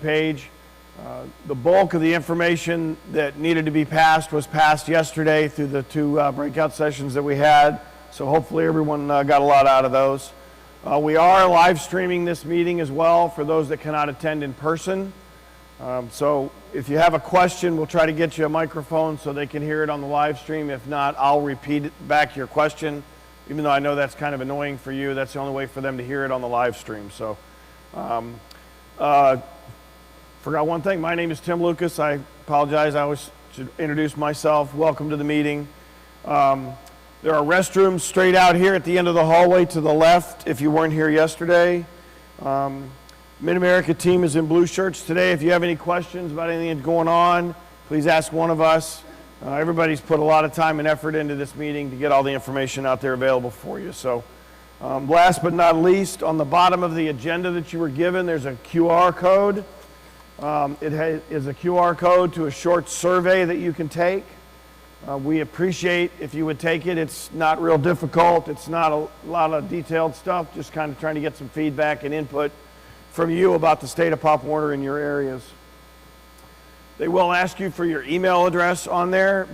page. The bulk of the information that needed to be passed was passed yesterday through the two breakout sessions that we had, so hopefully everyone got a lot out of those. We are live streaming this meeting as well for those that cannot attend in person. So if you have a question, we'll try to get you a microphone so they can hear it on the live stream. If not, I'll repeat it back your question. Even though I know that's kind of annoying for you, that's the only way for them to hear it on the live stream. So, forgot one thing. My name is Tim Lucas. I apologize. I always should introduce myself. Welcome to the meeting. There are restrooms straight out here at the end of the hallway to the left if you weren't here yesterday. Mid-America team is in blue shirts today. If you have any questions about anything that's going on, please ask one of us. Everybody's put a lot of time and effort into this meeting to get all the information out there available for you. So last but not least, on the bottom of the agenda that you were given, there's a QR code. It is a QR code to a short survey that you can take. We appreciate if you would take it. It's not real difficult. It's not a lot of detailed stuff, just kind of trying to get some feedback and input from you about the state of Pop Warner in your areas. They will ask you for your email address on there.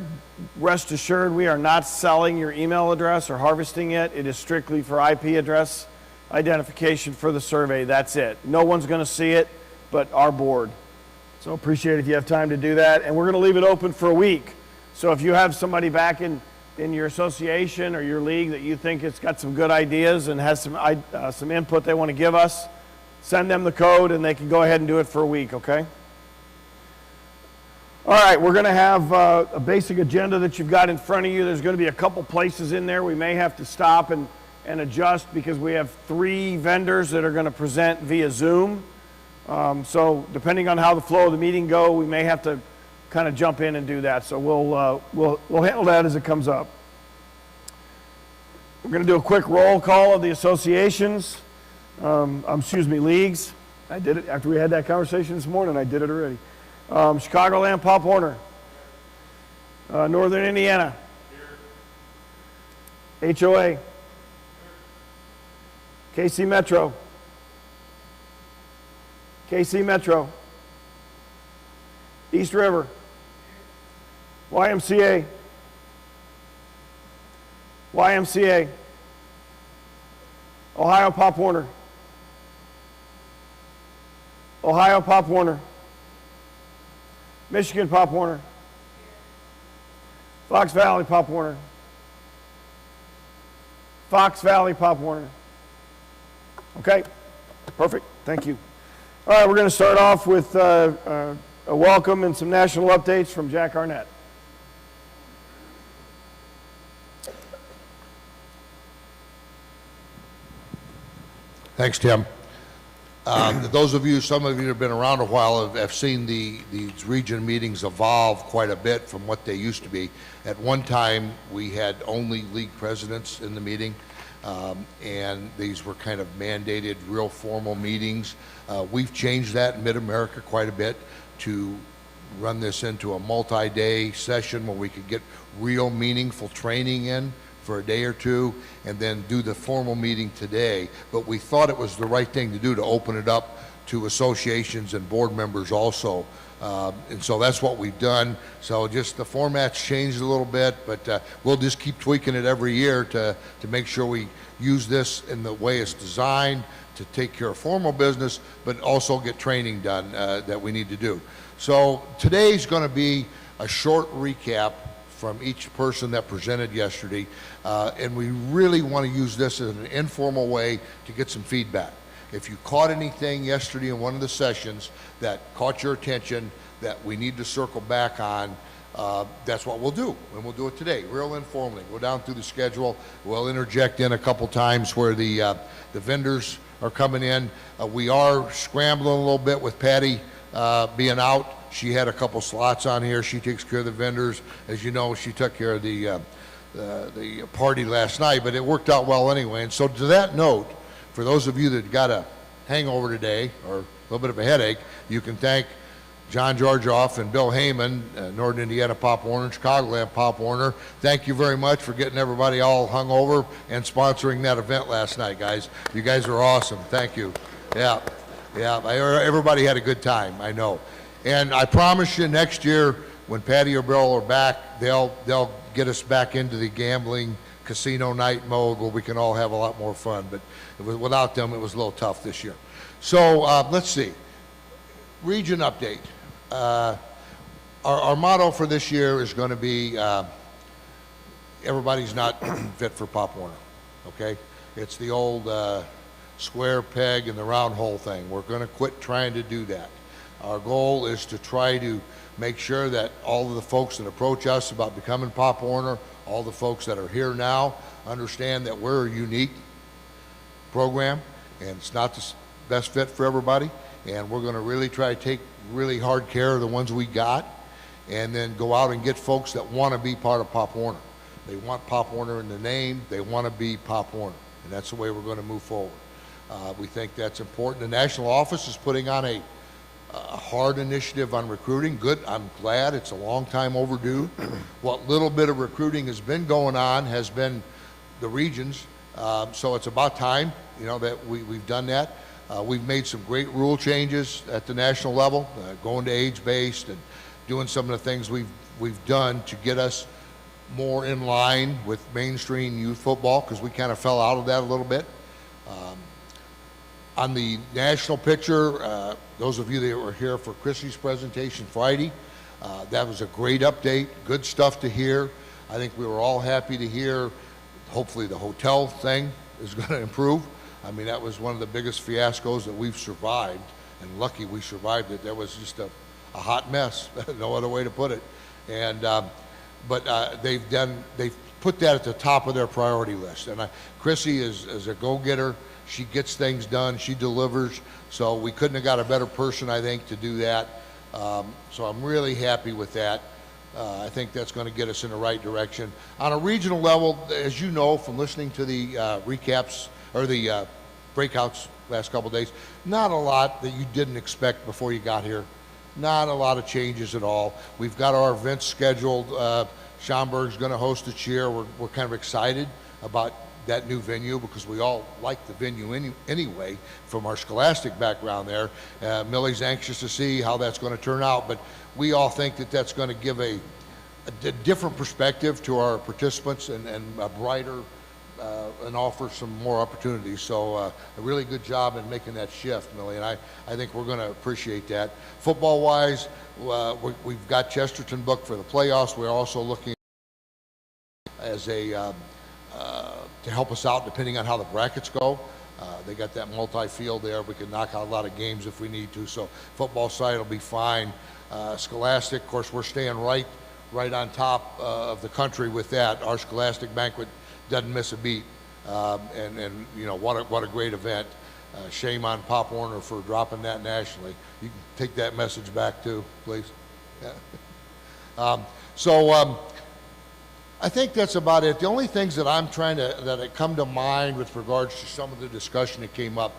Rest assured, we are not selling your email address or harvesting it. It is strictly for IP address identification for the survey. That's it. No one's going to see it but our board. So appreciate it if you have time to do that. And we're going to leave it open for a week. So if you have somebody back in your association or your league that you think it's got some good ideas and has some input they want to give us, send them the code and they can go ahead and do it for a week, okay? All right, we're going to have a basic agenda that you've got in front of you. There's going to be a couple places in there we may have to stop and adjust because we have 3 vendors that are going to present via Zoom. So depending on how the flow of the meeting go, we may have to kind of jump in and do that. So we'll handle that as it comes up. We're going to do a quick roll call of the associations. Leagues. I did it after we had that conversation this morning. I did it already. Chicagoland, Pop Warner. Northern Indiana. Here. HOA. Here. KC Metro. KC Metro. East River. YMCA. YMCA. Ohio Pop Warner. Ohio Pop Warner. Michigan Pop Warner. Fox Valley Pop Warner. Fox Valley Pop Warner. Okay, perfect, thank you. All right, we're going to start off with a welcome and some national updates from Jack Arnett. Thanks, Tim. Those of you, some of you have been around a while, have seen these region meetings evolve quite a bit from what they used to be. At one time, we had only league presidents in the meeting, and these were kind of mandated, real formal meetings. We've changed that in Mid-America quite a bit to run this into a multi-day session where we could get real meaningful training in for a day or two and then do the formal meeting today. But we thought it was the right thing to do to open it up to associations and board members also. And so that's what we've done. So just the format's changed a little bit, but we'll just keep tweaking it every year to make sure we use this in the way it's designed to take care of formal business, but also get training done that we need to do. So today's going to be a short recap from each person that presented yesterday, and we really want to use this as an informal way to get some feedback. If you caught anything yesterday in one of the sessions that caught your attention that we need to circle back on, that's what we'll do, and we'll do it today, real informally. Go down through the schedule. We'll interject in a couple times where the vendors are coming in. We are scrambling a little bit with Patty being out. She had a couple slots on here. She takes care of the vendors. As you know, she took care of the party last night, but it worked out well anyway. And so to that note, for those of you that got a hangover today or a little bit of a headache, you can thank John Georgioff and Bill Heyman, Northern Indiana Pop Warner, Chicagoland Pop Warner. Thank you very much for getting everybody all hung over and sponsoring that event last night, guys. You guys are awesome. Thank you. Yeah. Yeah, everybody had a good time, I know. And I promise you, next year, when Patty or Bill are back, they'll get us back into the gambling casino night mode where we can all have a lot more fun. But without them, it was a little tough this year. So let's see. Region update. Our motto for this year is going to be everybody's not fit for Pop Warner, okay? It's the old square peg in the round hole thing. We're going to quit trying to do that. Our goal is to try to make sure that all of the folks that approach us about becoming Pop Warner, all the folks that are here now, understand that we're a unique program and it's not the best fit for everybody. And we're going to really try to take really hard care of the ones we got and then go out and get folks that want to be part of Pop Warner. They want Pop Warner in the name. They want to be Pop Warner. And that's the way we're going to move forward. We think that's important. The national office is putting on a hard initiative on recruiting. Good. I'm glad. It's a long time overdue. What little bit of recruiting has been going on has been the regions. So it's about time, you know, that we've done that. We've made some great rule changes at the national level, going to age-based and doing some of the things we've done to get us more in line with mainstream youth football, because we kind of fell out of that a little bit. On the national picture, those of you that were here for Chrissy's presentation Friday, that was a great update, good stuff to hear. I think we were all happy to hear, hopefully the hotel thing is going to improve. I mean, that was one of the biggest fiascos that we've survived, and lucky we survived it. That was just a hot mess, no other way to put it. And but they've put that at the top of their priority list. And Chrissy is a go-getter. She gets things done. She delivers. So we couldn't have got a better person, I think, to do that. So I'm really happy with that. I think that's going to get us in the right direction. On a regional level, as you know from listening to the recaps or the breakouts last couple of days, not a lot that you didn't expect before you got here. Not a lot of changes at all. We've got our events scheduled. Schaumburg's going to host a cheer. We're kind of excited about that new venue because we all like the venue anyway from our scholastic background there. Millie's anxious to see how that's going to turn out, but we all think that that's going to give a different perspective to our participants and a brighter and offer some more opportunities. So a really good job in making that shift, Millie, and I think we're going to appreciate that. Football-wise, we've got Chesterton booked for the playoffs. We're also looking as a to help us out depending on how the brackets go. They got that multi-field there. We can knock out a lot of games if we need to. So football side will be fine. Scholastic, of course, we're staying right on top of the country with that. Our Scholastic banquet doesn't miss a beat, and you know what a great event. Shame on Pop Warner for dropping that nationally. You can take that message back too, please. Yeah. I think that's about it. The only things that I'm trying to that come to mind with regards to some of the discussion that came up,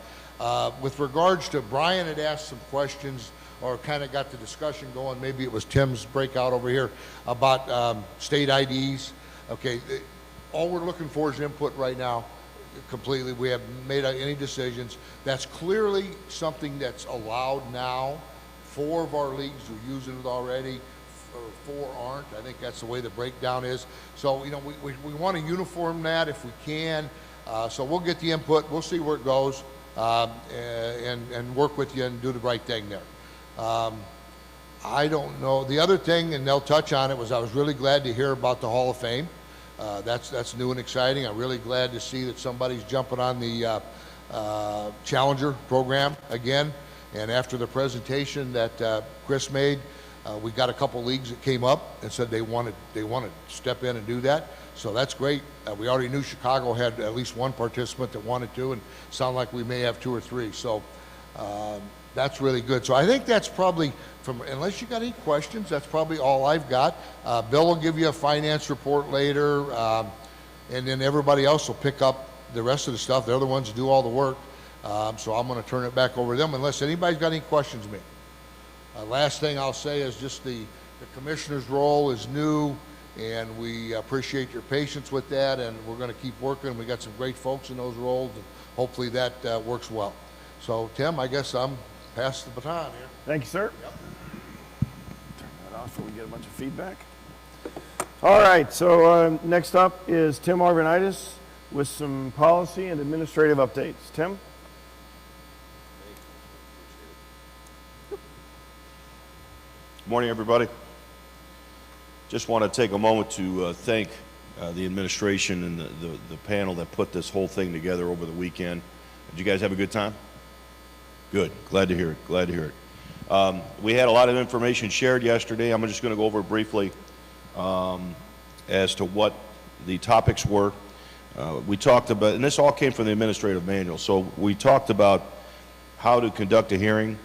with regards to Brian had asked some questions or kind of got the discussion going. Maybe it was Tim's breakout over here about state IDs. Okay. All we're looking for is input right now, completely. We haven't made any decisions. That's clearly something that's allowed now. 4 of our leagues are using it already, or 4 aren't. I think that's the way the breakdown is. So, you know, we want to uniform that if we can. So we'll get the input. We'll see where it goes and work with you and do the right thing there. I don't know. The other thing, and they'll touch on it, was I was really glad to hear about the Hall of Fame. That's new and exciting. I'm really glad to see that somebody's jumping on the Challenger program again. And after the presentation that Chris made, we got a couple leagues that came up and said they wanted to step in and do that. So that's great. We already knew Chicago had at least 1 participant that wanted to, and sound like we may have 2 or 3. So that's really good. So I think that's probably, unless you got any questions, that's probably all I've got. Bill will give you a finance report later, and then everybody else will pick up the rest of the stuff. They're the ones who do all the work. So I'm going to turn it back over to them unless anybody's got any questions of me. Last thing I'll say is just the commissioner's role is new, and we appreciate your patience with that, and we're going to keep working. We got some great folks in those roles, and hopefully that works well. So, Tim, I guess I'm past the baton here. Thank you, sir. Turn that off so we get a bunch of feedback. All right, so next up is Tim Arvanitis with some policy and administrative updates. Tim? Good morning, everybody. Just want to take a moment to thank the administration and the panel that put this whole thing together over the weekend. Did you guys have a good time? Good. Glad to hear it. Glad to hear it. We had a lot of information shared yesterday. I'm just going to go over it briefly as to what the topics were. We talked about, and this all came from the administrative manual, so we talked about how to conduct a hearing,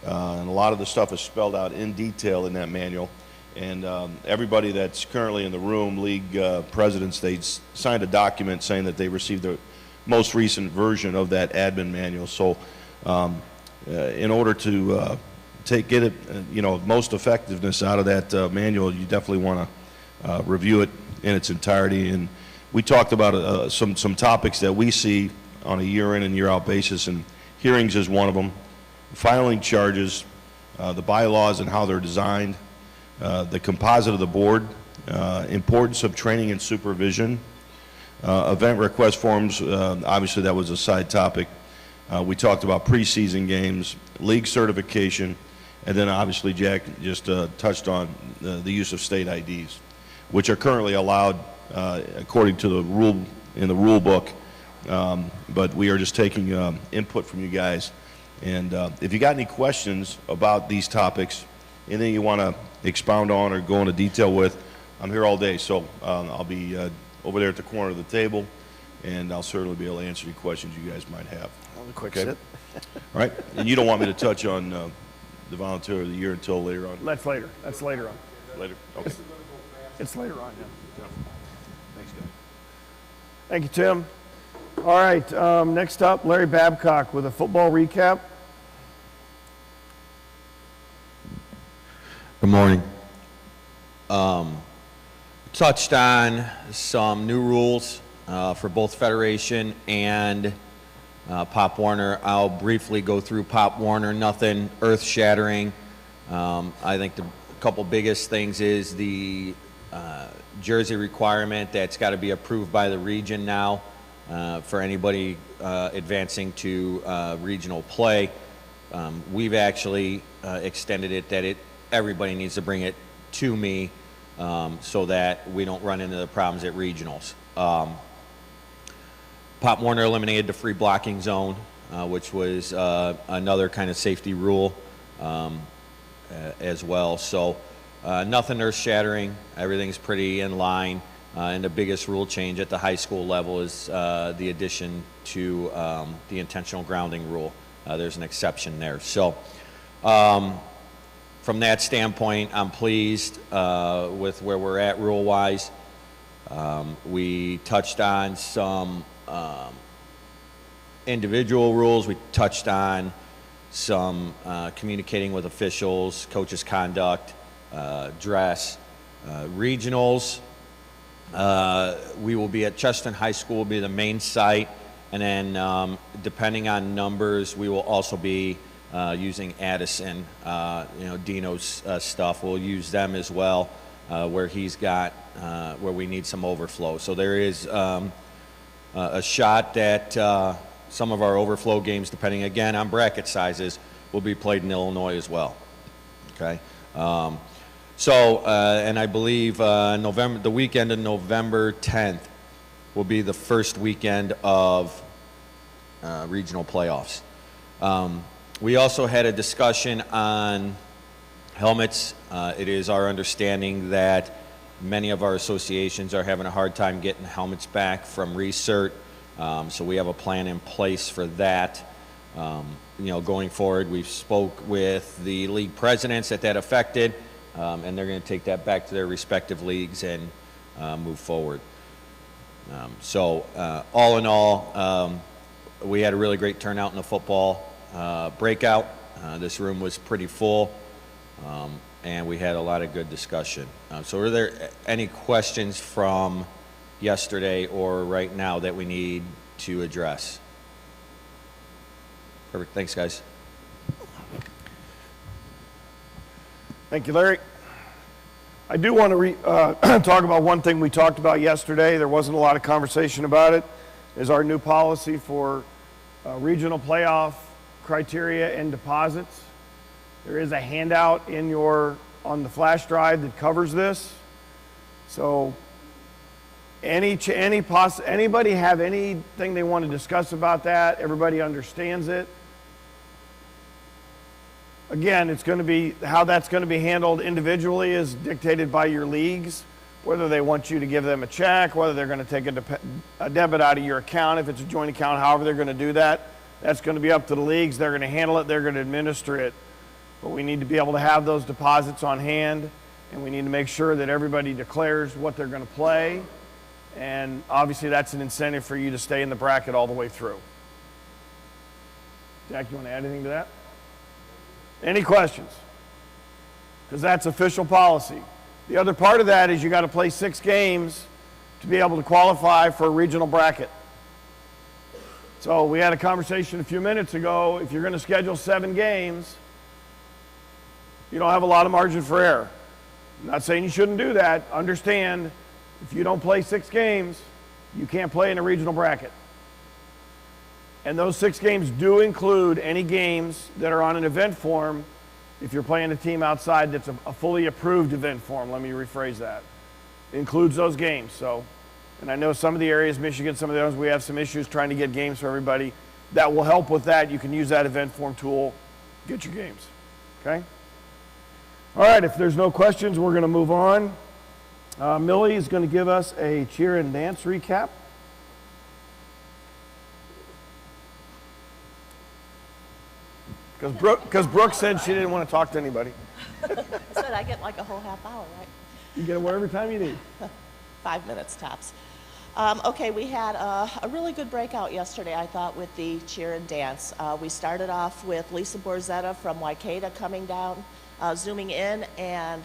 and a lot of the stuff is spelled out in detail in that manual. And everybody that's currently in the room, league presidents, they signed a document saying that they received the most recent version of that admin manual. So in order to get it, most effectiveness out of that manual, you definitely want to review it in its entirety. And we talked about some topics that we see on a year in and year out basis, and hearings is one of them. Filing charges, the bylaws and how they're designed, the composite of the board, importance of training and supervision, event request forms, obviously that was a side topic. We talked about preseason games, league certification, and then obviously Jack just touched on the use of state IDs, which are currently allowed according to the rule in the rule book, but we are just taking input from you guys. And if you got any questions about these topics, anything you want to expound on or go into detail with, I'm here all day, so I'll be over there at the corner of the table, and I'll certainly be able to answer any questions you guys might have. Have a quick Okay. sit. All right, and you don't want me to touch on the volunteer of the year until later on? That's later. That's later on. Later? Okay. It's later on, yeah. Thanks, guys. Thank you, Tim. All right, next up, Larry Babcock with a football recap. Good morning. Touched on some new rules for both Federation and Pop Warner. I'll briefly go through Pop Warner, nothing earth-shattering. I think the couple biggest things is the jersey requirement that's got to be approved by the region now for anybody advancing to regional play. We've actually extended it that everybody needs to bring it to me so that we don't run into the problems at regionals. Pop Warner eliminated the free blocking zone, which was another kind of safety rule as well. So nothing earth-shattering. Everything's pretty in line. And the biggest rule change at the high school level is the addition to the intentional grounding rule. There's an exception there. So from that standpoint, I'm pleased with where we're at rule-wise. We touched on some individual rules. We touched on some communicating with officials, coaches' conduct, dress, regionals. We will be at Cheston High School, will be the main site, and then depending on numbers, we will also be using Addison, Dino's stuff. We'll use them as well, where he's got, where we need some overflow. So there is a shot that some of our overflow games, depending again on bracket sizes, will be played in Illinois as well. Okay. And I believe the weekend of November 10th will be the first weekend of regional playoffs. We also had a discussion on helmets. It is our understanding that many of our associations are having a hard time getting helmets back from recert. So we have a plan in place for that. Going forward, we've spoke with the league presidents that affected, and they're going to take that back to their respective leagues and move forward. All in all, we had a really great turnout in the football breakout. This room was pretty full, and we had a lot of good discussion. So are there any questions from yesterday or right now that we need to address? Perfect. Thanks, guys. Thank you, Larry. I do want to talk about one thing we talked about yesterday. There wasn't a lot of conversation about it. Is our new policy for regional playoff criteria and deposits. There is a handout on the flash drive that covers this. So anybody have anything they want to discuss about that? Everybody understands it. Again, it's going to be, how that's going to be handled individually is dictated by your leagues, whether they want you to give them a check, whether they're going to take a debit out of your account, if it's a joint account, however they're going to do that. That's going to be up to the leagues. They're going to handle it. They're going to administer it. But we need to be able to have those deposits on hand, and we need to make sure that everybody declares what they're going to play. And obviously that's an incentive for you to stay in the bracket all the way through. Jack, you want to add anything to that? Any questions? Because that's official policy. The other part of that is you got to play 6 games to be able to qualify for a regional bracket. So we had a conversation a few minutes ago. If you're going to schedule 7 games, you don't have a lot of margin for error. I'm not saying you shouldn't do that. Understand, if you don't play 6 games, you can't play in a regional bracket. And those 6 games do include any games that are on an event form if you're playing a team outside that's a fully approved event form. Let me rephrase that. It includes those games. So, and I know some of the areas, Michigan, some of the others, we have some issues trying to get games for everybody. That will help with that. You can use that event form tool, get your games. Okay? All right, if there's no questions, we're going to move on. Millie is going to give us a cheer and dance recap. Because Brooke said she didn't want to talk to anybody. I said I get like a whole half hour, right? You get it whatever time you need. 5 minutes tops. Okay, we had a really good breakout yesterday, I thought, with the cheer and dance. We started off with Lisa Borzetta from Waikata coming down, zooming in, and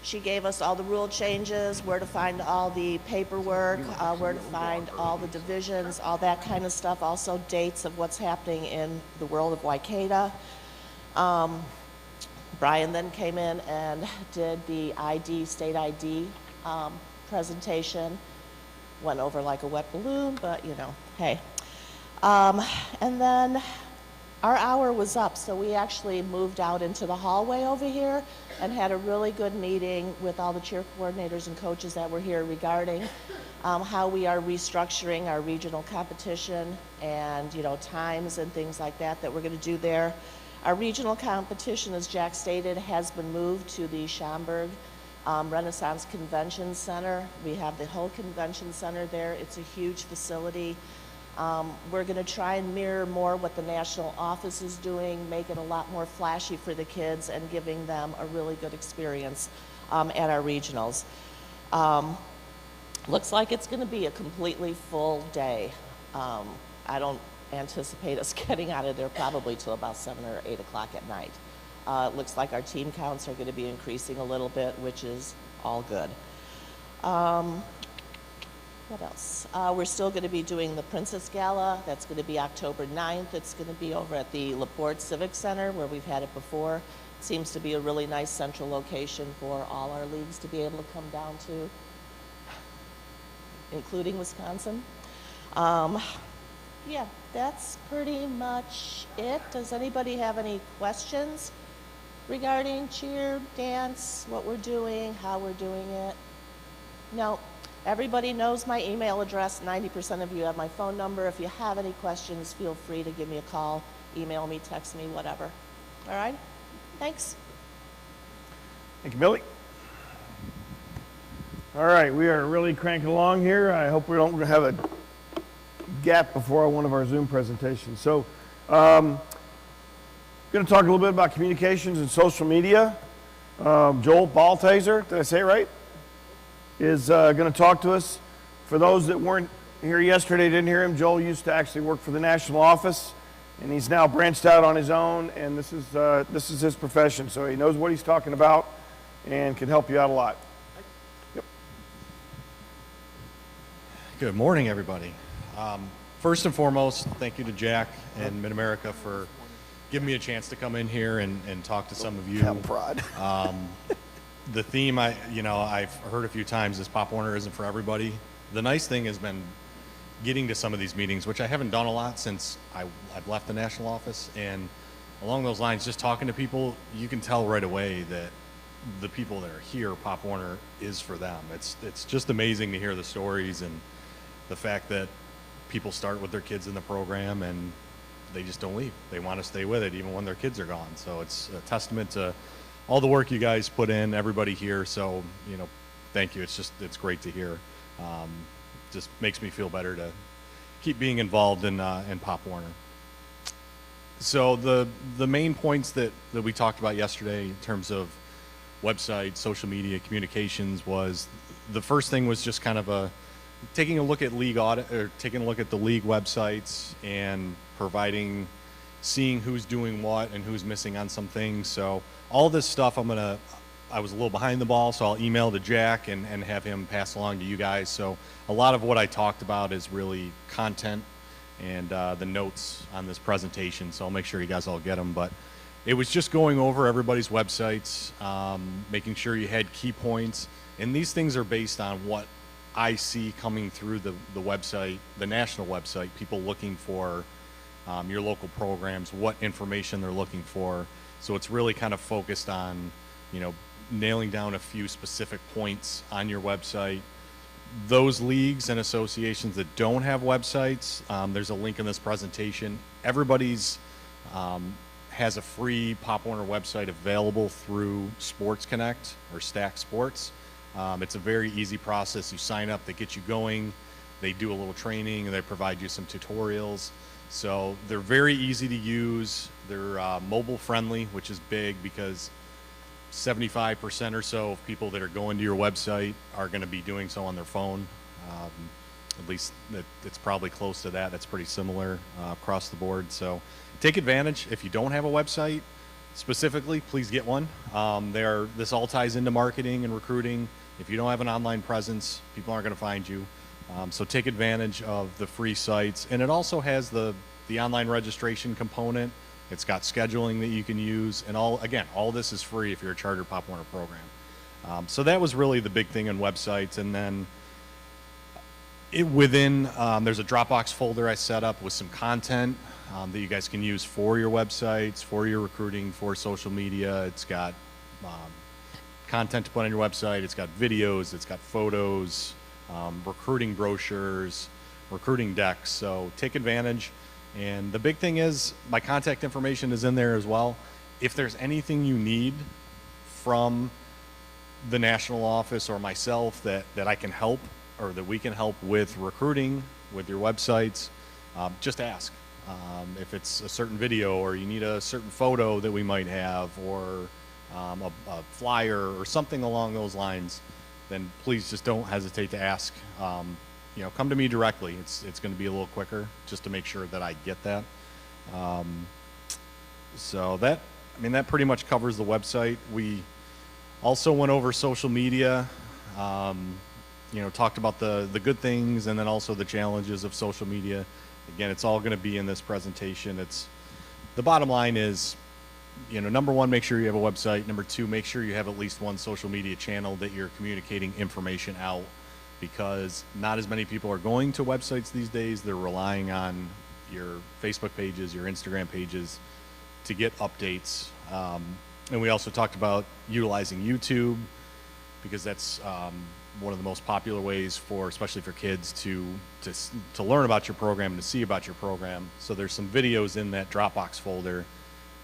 she gave us all the rule changes, where to find all the paperwork, where to find all the divisions, all that kind of stuff. Also dates of what's happening in the world of Waikata. Brian then came in and did the state ID presentation. Went over like a wet balloon, but you know, hey. And then our hour was up, so we actually moved out into the hallway over here and had a really good meeting with all the cheer coordinators and coaches that were here regarding how we are restructuring our regional competition and, you know, times and things like that we're going to do there. Our regional competition, as Jack stated, has been moved to the Schaumburg Renaissance Convention Center. We have the whole convention center there. It's a huge facility. We're going to try and mirror more what the national office is doing, make it a lot more flashy for the kids and giving them a really good experience at our regionals. Looks like it's going to be a completely full day. I don't anticipate us getting out of there probably till about 7 or 8 o'clock at night. It looks like our team counts are going to be increasing a little bit, which is all good. What else? We're still going to be doing the Princess Gala. That's going to be October 9th. It's going to be over at the LaPorte Civic Center where we've had it before. It seems to be a really nice central location for all our leagues to be able to come down to, including Wisconsin. Yeah, that's pretty much it. Does anybody have any questions regarding cheer, dance, what we're doing, how we're doing it? No. Everybody knows my email address. 90% of you have my phone number. If you have any questions, feel free to give me a call, email me, text me, whatever. All right? Thanks. Thank you, Millie. All right, we are really cranking along here. I hope we don't have a gap before one of our Zoom presentations. So, I'm going to talk a little bit about communications and social media. Joel Baltaser, did I say it right? Is going to talk to us. For those that weren't here yesterday, didn't hear him, Joel used to actually work for the national office, and he's now branched out on his own, and this is his profession, so he knows what he's talking about and can help you out a lot. Yep. Good morning, everybody. First and foremost, thank you to Jack and Mid-America for giving me a chance to come in here and talk to some of you. Prod. The theme I've heard a few times is Pop Warner isn't for everybody. The nice thing has been getting to some of these meetings, which I haven't done a lot since I've left the national office, and along those lines, just talking to people, you can tell right away that the people that are here, Pop Warner is for them. It's just amazing to hear the stories and the fact that people start with their kids in the program and they just don't leave. They want to stay with it even when their kids are gone. So it's a testament to all the work you guys put in, everybody here. So, thank you. It's great to hear. Just makes me feel better to keep being involved in Pop Warner. So the main points that we talked about yesterday in terms of website, social media, communications was, the first thing was just kind of taking a look at taking a look at the league websites and seeing who's doing what and who's missing on some things. So all this stuff I was a little behind the ball, so I'll email to Jack and have him pass along to you guys. So a lot of what I talked about is really content and the notes on this presentation, so I'll make sure you guys all get them. But it was just going over everybody's websites, making sure you had key points, and these things are based on what I see coming through the website, the national website, people looking for your local programs, what information they're looking for. So it's really kind of focused on, nailing down a few specific points on your website. Those leagues and associations that don't have websites, there's a link in this presentation. Everybody's has a free Pop Warner website available through Sports Connect or Stack Sports. It's a very easy process. You sign up, they get you going, they do a little training, and they provide you some tutorials. So they're very easy to use. They're mobile friendly, which is big because 75% or so of people that are going to your website are going to be doing so on their phone. At least it's probably close to that. That's pretty similar across the board. So take advantage. If you don't have a website specifically, please get one. This all ties into marketing and recruiting. If you don't have an online presence, people aren't going to find you. So take advantage of the free sites. And it also has the online registration component. It's got scheduling that you can use, and all this is free if you're a charter Pop Warner program. So that was really the big thing on websites. And then there's a Dropbox folder I set up with some content that you guys can use for your websites, for your recruiting, for social media. It's got content to put on your website. It's got videos. It's got photos, recruiting brochures, recruiting decks. So take advantage. And the big thing is my contact information is in there as well. If there's anything you need from the national office or myself that I can help, or that we can help with recruiting, with your websites, just ask. If it's a certain video or you need a certain photo that we might have, or a flyer or something along those lines, then please just don't hesitate to ask. Come to me directly. It's going to be a little quicker just to make sure that I get that. So that pretty much covers the website. We also went over social media, talked about the good things and then also the challenges of social media. Again, it's all going to be in this presentation. The bottom line is, number one, make sure you have a website. Number two, make sure you have at least one social media channel that you're communicating information out, because not as many people are going to websites these days. They're relying on your Facebook pages, your Instagram pages to get updates. And we also talked about utilizing YouTube, because that's one of the most popular ways especially for kids to learn about your program and to see about your program. So there's some videos in that Dropbox folder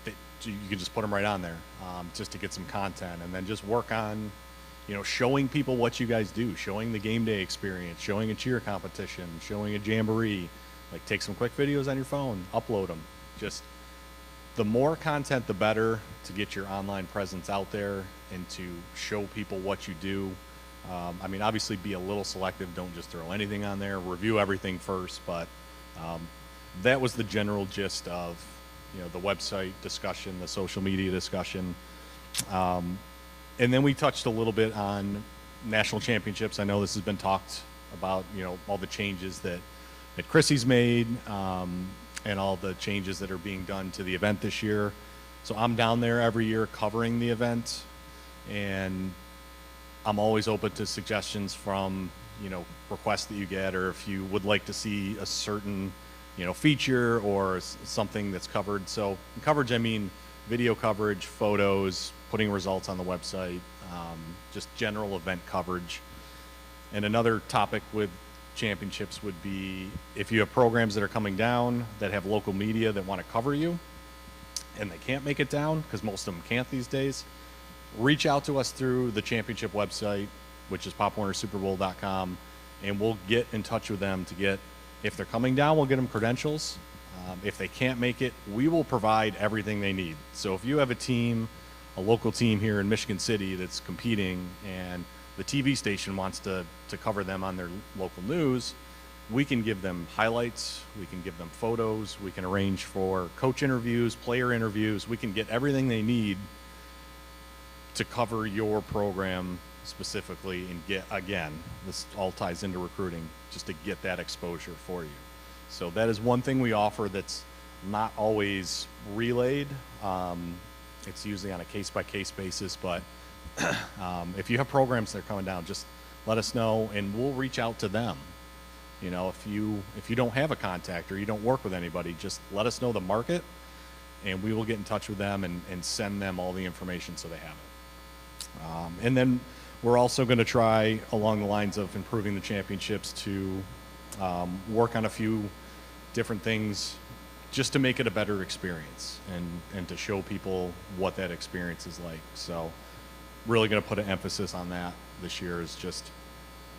that you can just put them right on there, just to get some content, and then just work on showing people what you guys do, showing the game day experience, showing a cheer competition, showing a jamboree. Like, take some quick videos on your phone, upload them. Just the more content, the better, to get your online presence out there and to show people what you do. Obviously be a little selective. Don't just throw anything on there. Review everything first. But that was the general gist of the website discussion, the social media discussion. And then we touched a little bit on national championships. I know this has been talked about, all the changes that Chrissy's made. and all the changes that are being done to the event this year. So I'm down there every year covering the event, and I'm always open to suggestions from, requests that you get, or if you would like to see a certain, feature or something that's covered. So coverage, I mean video coverage, photos, putting results on the website, just general event coverage. And another topic with championships would be if you have programs that are coming down that have local media that want to cover you and they can't make it down, because most of them can't these days, reach out to us through the championship website, which is popwarnersuperbowl.com, and we'll get in touch with them to get, if they're coming down, we'll get them credentials. If they can't make it, we will provide everything they need. So if you have a team, a local team here in Michigan City that's competing, and the TV station wants to cover them on their local news, we can give them highlights, we can give them photos, we can arrange for coach interviews, player interviews, we can get everything they need to cover your program specifically and get, again, this all ties into recruiting, just to get that exposure for you. So that is one thing we offer that's not always relayed. It's usually on a case-by-case basis, but if you have programs that are coming down, just let us know and we'll reach out to them. If you don't have a contact or you don't work with anybody, just let us know the market and we will get in touch with them and send them all the information so they have it. And then we're also going to try, along the lines of improving the championships, to work on a few different things just to make it a better experience and to show people what that experience is like. So really going to put an emphasis on that this year, is just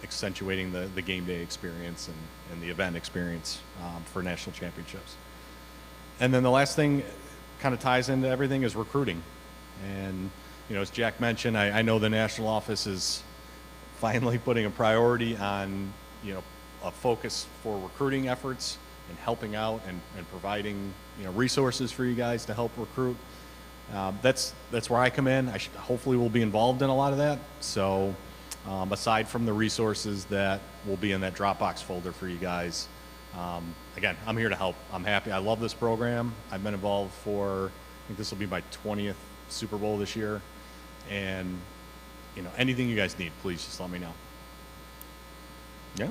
accentuating the game day experience and the event experience for national championships. And then the last thing kind of ties into everything is recruiting. And, as Jack mentioned, I know the national office is finally putting a priority on, a focus for recruiting efforts and helping out and providing, resources for you guys to help recruit. That's where I come in. Hopefully we'll be involved in a lot of that. So aside from the resources that will be in that Dropbox folder for you guys, again, I'm here to help. I'm happy. I love this program. I've been involved for, I think this will be my 20th Super Bowl this year. And, anything you guys need, please just let me know. Yeah.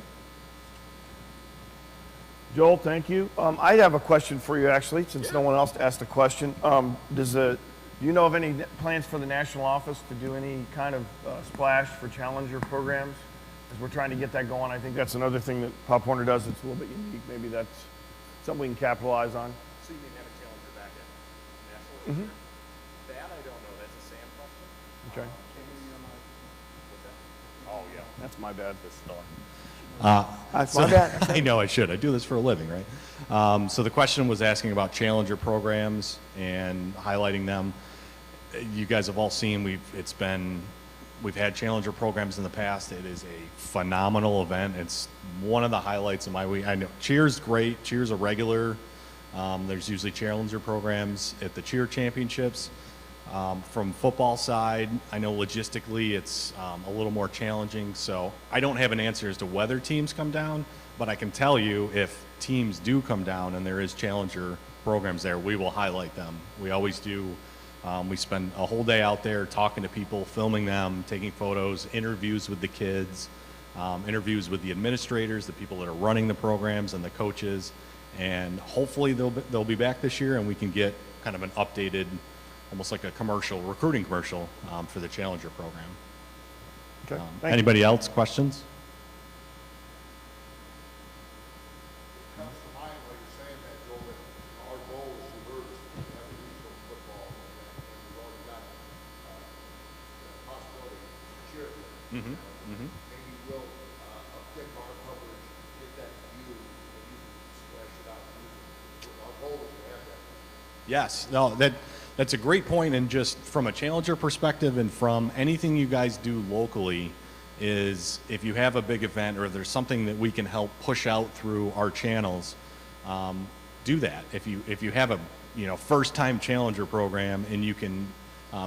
Joel, thank you. I have a question for you, actually, since no one else asked a question. Do you know of any plans for the national office to do any kind of splash for challenger programs? As we're trying to get that going, I think that's another thing that Pop Warner does that's a little bit unique. Maybe that's something we can capitalize on. So you mean have a challenger back at national? That I don't know. That's a Sam question. Okay. What's that? Oh, yeah. That's my bad. That's my bad. I know I should. I do this for a living, right? So the question was asking about challenger programs and highlighting them. You guys have all seen we've had challenger programs in the past. It is a phenomenal event. It's one of the highlights of my week. I know cheer's great. Cheer's a regular. There's usually challenger programs at the cheer championships. From football side, I know logistically it's a little more challenging, so I don't have an answer as to whether teams come down, but I can tell you if teams do come down and there is challenger programs there, we will highlight them. We always do. We spend a whole day out there talking to people, filming them, taking photos, interviews with the kids, interviews with the administrators, the people that are running the programs, and the coaches, and hopefully they'll be back this year and we can get kind of an updated, almost like a recruiting commercial for the Challenger program. Okay. Thank you. Anybody else, questions? Comes to mind when you're saying that, Joel, that our goal is to have regional football, and we've already got the possibility of cheer. Maybe we'll uptick our coverage, get that view, and you can splash it out. Our goal is to have that. Yes. No, that's a great point, and just from a Challenger perspective and from anything you guys do locally, is if you have a big event or there's something that we can help push out through our channels, do that. If you have a first time Challenger program and you can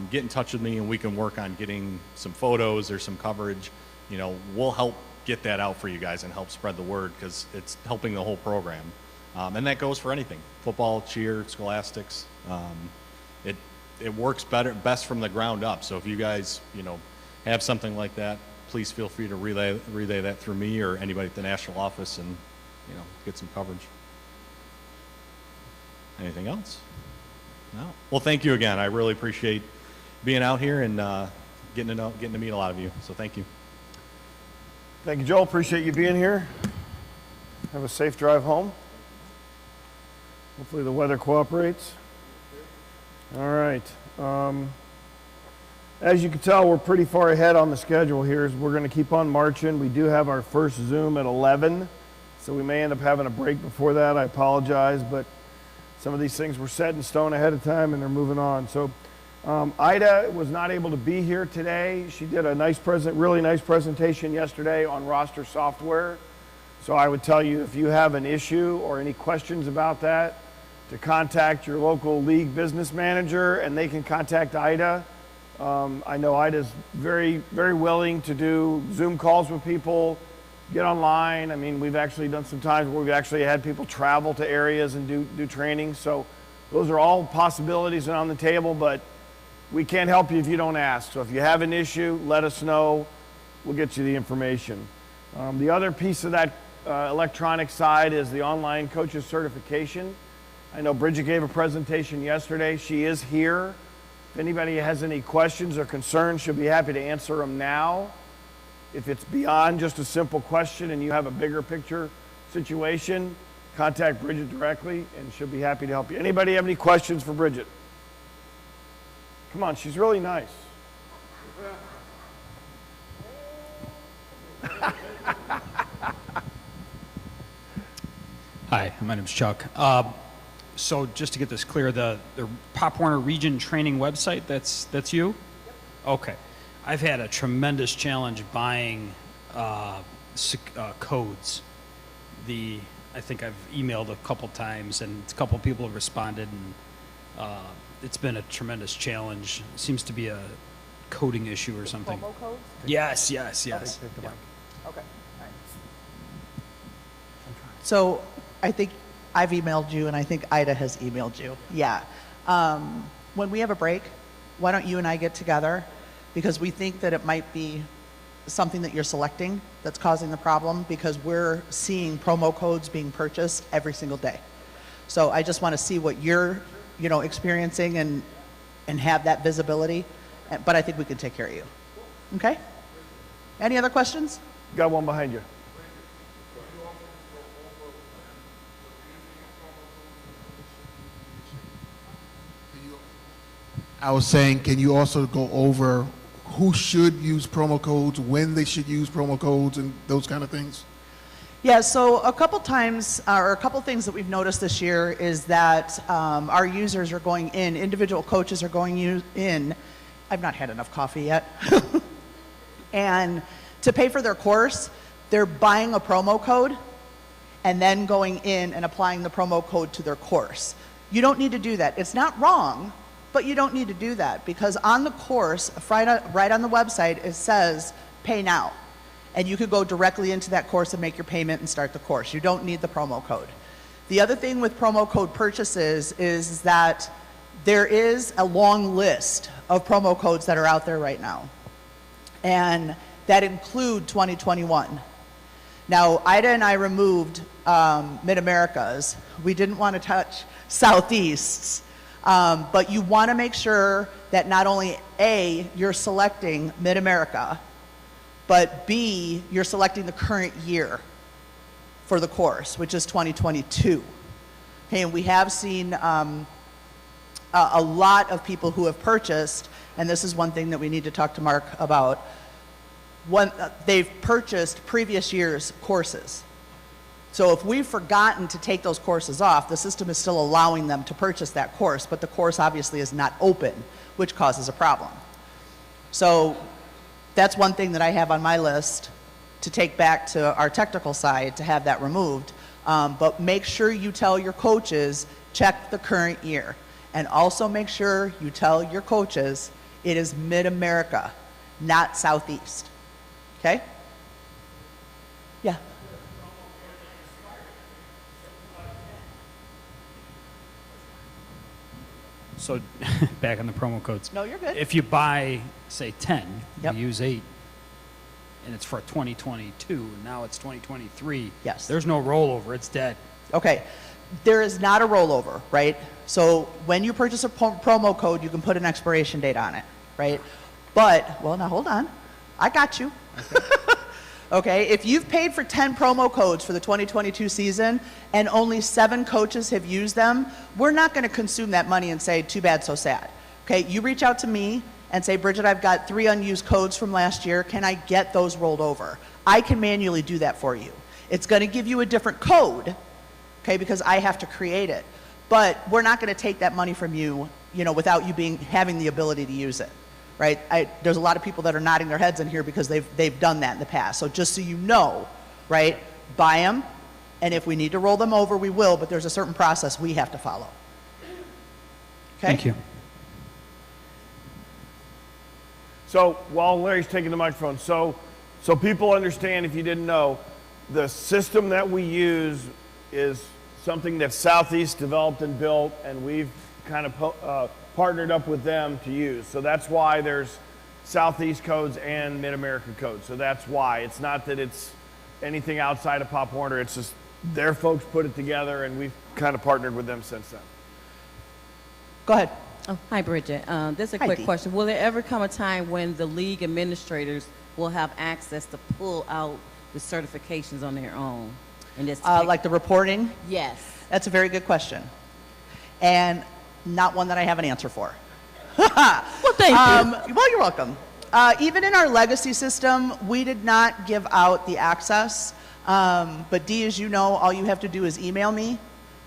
get in touch with me and we can work on getting some photos or some coverage, we'll help get that out for you guys and help spread the word, because it's helping the whole program. And that goes for anything, football, cheer, scholastics. It works best from the ground up. So if you guys, have something like that, please feel free to relay that through me or anybody at the national office and, get some coverage. Anything else? No. Well, thank you again. I really appreciate being out here and getting to meet a lot of you. So thank you. Thank you, Joel. Appreciate you being here. Have a safe drive home. Hopefully the weather cooperates. All right. As you can tell, we're pretty far ahead on the schedule here. We're going to keep on marching. We do have our first Zoom at 11, so we may end up having a break before that. I apologize, but some of these things were set in stone ahead of time, and they're moving on. So Ida was not able to be here today. She did a really nice presentation yesterday on roster software. So I would tell you, if you have an issue or any questions about that, to contact your local league business manager, and they can contact Ida. I know Ida's very, very willing to do Zoom calls with people, get online. I mean, we've actually done some times where we've actually had people travel to areas and do training. So those are all possibilities and on the table, but we can't help you if you don't ask. So if you have an issue, let us know. We'll get you the information. The other piece of that electronic side is the online coaches certification. I know Bridget gave a presentation yesterday. She is here. If anybody has any questions or concerns, she'll be happy to answer them now. If it's beyond just a simple question and you have a bigger picture situation, contact Bridget directly and she'll be happy to help you. Anybody have any questions for Bridget? Come on, she's really nice. Hi, my name's Chuck. So just to get this clear, the Pop Warner Region Training website, that's you? Yep. Okay. I've had a tremendous challenge buying codes. I think I've emailed a couple times, and a couple people have responded, and it's been a tremendous challenge. It seems to be a coding issue or something. Promo codes? Yes. Yeah. Okay. All right. So I think I've emailed you, and I think Ida has emailed you. Yeah. When we have a break, why don't you and I get together? Because we think that it might be something that you're selecting that's causing the problem, because we're seeing promo codes being purchased every single day. So I just want to see what you're, experiencing and have that visibility. But I think we can take care of you. Okay? Any other questions? Got one behind you. I was saying, can you also go over who should use promo codes, when they should use promo codes, and those kind of things? Yeah, so a couple times, or a couple things that we've noticed this year is that our users are going in, individual coaches are going in, I've not had enough coffee yet, and to pay for their course, they're buying a promo code and then going in and applying the promo code to their course. You don't need to do that. It's not wrong, but you don't need to do that, because on the course, right on the website, it says pay now. And you could go directly into that course and make your payment and start the course. You don't need the promo code. The other thing with promo code purchases is that there is a long list of promo codes that are out there right now. And that include 2021. Now, Ida and I removed Mid-Americas. We didn't want to touch Southeasts. But you want to make sure that not only A, you're selecting Mid-America, but B, you're selecting the current year for the course, which is 2022. Okay, and we have seen a lot of people who have purchased, and this is one thing that we need to talk to Mark about, they've purchased previous year's courses. So if we've forgotten to take those courses off, the system is still allowing them to purchase that course, but the course obviously is not open, which causes a problem. So that's one thing that I have on my list to take back to our technical side to have that removed. But make sure you tell your coaches, check the current year. And also make sure you tell your coaches it is Mid-America, not Southeast. Okay? Yeah. So back on the promo codes. No, you're good. If you buy, say, 10, Yep. you use 8, and it's for 2022, and now it's 2023. Yes. There's no rollover. It's dead. Okay, there is not a rollover, right? So when you purchase a promo code, you can put an expiration date on it, right? But, well, now hold on. I got you. Okay, if you've paid for 10 promo codes for the 2022 season and only 7 coaches have used them, we're not going to consume that money and say, too bad, so sad. Okay, you reach out to me and say, Bridget, I've got 3 unused codes from last year. Can I get those rolled over? I can manually do that for you. It's going to give you a different code, okay, because I have to create it. But we're not going to take that money from you, without you having the ability to use it. Right? There's a lot of people that are nodding their heads in here because they've done that in the past. So just so you know, right, buy them, and if we need to roll them over, we will, but there's a certain process we have to follow. Okay? Thank you. So while Larry's taking the microphone, so people understand, if you didn't know, the system that we use is something that Southeast developed and built, and we've kind of partnered up with them to use. So that's why there's Southeast codes and Mid-America codes. So that's why. It's not that it's anything outside of Pop Warner. It's just their folks put it together, and we've kind of partnered with them since then. Go ahead. Oh, hi, Bridget. This is a Hi, quick Dee. question. Will there ever come a time when the league administrators will have access to pull out the certifications on their own? And just Like the reporting? Yes. That's a very good question. And not one that I have an answer for. Well, thank you. Well, you're welcome. Even in our legacy system, we did not give out the access. But Dee, as you know, all you have to do is email me.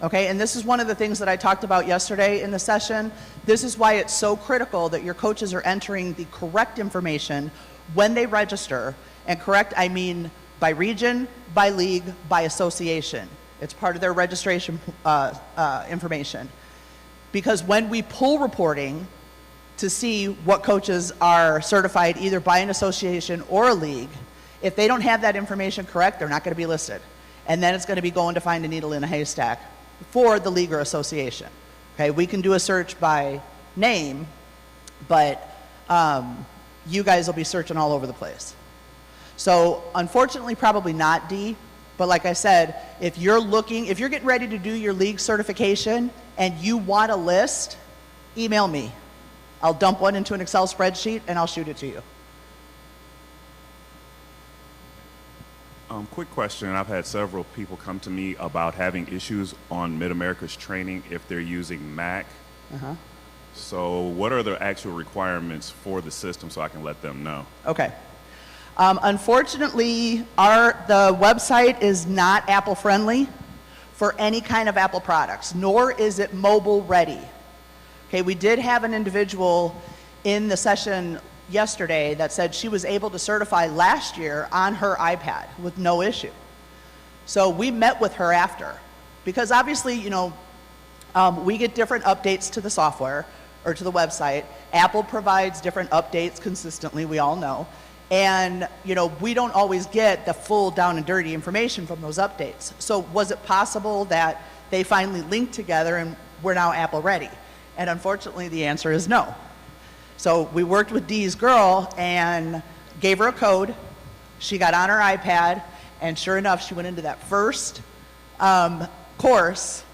Okay, and this is one of the things that I talked about yesterday in the session. This is why it's so critical that your coaches are entering the correct information when they register. And correct, I mean by region, by league, by association. It's part of their registration information. Because when we pull reporting to see what coaches are certified either by an association or a league, if they don't have that information correct, they're not going to be listed. And then it's going to be going to find a needle in a haystack for the league or association. Okay, we can do a search by name, but you guys will be searching all over the place. So unfortunately, probably not, Dee, but like I said, if you're getting ready to do your league certification and you want a list, email me. I'll dump one into an Excel spreadsheet and I'll shoot it to you. Quick question. I've had several people come to me about having issues on Mid-America's training if they're using Mac. So what are the actual requirements for the system so I can let them know? Okay. Unfortunately, the website is not Apple friendly for any kind of Apple products, nor is it mobile ready. Okay, we did have an individual in the session yesterday that said she was able to certify last year on her iPad with no issue. So we met with her after, because obviously, we get different updates to the software or to the website. Apple provides different updates consistently, we all know. And, we don't always get the full down and dirty information from those updates. So was it possible that they finally linked together and we're now Apple ready? And unfortunately, the answer is no. So we worked with Dee's girl and gave her a code. She got on her iPad, and sure enough, she went into that first course,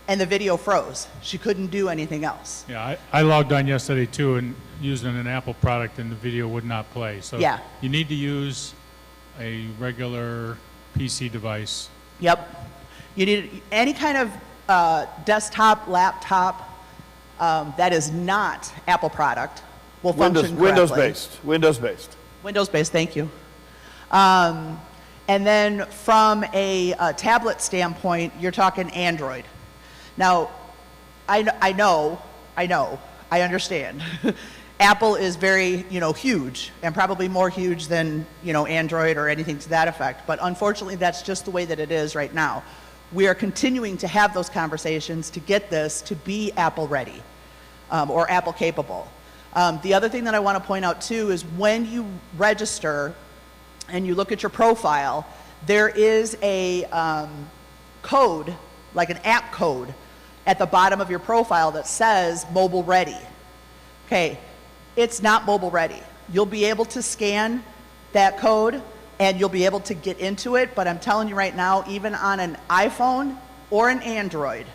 and the video froze. She couldn't do anything else. Yeah, I logged on yesterday too and using an Apple product and the video would not play. So Yeah. you need to use a regular PC device. Yep. You need any kind of desktop, laptop that is not Apple product will function correctly. Windows-based. Windows-based, thank you. And then from a tablet standpoint, you're talking Android. Now, I know, I understand. Apple is very, huge, and probably more huge than, Android or anything to that effect. But unfortunately, that's just the way that it is right now. We are continuing to have those conversations to get this to be Apple ready or Apple capable. The other thing that I want to point out too is when you register and you look at your profile, there is a code, like an app code, at the bottom of your profile that says mobile ready. Okay, it's not mobile ready. You'll be able to scan that code and you'll be able to get into it, but I'm telling you right now, even on an iPhone or an Android,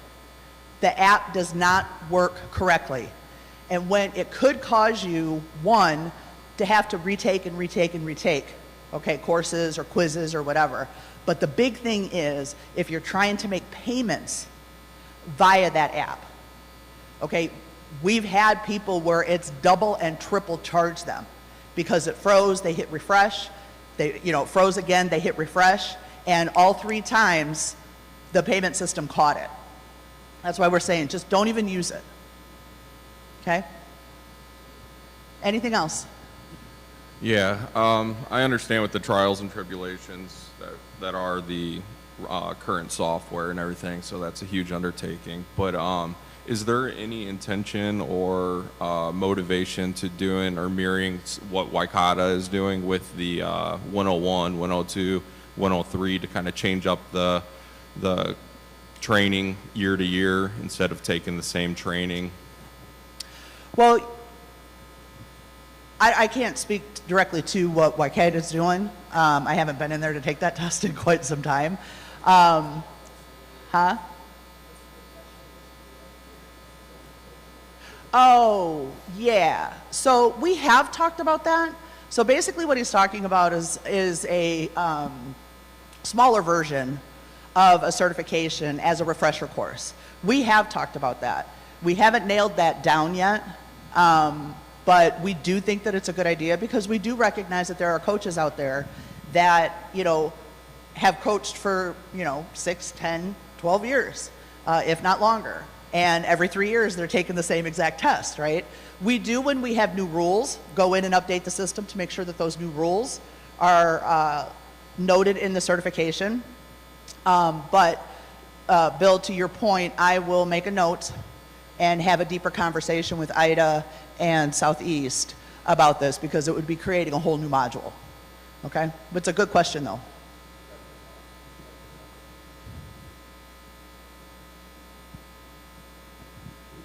the app does not work correctly. And when it could cause you, one, to have to retake and retake and retake, okay, courses or quizzes or whatever. But the big thing is, if you're trying to make payments via that app, okay, we've had people where it's double and triple charge them because it froze, they hit refresh, it froze again, they hit refresh, and all 3 times the payment system caught it. That's why we're saying just don't even use it. Okay? Anything else? Yeah, I understand with the trials and tribulations that are the current software and everything, so that's a huge undertaking. But is there any intention or motivation to doing or mirroring what Waikata is doing with the 101, 102, 103 to kind of change up the training year to year instead of taking the same training? Well, I can't speak directly to what Waikata is doing. I haven't been in there to take that test in quite some time. Oh, yeah. So we have talked about that. So basically what he's talking about is a smaller version of a certification as a refresher course. We have talked about that. We haven't nailed that down yet, but we do think that it's a good idea because we do recognize that there are coaches out there that, have coached for, 6, 10, 12 years, if not longer. And every 3 years, they're taking the same exact test, right? We do, when we have new rules, go in and update the system to make sure that those new rules are noted in the certification. But Bill, to your point, I will make a note and have a deeper conversation with IDA and Southeast about this because it would be creating a whole new module, okay? But it's a good question, though.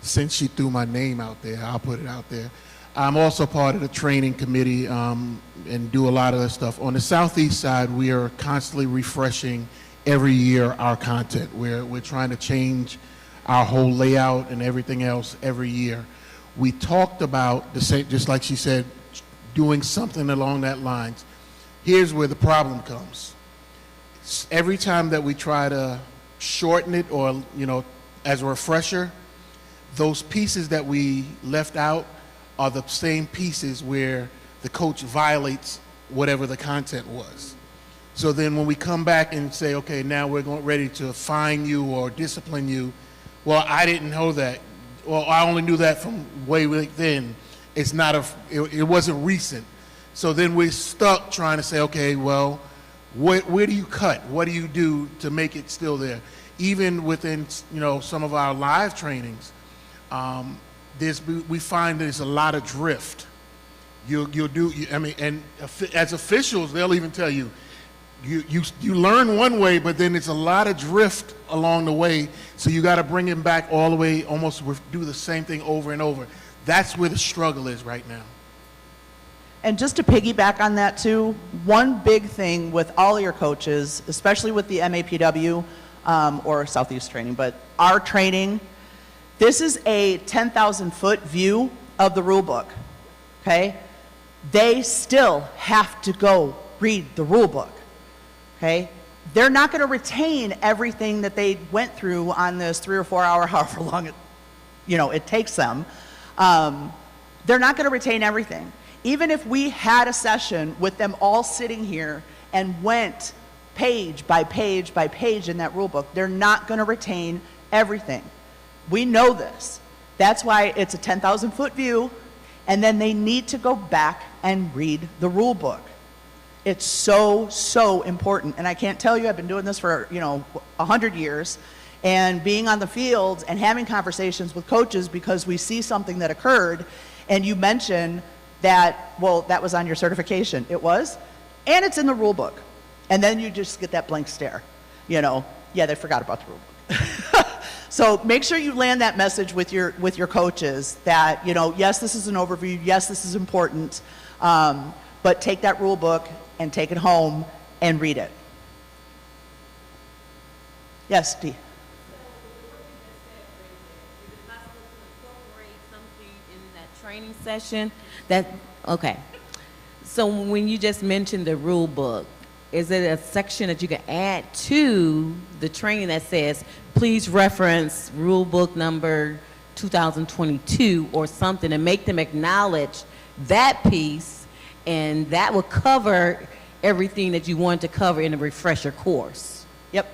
Since she threw my name out there, I'll put it out there. I'm also part of the training committee and do a lot of this stuff. On the Southeast side, we are constantly refreshing every year our content. We're trying to change our whole layout and everything else every year. We talked about, just like she said, doing something along that lines. Here's where the problem comes. Every time that we try to shorten it or, as a refresher, those pieces that we left out are the same pieces where the coach violates whatever the content was. So then when we come back and say, okay, now we're ready to fine you or discipline you, well, I didn't know that. Well, I only knew that from way back then. It's not it wasn't recent. So then we're stuck trying to say, okay, well, where do you cut? What do you do to make it still there? Even within, some of our live trainings, we find there's a lot of drift. And as officials, they'll even tell you, you learn one way, but then it's a lot of drift along the way, so you got to bring it back all the way, almost do the same thing over and over. That's where the struggle is right now. And just to piggyback on that too, one big thing with all your coaches, especially with the MAPW or Southeast training, but our training, this is a 10,000-foot view of the rule book, okay? They still have to go read the rule book, okay? They're not going to retain everything that they went through on this 3 or 4 hour, however long it takes them. They're not going to retain everything. Even if we had a session with them all sitting here and went page by page by page in that rule book, they're not going to retain everything. We know this. That's why it's a 10,000-foot view, and then they need to go back and read the rule book. It's so, so important. And I can't tell you, I've been doing this for, 100 years, and being on the field and having conversations with coaches because we see something that occurred, and you mention that, well, that was on your certification. It was, and it's in the rule book. And then you just get that blank stare. Yeah, they forgot about the rule book. So make sure you land that message with your coaches that, yes, this is an overview, yes, this is important, but take that rule book and take it home and read it. Yes, Dee. Training session okay, so when you just mentioned the rule book, is it a section that you can add to the training that says please reference rule book number 2022 or something, and make them acknowledge that piece, and that will cover everything that you want to cover in a refresher course? Yep.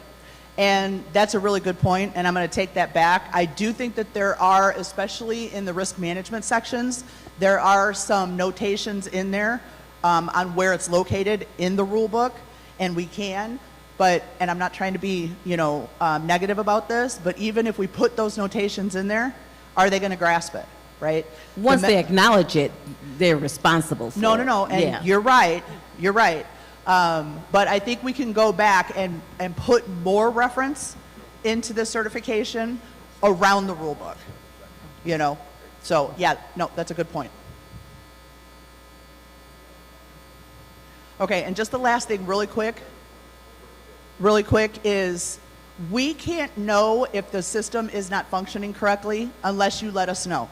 And that's a really good point, and I'm going to take that back. I do think that there are, especially in the risk management sections, there are some notations in there on where it's located in the rule book, and we can, and I'm not trying to be, negative about this, but even if we put those notations in there, are they going to grasp it, right? Once they acknowledge it, they're responsible for it. No, and yeah. You're right. But I think we can go back and put more reference into the certification around the rule book, So, yeah, no, that's a good point. Okay, and just the last thing really quick is we can't know if the system is not functioning correctly unless you let us know.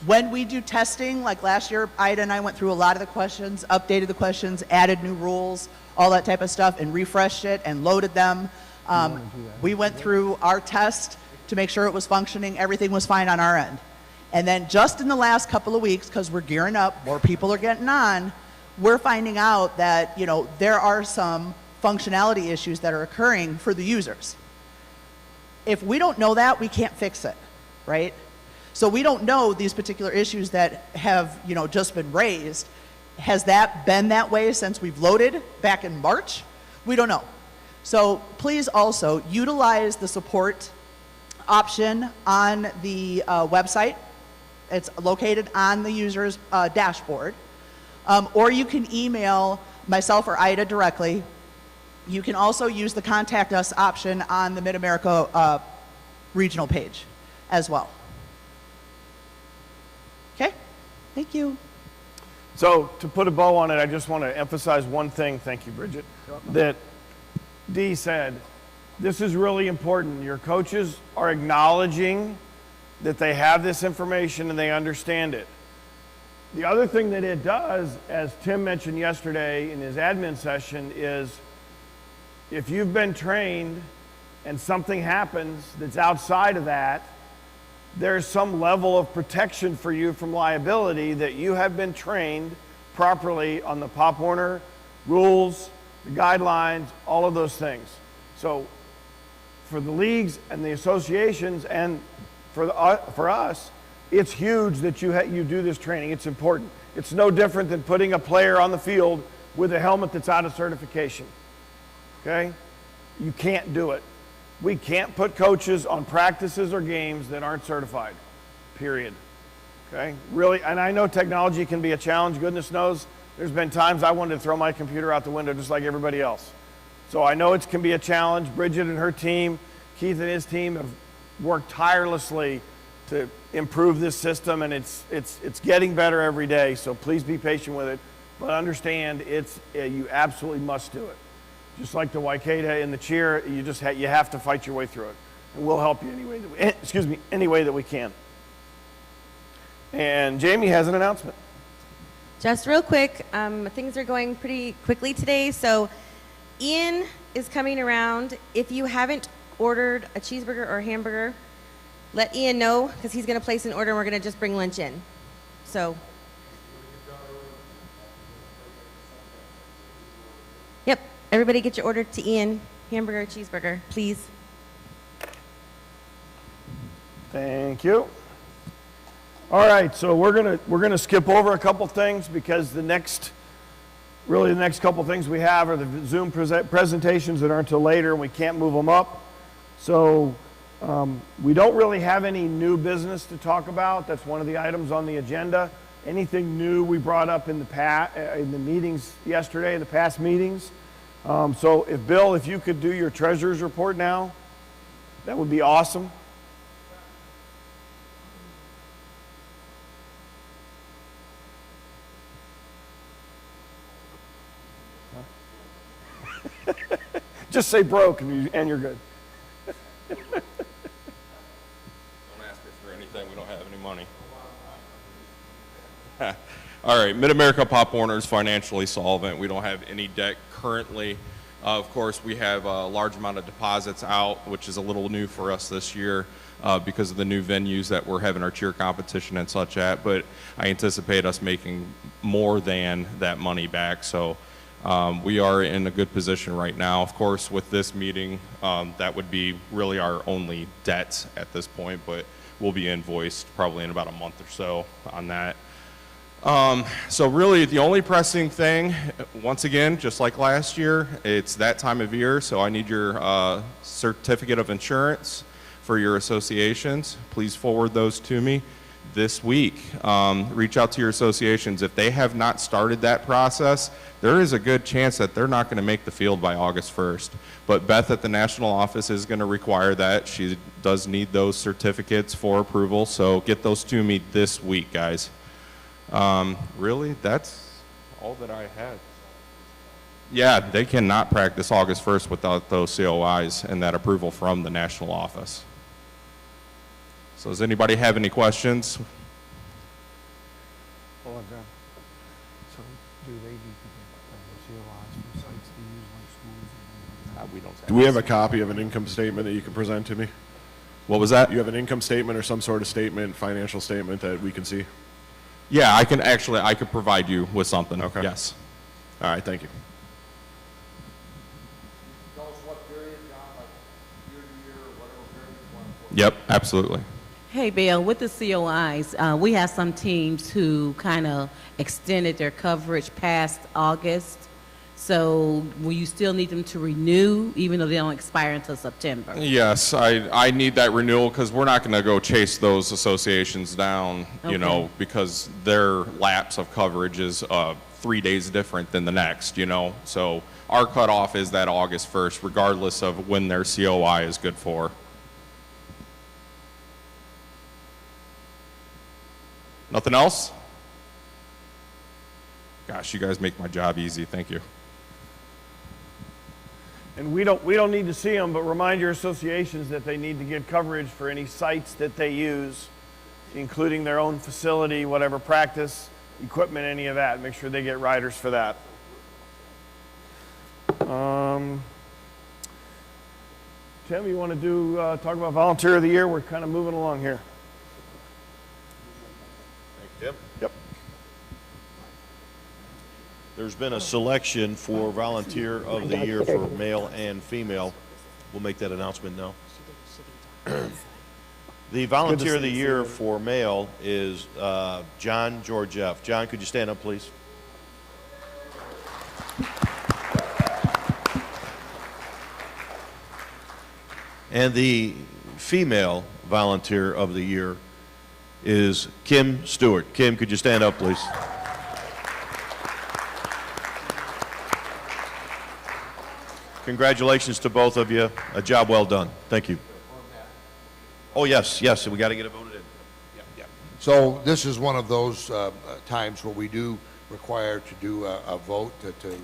When we do testing, like last year, Ida and I went through a lot of the questions, updated the questions, added new rules, all that type of stuff, and refreshed it and loaded them. We went through our test to make sure it was functioning. Everything was fine on our end. And then just in the last couple of weeks, because we're gearing up, more people are getting on, we're finding out that, there are some functionality issues that are occurring for the users. If we don't know that, we can't fix it, right? So we don't know these particular issues that have, just been raised. Has that been that way since we've loaded back in March? We don't know. So please also utilize the support option on the website. It's located on the user's dashboard. Or you can email myself or Ida directly. You can also use the Contact Us option on the Mid-America regional page as well. Okay, thank you. So to put a bow on it, I just want to emphasize one thing, thank you, Bridget, that Dee said. This is really important. Your coaches are acknowledging that they have this information and they understand it. The other thing that it does, as Tim mentioned yesterday in his admin session, is if you've been trained and something happens that's outside of that, there's some level of protection for you from liability that you have been trained properly on the Pop Warner rules, the guidelines, all of those things. So for the leagues and the associations and for us, it's huge that you do this training. It's important. It's no different than putting a player on the field with a helmet that's out of certification. Okay? You can't do it. We can't put coaches on practices or games that aren't certified, period. Okay? Really, and I know technology can be a challenge. Goodness knows there's been times I wanted to throw my computer out the window just like everybody else. So I know it can be a challenge. Bridget and her team, Keith and his team have worked tirelessly to improve this system, and it's getting better every day, so please be patient with it. But understand, you absolutely must do it. Just like the Waikeda in the cheer, you have to fight your way through it. And we'll help you any way that we can. And Jamie has an announcement. Just real quick, things are going pretty quickly today, so Ian is coming around. If you haven't ordered a cheeseburger or a hamburger, let Ian know, because he's going to place an order and we're going to just bring lunch in. So, yep, everybody get your order to Ian, hamburger, cheeseburger, please. Thank you. All right, so we're gonna skip over a couple things because the next couple things we have are the Zoom presentations that aren't until later, and we can't move them up. So we don't really have any new business to talk about. That's one of the items on the agenda. Anything new we brought up in the meetings yesterday, the past meetings. So if Bill, if you could do your treasurer's report now. That would be awesome. Just say broke and you're good. Don't ask us for anything, we don't have any money. All right, Mid-America Pop Warner is financially solvent. We don't have any debt currently. Of course, we have a large amount of deposits out, which is a little new for us this year because of the new venues that we're having our cheer competition and such at, but I anticipate us making more than that money back. So we are in a good position right now. Of course, with this meeting, that would be really our only debt at this point, but we'll be invoiced probably in about a month or so on that. So really the only pressing thing, once again, just like last year, it's that time of year, so I need your certificate of insurance for your associations. Please forward those to me this week. Reach out to your associations. If they have not started that process, there is a good chance that they're not going to make the field by August 1st. But Beth at the national office is going to require that. She does need those certificates for approval, so get those to me this week, guys. Really, that's all that I had. Yeah, they cannot practice August 1st without those COIs and that approval from the national office. So does anybody have any questions? Hold on, John. So do they need to get COIs for sites to use like schools? We don't. Do we have a copy of an income statement that you can present to me? What was that? You have an income statement or some sort of statement, financial statement that we can see? Yeah, I could provide you with something. Okay. Yes. All right, thank you. Tell us what period, John, like year to year, or whatever period you want to put. Yep, absolutely. Hey, Bill, with the COIs, we have some teams who kind of extended their coverage past August. So will you still need them to renew, even though they don't expire until September? Yes, I need that renewal because we're not going to go chase those associations down, Okay. you know, because their lapse of coverage is 3 days different than the next, you know. So our cutoff is that August 1st, regardless of when their COI is good for. Nothing else? Gosh, you guys make my job easy. Thank you. And we don't need to see them, but remind your associations that they need to give coverage for any sites that they use, including their own facility, whatever practice, equipment, any of that. Make sure they get riders for that. Tim, you want to talk about Volunteer of the Year? We're kind of moving along here. Thank you, Tim. Yep. There's been a selection for Volunteer of the Year for male and female. We'll make that announcement now. The Volunteer of the Year for male is John Georgieff. John, could you stand up, please? And the female Volunteer of the Year is Kim Stewart. Kim, could you stand up, please? Congratulations to both of you. A job well done. Thank you. Oh, yes, yes, we got to get it voted in. Yeah. So this is one of those times where we do require to do a vote to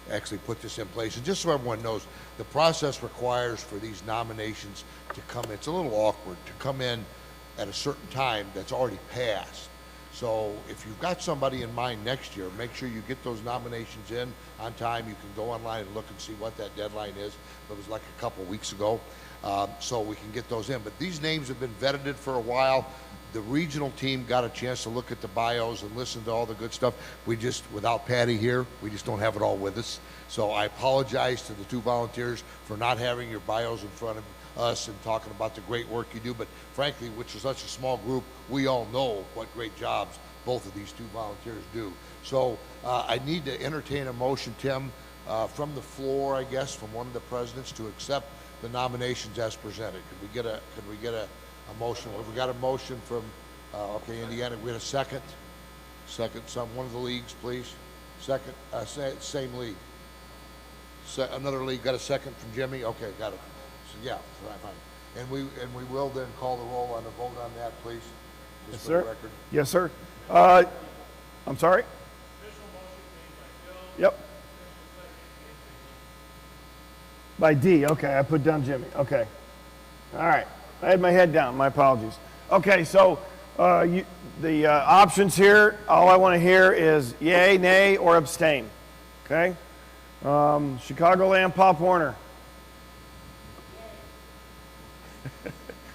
actually put this in place. And just so everyone knows, the process requires for these nominations to come, it's a little awkward, to come in at a certain time that's already passed. So if you've got somebody in mind next year, make sure you get those nominations in on time. You can go online and look and see what that deadline is. It was like a couple weeks ago, so we can get those in. But these names have been vetted for a while. The regional team got a chance to look at the bios and listen to all the good stuff. We just, without Patty here, we just don't have it all with us. So I apologize to the two volunteers for not having your bios in front of us and talking about the great work you do. But frankly, which is such a small group, we all know what great jobs both of these two volunteers do. So I need to entertain a motion, Tim, from the floor, I guess, from one of the presidents to accept the nominations as presented. Could we get a motion? We got a motion from, okay, Indiana. We had a second. Second, one of the leagues, please. Second, same league. Another league got a second from Jimmy. Okay, got it. Yeah, fine. And we will then call the roll on the vote on that, please. Yes, Just for the sir. record. Yes, sir. I'm sorry? Yep. By D, okay, I put down Jimmy, okay. All right, I had my head down, my apologies. Okay, so the options here, all I want to hear is yay, nay, or abstain, okay? Chicagoland, Pop Warner.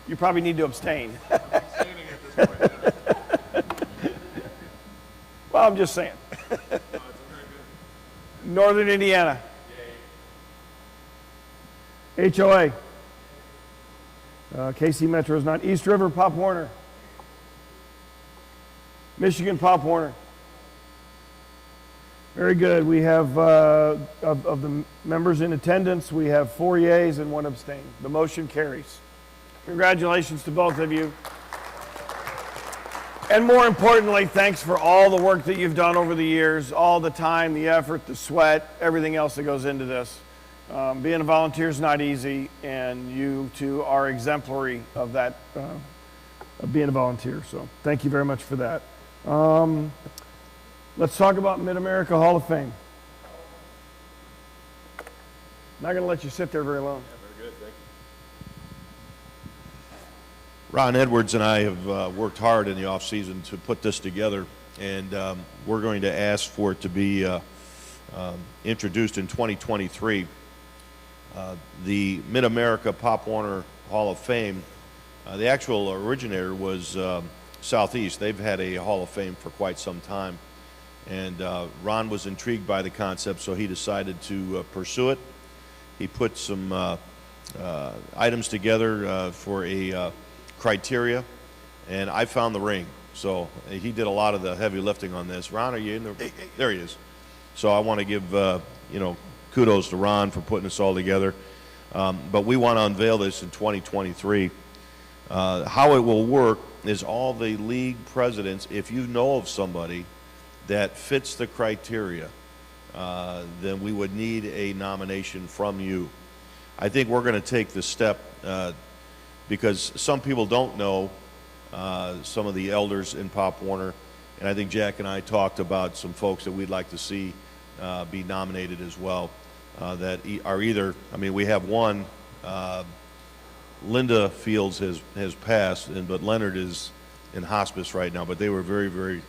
You probably need to abstain. Well, I'm just saying. Northern Indiana. HOA. KC Metro is not. East River, Pop Warner. Michigan, Pop Warner. Very good. We have, of the members in attendance, we have 4 yeas and 1 abstain. The motion carries. Congratulations to both of you. And more importantly, thanks for all the work that you've done over the years, all the time, the effort, the sweat, everything else that goes into this. Being a volunteer is not easy, and you two are exemplary of that, of being a volunteer. So thank you very much for that. Let's talk about Mid-America Hall of Fame. Not going to let you sit there very long. Very good, thank you. Ron Edwards and I have worked hard in the off-season to put this together, and we're going to ask for it to be introduced in 2023. The Mid-America Pop Warner Hall of Fame, the actual originator was Southeast. They've had a Hall of Fame for quite some time, and Ron was intrigued by the concept, so he decided to pursue it. He put some items together for a criteria, and I found the ring. So he did a lot of the heavy lifting on this. Ron, are you in there? There he is. So I want to give kudos to Ron for putting this all together. But we want to unveil this in 2023. How it will work is all the league presidents, if you know of somebody that fits the criteria, then we would need a nomination from you. I think we're going to take the step because some people don't know some of the elders in Pop Warner, and I think Jack and I talked about some folks that we'd like to see be nominated as well. That are either, I mean, we have one, Linda Fields has passed, but Leonard is in hospice right now, but they were very, very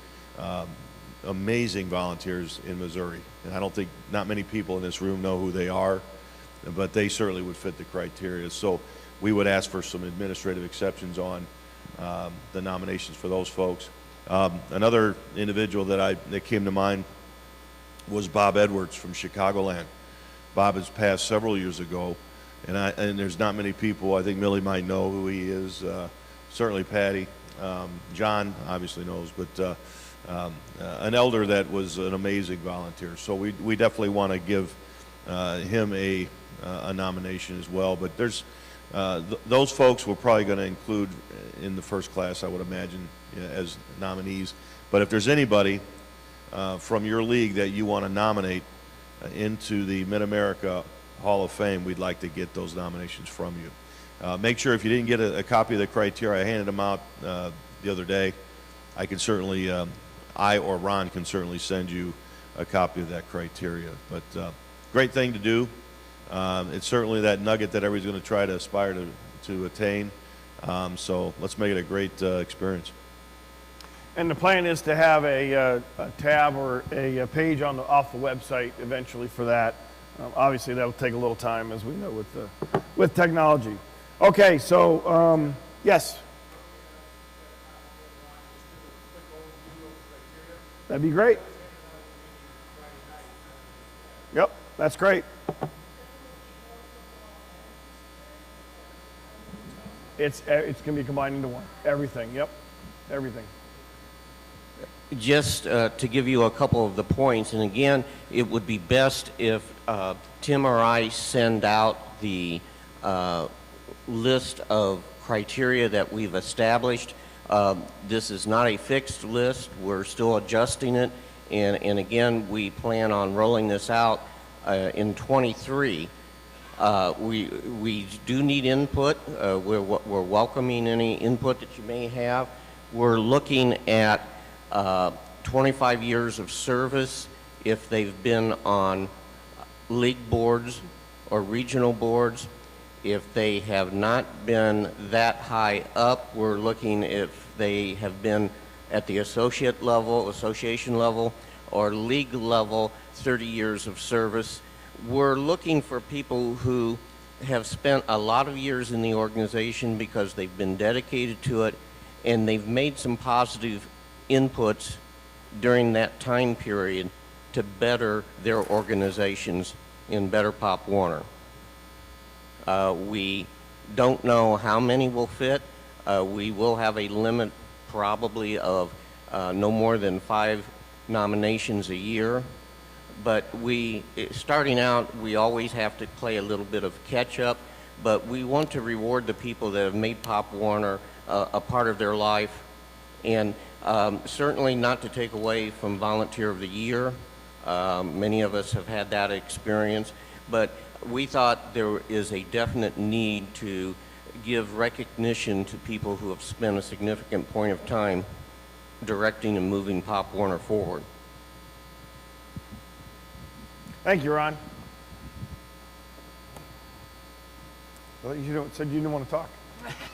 amazing volunteers in Missouri. And I don't think, not many people in this room know who they are, but they certainly would fit the criteria. So we would ask for some administrative exceptions on the nominations for those folks. Another individual that came to mind was Bob Edwards from Chicagoland. Bob has passed several years ago, and there's not many people. I think Millie might know who he is. Certainly Patty. John obviously knows, but an elder that was an amazing volunteer. So we definitely want to give him a nomination as well. But there's those folks we're probably going to include in the first class, I would imagine, as nominees. But if there's anybody from your league that you want to nominate into the Mid-America Hall of Fame, we'd like to get those nominations from you. Make sure if you didn't get a copy of the criteria, I handed them out the other day. I can certainly, I or Ron can certainly send you a copy of that criteria. But great thing to do. It's certainly that nugget that everybody's going to try to aspire to attain. So let's make it a great experience. And the plan is to have a tab or a page off the website eventually for that. Obviously, that will take a little time, as we know, with technology. Okay, so yes. That'd be great. Yep, that's great. It's going to be combined into one. Everything. Yep, everything. Just to give you a couple of the points, and again, it would be best if Tim or I send out the list of criteria that we've established. This is not a fixed list. We're still adjusting it, and again, we plan on rolling this out in 23. We do need input. We're welcoming any input that you may have. We're looking at 25 years of service if they've been on league boards or regional boards. If they have not been that high up, we're looking if they have been at the associate level, association level, or league level, 30 years of service. We're looking for people who have spent a lot of years in the organization because they've been dedicated to it and they've made some positive inputs during that time period to better their organizations in Better Pop Warner. We don't know how many will fit. We will have a limit probably of no more than 5 nominations a year. But starting out, we always have to play a little bit of catch up, but we want to reward the people that have made Pop Warner a part of their life, and certainly not to take away from Volunteer of the Year. Many of us have had that experience, but we thought there is a definite need to give recognition to people who have spent a significant point of time directing and moving Pop Warner forward. Thank you, Ron. Well, you said you didn't want to talk.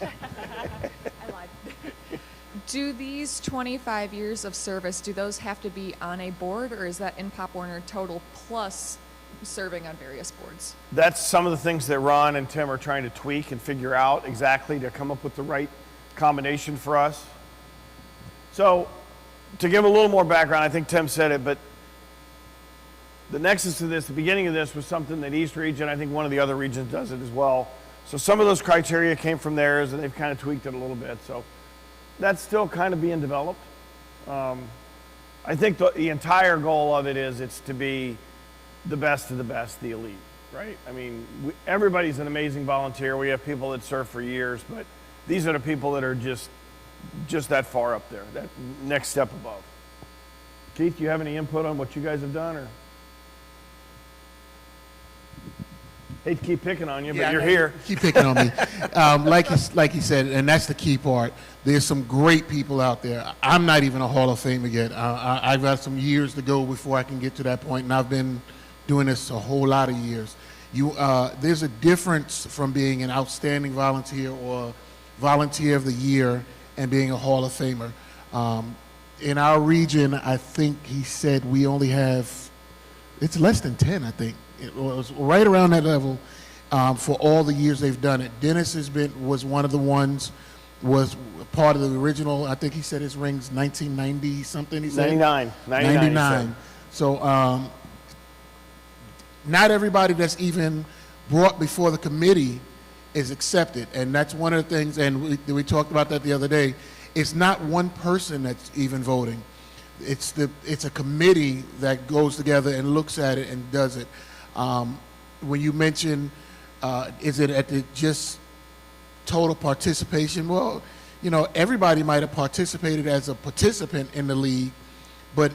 I lied. Do these 25 years of service, do those have to be on a board, or is that in Pop Warner total plus serving on various boards? That's some of the things that Ron and Tim are trying to tweak and figure out exactly to come up with the right combination for us. So, to give a little more background, I think Tim said it, but the nexus to this, the beginning of this was something that East Region, I think one of the other regions does it as well. So some of those criteria came from theirs and they've kind of tweaked it a little bit. So that's still kind of being developed. I think the entire goal of it is it's to be the best of the best, the elite, right? I mean, everybody's an amazing volunteer. We have people that serve for years, but these are the people that are just that far up there, that next step above. Keith, do you have any input on what you guys have done, or? Hate to keep picking on you, but you're here. Keep picking on me. Like he said, and that's the key part. There's some great people out there. I'm not even a Hall of Famer yet. I've got some years to go before I can get to that point, and I've been doing this a whole lot of years. There's a difference from being an outstanding volunteer or Volunteer of the Year and being a Hall of Famer. In our region, I think he said we only have, it's less than 10, I think. It was right around that level for all the years they've done it. Dennis was one of the ones, was part of the original, I think he said his ring's 1990 something. He said 99. So not everybody that's even brought before the committee is accepted, and that's one of the things, and we talked about that the other day. It's not one person that's even voting. It's a committee that goes together and looks at it and does it. When you mention, is it at the just total participation? Well, everybody might have participated as a participant in the league, but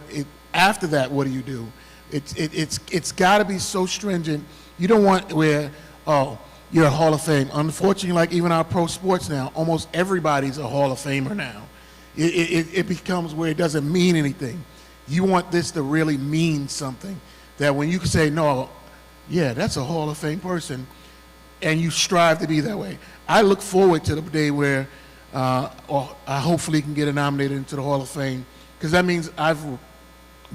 after that, what do you do? It's got to be so stringent. You don't want where, you're a Hall of Fame. Unfortunately, like even our pro sports now, almost everybody's a Hall of Famer now. It becomes where it doesn't mean anything. You want this to really mean something, that when you can say, no, yeah, that's a Hall of Fame person, and you strive to be that way. I look forward to the day where I hopefully can get nominated into the Hall of Fame, because that means I've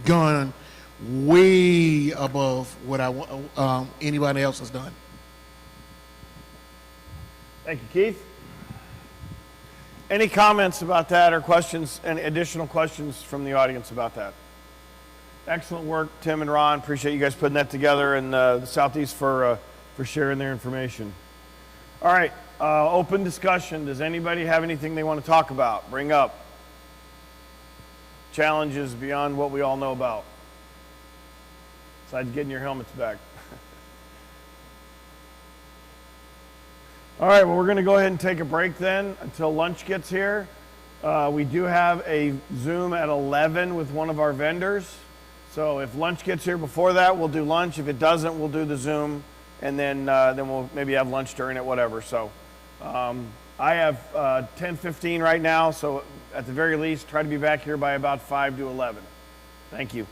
gone way above what anybody else has done. Thank you, Keith. Any comments about that or questions, any additional questions from the audience about that? Excellent work, Tim and Ron. Appreciate you guys putting that together, and the Southeast for sharing their information. All right, open discussion. Does anybody have anything they want to talk about, bring up? Challenges beyond what we all know about, besides getting your helmets back. All right, well, we're going to go ahead and take a break then until lunch gets here. We do have a Zoom at 11 with one of our vendors. So if lunch gets here before that, we'll do lunch. If it doesn't, we'll do the Zoom and then we'll maybe have lunch during it, whatever. So I have 10:15 right now, so at the very least, try to be back here by about 5 to 11. Thank you.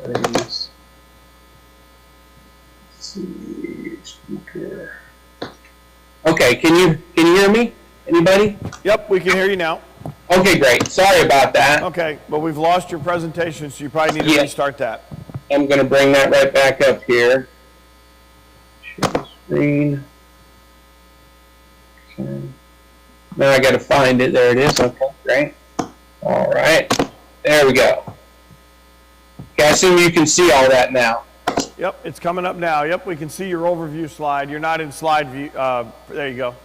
Settings. Let's see, speaker. Okay, can you hear me? Anybody? Yep, we can hear you now. Okay, great. Sorry about that. Okay, but we've lost your presentation, so you probably need to restart that. I'm going to bring that right back up here. Share the screen. Okay. Now I got to find it. There it is. Okay, great. All right. There we go. Okay, I assume you can see all that now. Yep, it's coming up now. Yep, we can see your overview slide. You're not in slide view. There you go.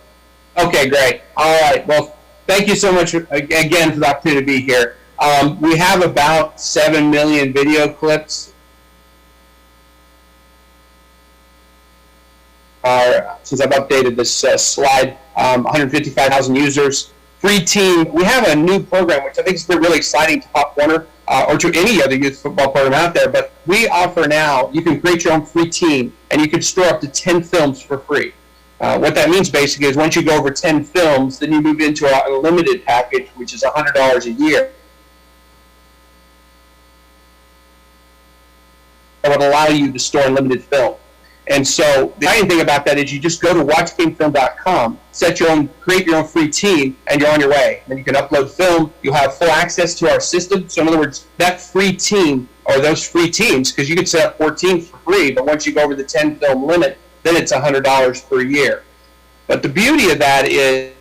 Okay, great. All right. Well, thank you so much again for the opportunity to be here. We have about 7 million video clips. Since I've updated this slide, 155,000 users. Free team. We have a new program, which I think is really exciting to Pop Warner or to any other youth football program out there. But we offer now, you can create your own free team, and you can store up to 10 films for free. What that means basically is once you go over 10 films, then you move into a limited package, which is $100 a year. That would allow you to store unlimited film. And so the exciting thing about that is you just go to watchgamefilm.com, create your own free team, and you're on your way. Then you can upload film. You'll have full access to our system. So in other words, that free team or those free teams, because you can set up 4 teams for free, but once you go over the 10 film limit, then it's $100 per year. But the beauty of that is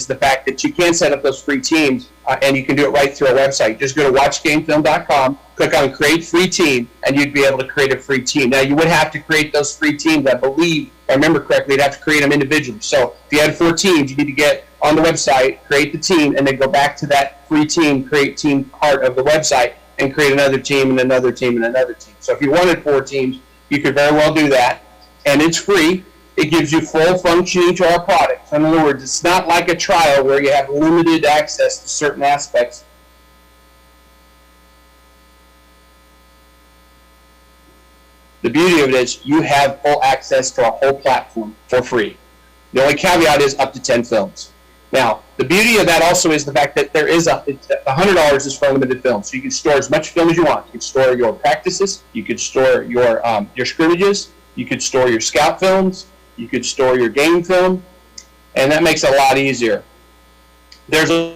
the fact that you can set up those free teams and you can do it right through our website. Just go to watchgamefilm.com, click on Create Free Team, and you'd be able to create a free team. Now, you would have to create those free teams. I believe, if I remember correctly, you'd have to create them individually. So if you had 4 teams, you need to get on the website, create the team, and then go back to that free team, create team part of the website, and create another team and another team and another team. So if you wanted 4 teams, you could very well do that. And it's free. It gives you full functioning to our product. In other words, it's not like a trial where you have limited access to certain aspects. The beauty of it is you have full access to our whole platform for free. The only caveat is up to 10 films. Now, the beauty of that also is the fact that there is $100 is for unlimited film. So you can store as much film as you want. You can store your practices. You could store your scrimmages. You could store your scout films. You could store your game film, and that makes it a lot easier. There's a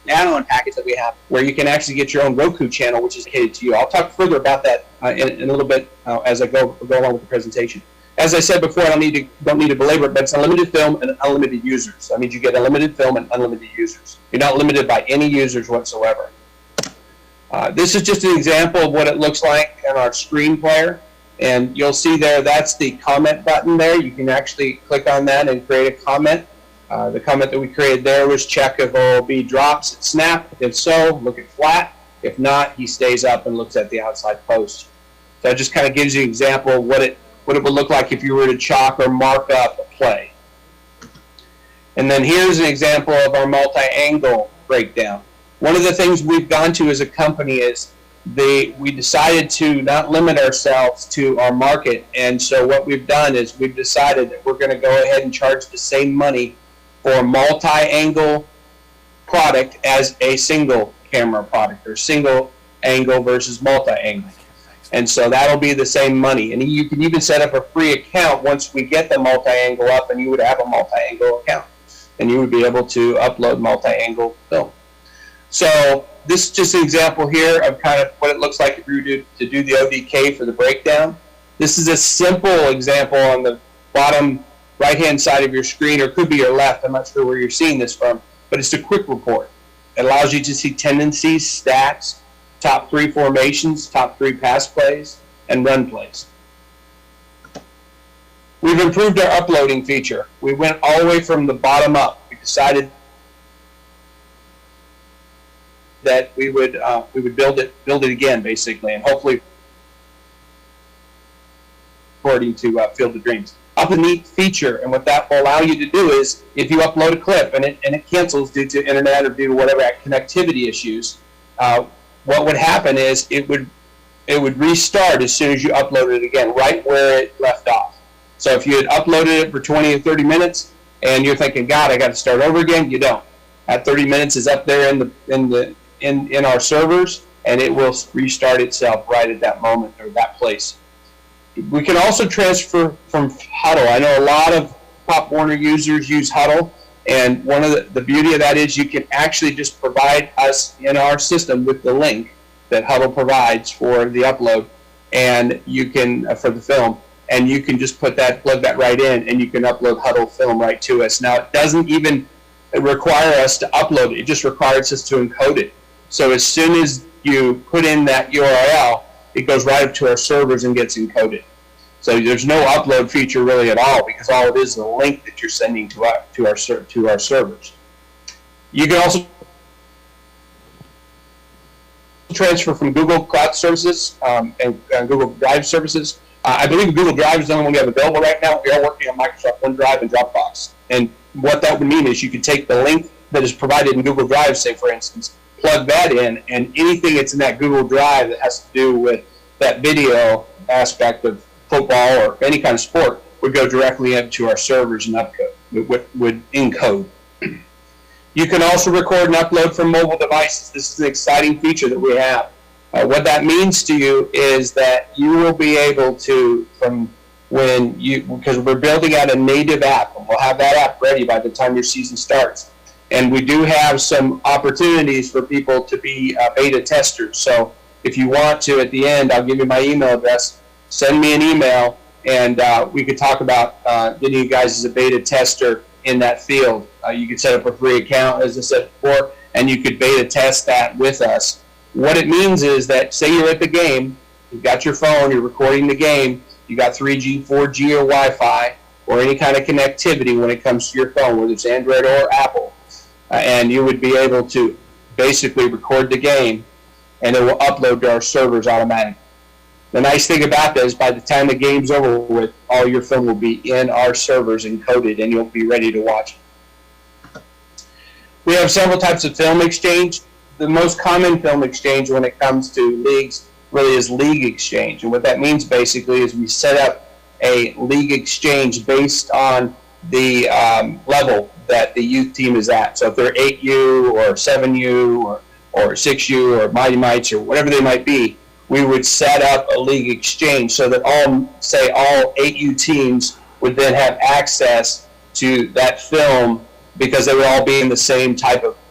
add-on package that we have where you can actually get your own Roku channel, which is dedicated to you. I'll talk further about that in a little bit as I go along with the presentation. As I said before, I don't need to belabor it, but it's unlimited film and unlimited users. That means you get unlimited film and unlimited users. You're not limited by any users whatsoever. This is just an example of what it looks like in our screen player. And you'll see there, that's the comment button there. You can actually click on that and create a comment. The comment that we created there was check if OLB drops at snap. If so, look at flat. If not, he stays up and looks at the outside post. So it just kind of gives you an example of what it would look like if you were to chalk or mark up a play. And then here's an example of our multi-angle breakdown. One of the things we've gone to as a company is we decided to not limit ourselves to our market. And so what we've done is we've decided that we're going to go ahead and charge the same money for a multi-angle product as a single camera product, or single angle versus multi-angle. And so that'll be the same money. And you can even set up a free account once we get the multi-angle up, and you would have a multi-angle account. And you would be able to upload multi-angle film. So this is just an example here of kind of what it looks like if you were to do the ODK for the breakdown. This is a simple example on the bottom right-hand side of your screen, or it could be your left. I'm not sure where you're seeing this from, but it's a quick report. It allows you to see tendencies, stats, top 3 formations, top 3 pass plays, and run plays. We've improved our uploading feature. We went all the way from the bottom up. We decided that we would build it again, basically, and hopefully according to Field of Dreams. Up a neat feature, and what that will allow you to do is, if you upload a clip and it cancels due to internet or due to whatever connectivity issues, what would happen is it would restart as soon as you upload it again, right where it left off. So if you had uploaded it for 20 or 30 minutes, and you're thinking, God, I got to start over again. You don't. That 30 minutes is up there in our servers, and it will restart itself right at that moment or that place. We can also transfer from Huddle. I know a lot of Pop Warner users use Huddle, and one of the beauty of that is you can actually just provide us in our system with the link that Huddle provides for the upload, and you can for the film, and you can just plug that right in, and you can upload Huddle film right to us. Now, it doesn't even require us to upload it; it just requires us to encode it. So as soon as you put in that URL, it goes right up to our servers and gets encoded. So there's no upload feature really at all, because all it is a link that you're sending to our servers. You can also transfer from Google Cloud Services and Google Drive services. I believe Google Drive is the only one we have available right now. We are working on Microsoft OneDrive and Dropbox. And what that would mean is you could take the link that is provided in Google Drive, say for instance, plug that in, and anything that's in that Google Drive that has to do with that video aspect of football or any kind of sport would go directly into our servers and would encode. You can also record and upload from mobile devices. This is an exciting feature that we have. What that means to you is that you will be able to, because we're building out a native app, and we'll have that app ready by the time your season starts. And we do have some opportunities for people to be beta testers. So if you want to, at the end, I'll give you my email address. Send me an email, and we could talk about getting you guys as a beta tester in that field. You could set up a free account, as I said before, and you could beta test that with us. What it means is that, say you're at the game, you've got your phone, you're recording the game, you got 3G, 4G, or Wi-Fi, or any kind of connectivity when it comes to your phone, whether it's Android or Apple, and you would be able to basically record the game, and it will upload to our servers automatically. The nice thing about that is by the time the game's over with, all your film will be in our servers encoded, and you'll be ready to watch it. We have several types of film exchange. The most common film exchange when it comes to leagues really is league exchange. And what that means basically is we set up a league exchange based on the level that the youth team is at. So if they're 8U or 7U or 6U or Mighty Mites or whatever they might be, we would set up a league exchange so that all 8U teams would then have access to that film, because they would all be in the same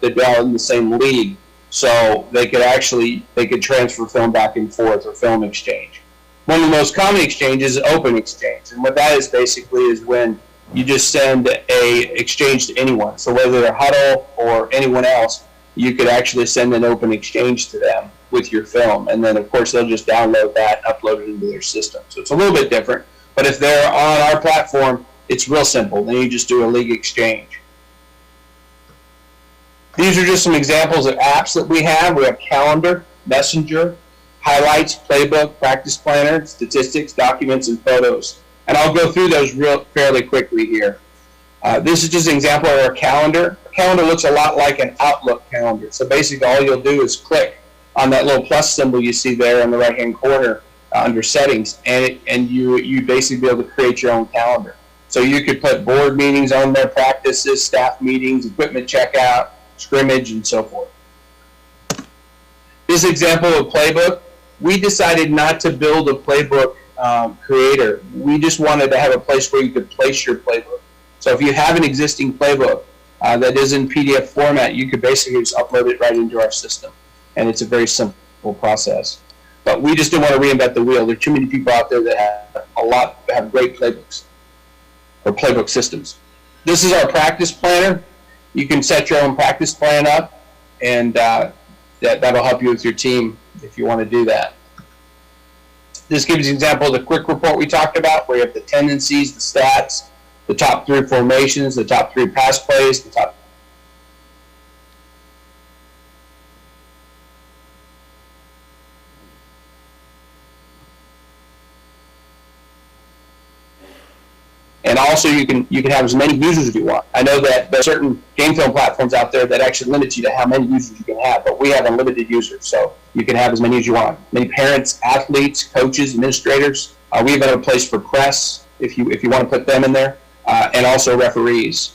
they'd all in the same league. So they could transfer film back and forth, or film exchange. One of the most common exchanges is open exchange. And what that is basically is when you just send a exchange to anyone. So whether they're Huddle or anyone else, you could actually send an open exchange to them with your film. And then, of course, they'll just download that and upload it into their system. So it's a little bit different. But if they're on our platform, it's real simple. Then you just do a league exchange. These are just some examples of apps that we have. We have Calendar, Messenger, Highlights, Playbook, Practice Planner, Statistics, Documents, and Photos. And I'll go through those fairly quickly here. This is just an example of our calendar. A calendar looks a lot like an Outlook calendar. So basically all you'll do is click on that little plus symbol you see there in the right-hand corner under Settings, and you basically be able to create your own calendar. So you could put board meetings on there, practices, staff meetings, equipment checkout, scrimmage, and so forth. This example of Playbook, we decided not to build a Playbook creator. We just wanted to have a place where you could place your playbook. So if you have an existing playbook that is in PDF format, you could basically just upload it right into our system. And it's a very simple process. But we just didn't want to reinvent the wheel. There are too many people out there that have great playbooks or playbook systems. This is our practice planner. You can set your own practice plan up, and that'll help you with your team if you want to do that. This gives you an example of the quick report we talked about, where you have the tendencies, the stats, the top 3 formations, the top 3 pass plays, the top. And also you can have as many users as you want. I know that there are certain game film platforms out there that actually limit you to how many users you can have, but we have unlimited users, so you can have as many as you want. Many parents, athletes, coaches, administrators. We even have a place for press if you want to put them in there. and also referees.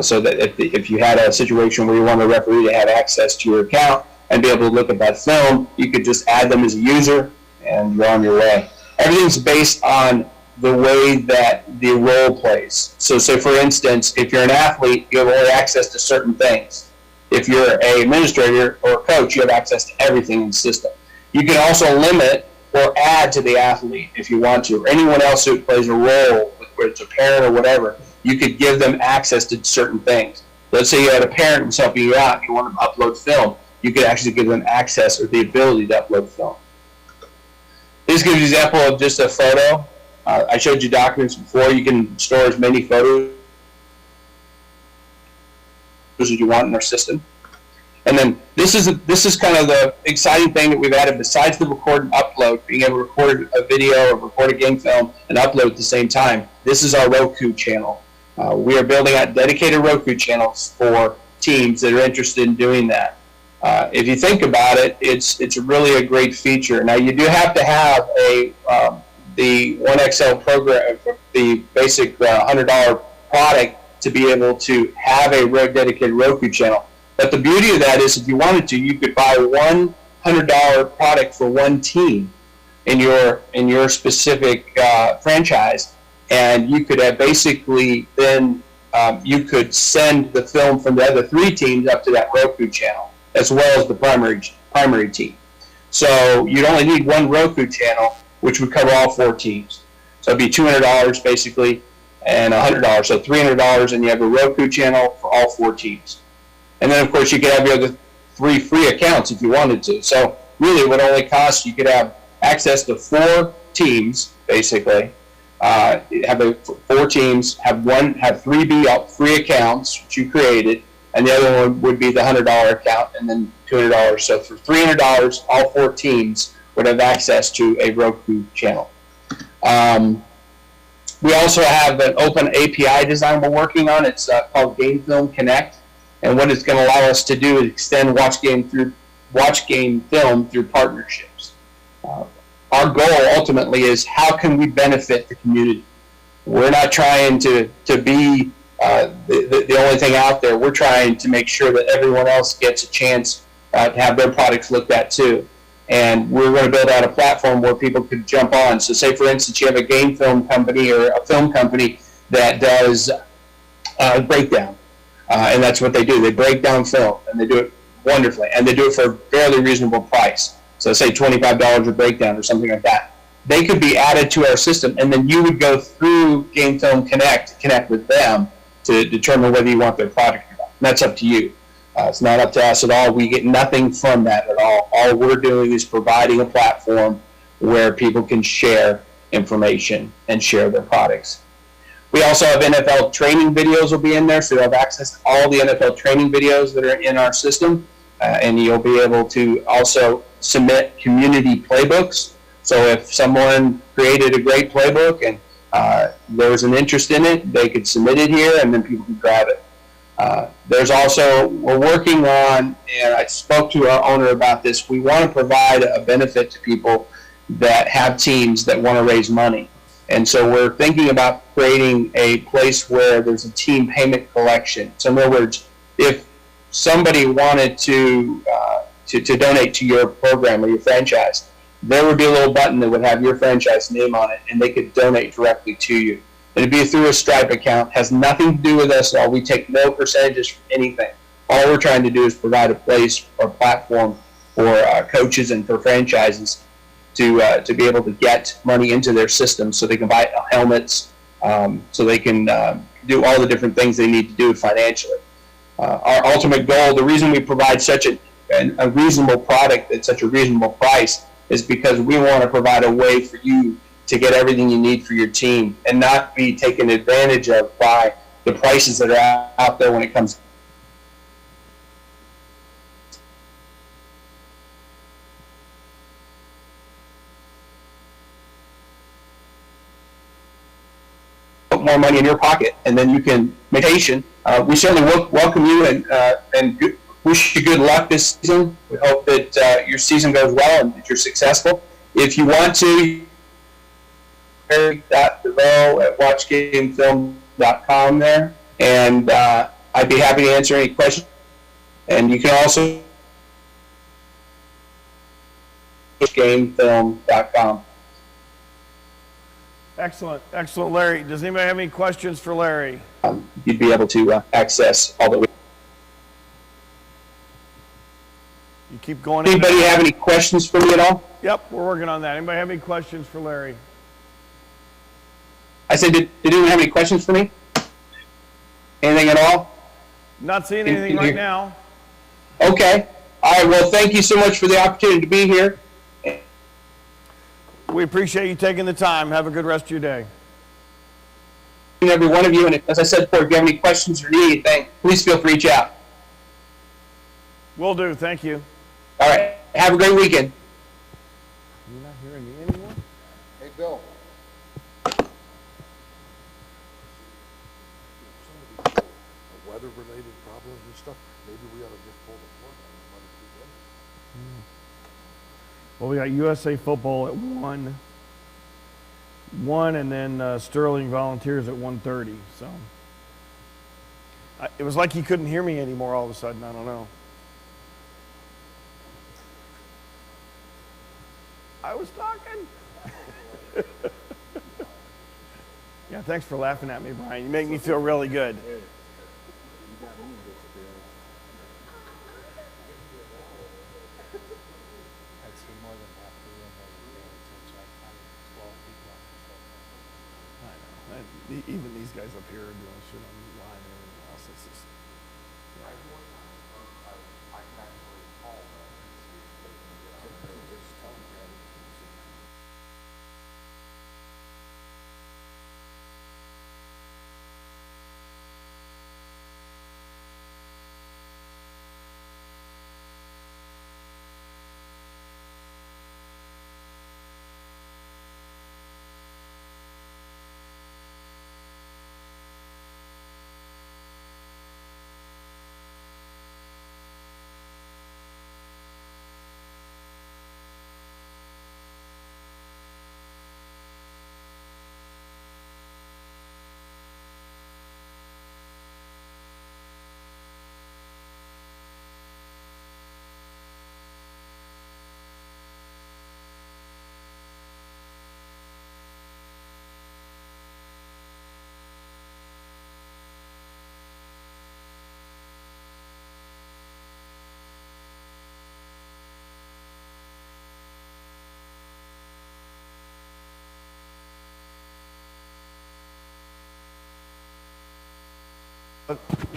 So that if you had a situation where you want a referee to have access to your account and be able to look at that film, you could just add them as a user and you're on your way. Everything's based on the way that the role plays. So say, for instance, if you're an athlete, you have only access to certain things. If you're an administrator or a coach, you have access to everything in the system. You can also limit or add to the athlete if you want to, or anyone else who plays a role, whether it's a parent or whatever. You could give them access to certain things. Let's say you had a parent who's helping you out and you want to upload film. You could actually give them access or the ability to upload film. This gives you an example of just a photo. I showed you documents before. You can store as many photos as you want in our system. And then this is kind of the exciting thing that we've added besides the record and upload, being able to record a video or record a game film and upload at the same time. This is our Roku channel. We are building out dedicated Roku channels for teams that are interested in doing that. If you think about it, it's really a great feature. Now you do have to have the 1XL program, the basic $100 product to be able to have a dedicated Roku channel. But the beauty of that is if you wanted to, you could buy one $100 product for one team in your specific franchise, and you could have basically then you could send the film from the other 3 teams up to that Roku channel, as well as the primary team. So you'd only need one Roku channel, which would cover all 4 teams. So it'd be $200 basically, and $100, so $300, and you have a Roku channel for all 4 teams. And then, of course, you could have your other 3 free accounts if you wanted to. So really, it would only cost, you could have access to 4 teams, basically. Have 4 teams, have 3 free accounts, which you created, and the other one would be the $100 account, and then $200. So for $300, all 4 teams would have access to a Roku channel. We also have an open API design we're working on. It's called Game Film Connect. And what it's going to allow us to do is extend watch game film through partnerships. Our goal ultimately is how can we benefit the community? We're not trying to be the only thing out there. We're trying to make sure that everyone else gets a chance to have their products looked at too. And we're going to build out a platform where people could jump on. So say, for instance, you have a game film company or a film company that does breakdown. And that's what they do. They break down film, and they do it wonderfully. And they do it for a fairly reasonable price. So say $25 a breakdown or something like that. They could be added to our system, and then you would go through Game Film Connect to connect with them to determine whether you want their product or not. And that's up to you. It's not up to us at all. We get nothing from that at all. All we're doing is providing a platform where people can share information and share their products. We also have NFL training videos will be in there, so you'll have access to all the NFL training videos that are in our system, and you'll be able to also submit community playbooks. So if someone created a great playbook and there was an interest in it, they could submit it here, and then people can grab it. There's also, we're working on, and I spoke to our owner about this, we want to provide a benefit to people that have teams that want to raise money. And so we're thinking about creating a place where there's a team payment collection. So in other words, if somebody wanted to donate to your program or your franchise, there would be a little button that would have your franchise name on it, and they could donate directly to you. It'd be through a Stripe account, has nothing to do with us at all. We take no percentages from anything. All we're trying to do is provide a place or platform for coaches and for franchises to be able to get money into their system so they can buy helmets, so they can do all the different things they need to do financially. Our ultimate goal, the reason we provide such a reasonable product at such a reasonable price is because we want to provide a way for you to get everything you need for your team and not be taken advantage of by the prices that are out there when it comes more money in your pocket, and then you can make patient. We certainly welcome you and wish you good luck this season. We hope that your season goes well and that you're successful. If you want to, at watchgamefilm.com transformational.com there, and I'd be happy to answer any questions. And you can also gamefilm.com. Excellent, excellent, Larry. Does anybody have any questions for Larry? You'd be able to access all the. You keep going. Anybody have any questions for me at all? Yep, we're working on that. Anybody have any questions for Larry? I said, did anyone have any questions for me? Anything at all? Not seeing anything right now. Okay. All right. Well, thank you so much for the opportunity to be here. We appreciate you taking the time. Have a good rest of your day. Every one of you, and as I said before, if you have any questions or need anything, please feel free to reach out. Will do. Thank you. All right. Have a great weekend. You're not hearing me anymore? Hey, Bill. Weather-related problems and stuff, maybe we ought to just pull the plug on and Well, we got USA football at 1, and then Sterling Volunteers at 1:30. So it was like he couldn't hear me anymore all of a sudden. I don't know. I was talking. Yeah, thanks for laughing at me, Brian. You make me feel really good. Even these guys up here are doing shit on the line and everything else. It's just, yeah.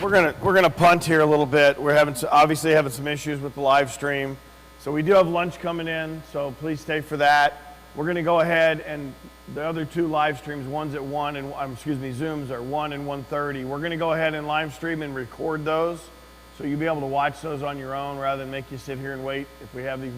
We're gonna punt here a little bit. We're obviously having some issues with the live stream, so we do have lunch coming in. So please stay for that. We're gonna go ahead and the other two live streams, one's at 1 and Zooms are 1 and 1:30. We're gonna go ahead and live stream and record those, so you'll be able to watch those on your own rather than make you sit here and wait if we have these.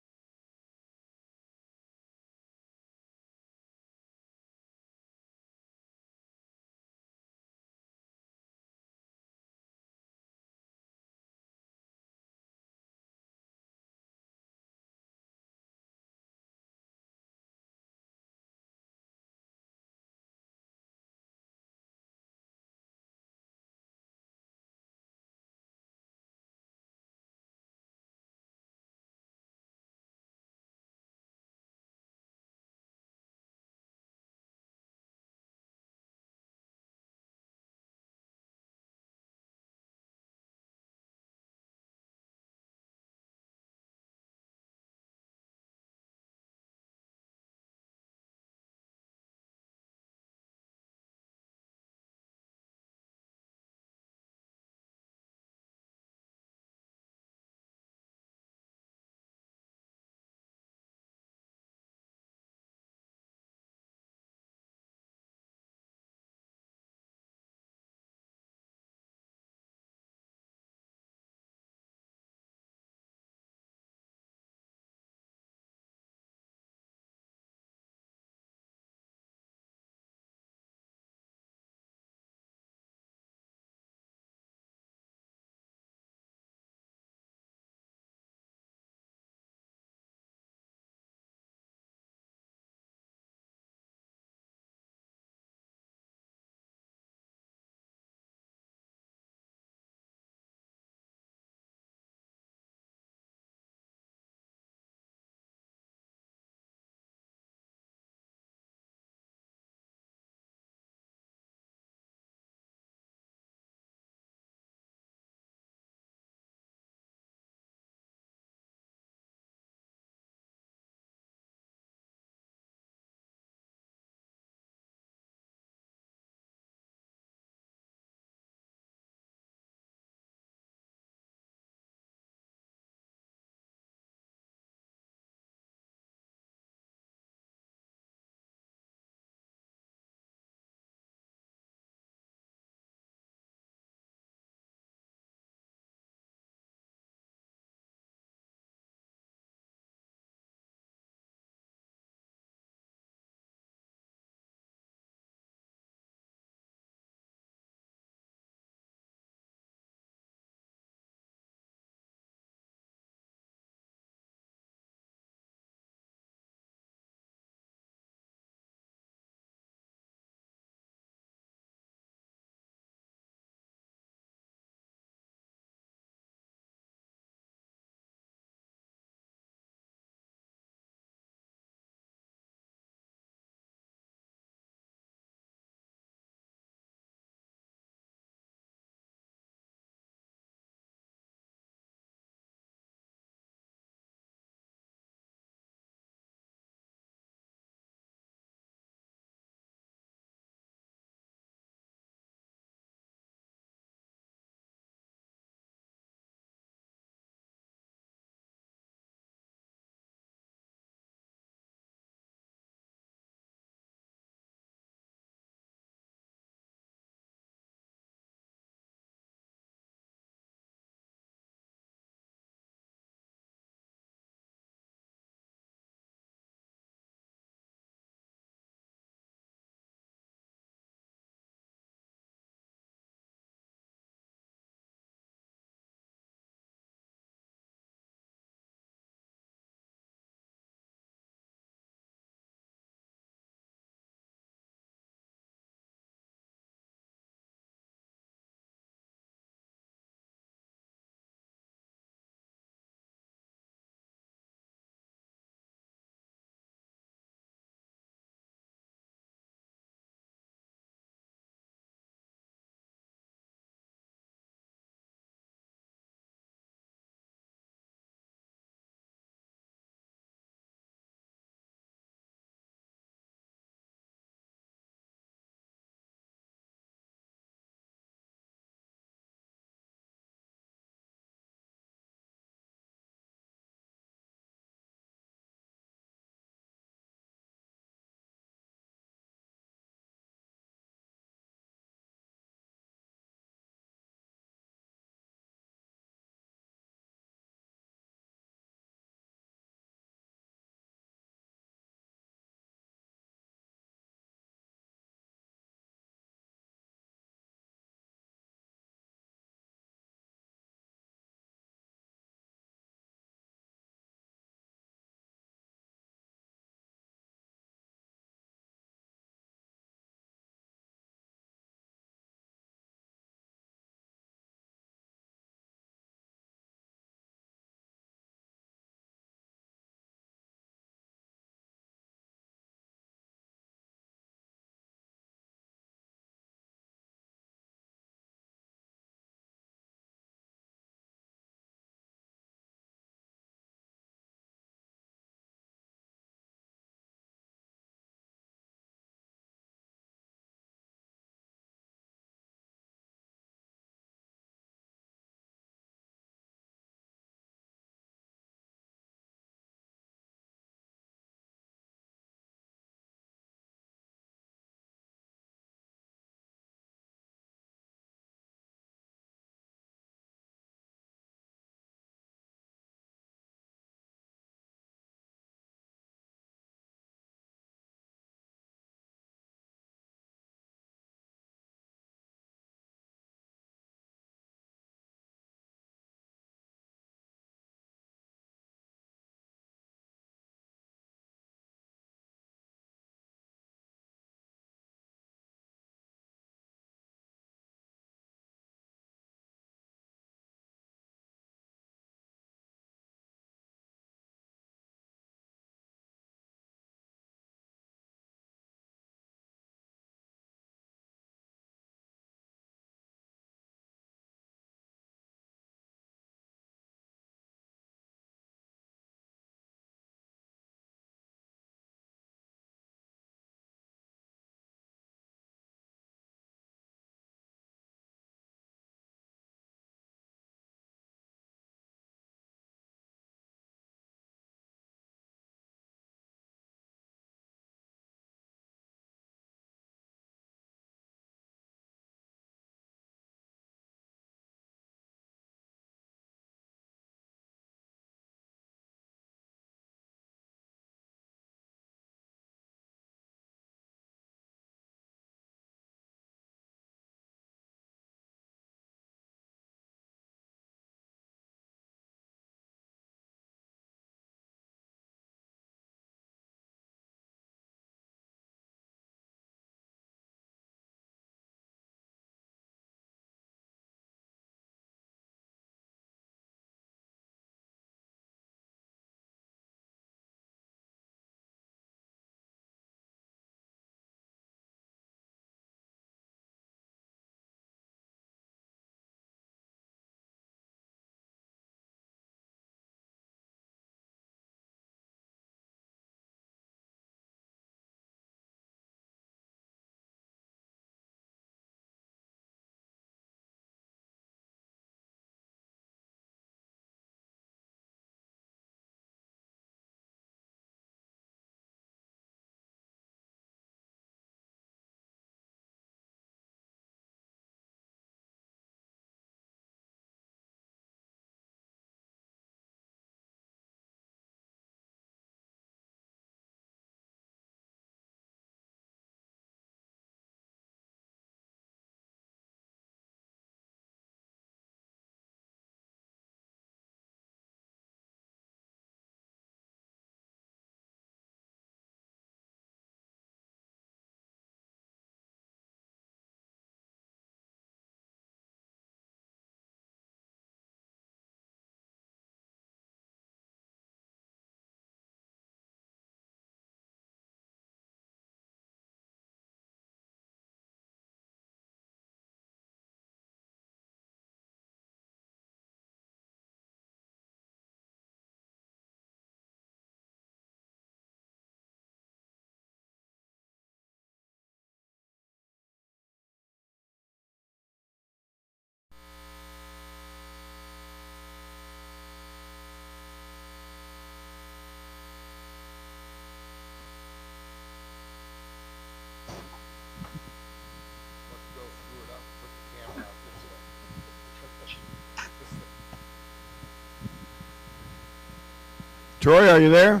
Troy, are you there?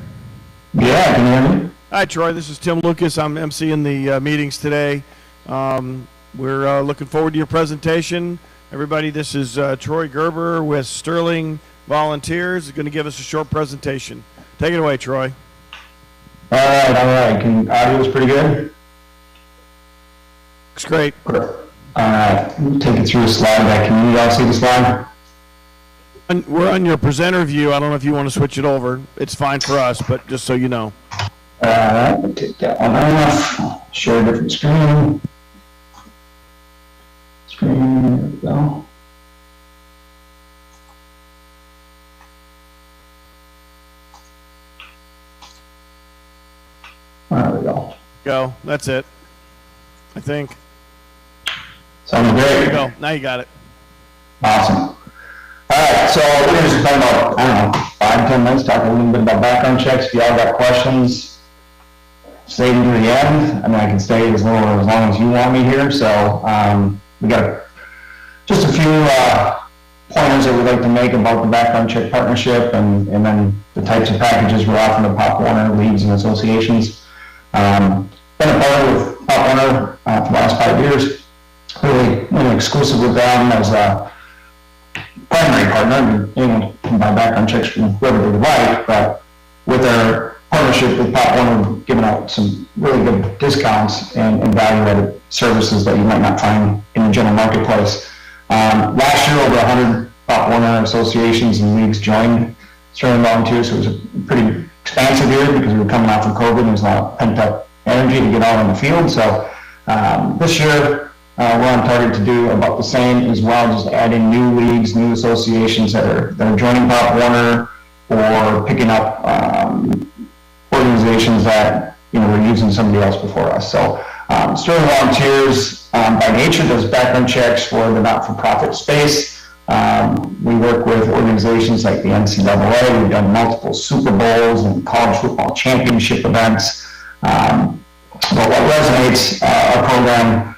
Yeah, can you hear me? Hi, Troy. This is Tim Lucas. I'm emceeing the meetings today. We're looking forward to your presentation. Everybody, this is Troy Gerber with Sterling Volunteers. He's going to give us a short presentation. Take it away, Troy. All right. Audio is pretty good? Looks great. All right, take it through a slide deck. Can you all see the slide? We're on your presenter view. I don't know if you want to switch it over. It's fine for us, but just so you know. All right, take that one off. Share a different screen. There we go. There we go. Go. That's it. I think. Sounds great. There you go. Now you got it. Awesome. All right, so we're going to just spend about, 5-10 minutes talking a little bit about background checks. If y'all got questions, stay to the end. I mean, I can stay as long as you want me here. So we got just a few pointers that we'd like to make about the background check partnership and then the types of packages we're offering to Pop Warner leagues and associations. Been a partner with Pop Warner for the last 5 years. Really exclusive with them as a primary partner. Anyone can buy background checks from whoever they would like, but with our partnership with Pop Warner, we're giving out some really good discounts and value-added services that you might not find in the general marketplace. Last year, over 100 Pop Warner associations and leagues joined Sterling Volunteers, so it was a pretty expansive year because we were coming off of COVID and there's a lot of pent-up energy to get out on the field. So this year, we're on target to do about the same as well, just adding new leagues, new associations that are joining Pop Warner or picking up organizations that were using somebody else before us. So Sterling Volunteers, by nature, does background checks for the not-for-profit space. We work with organizations like the NCAA. We've done multiple Super Bowls and college football championship events. But what resonates our program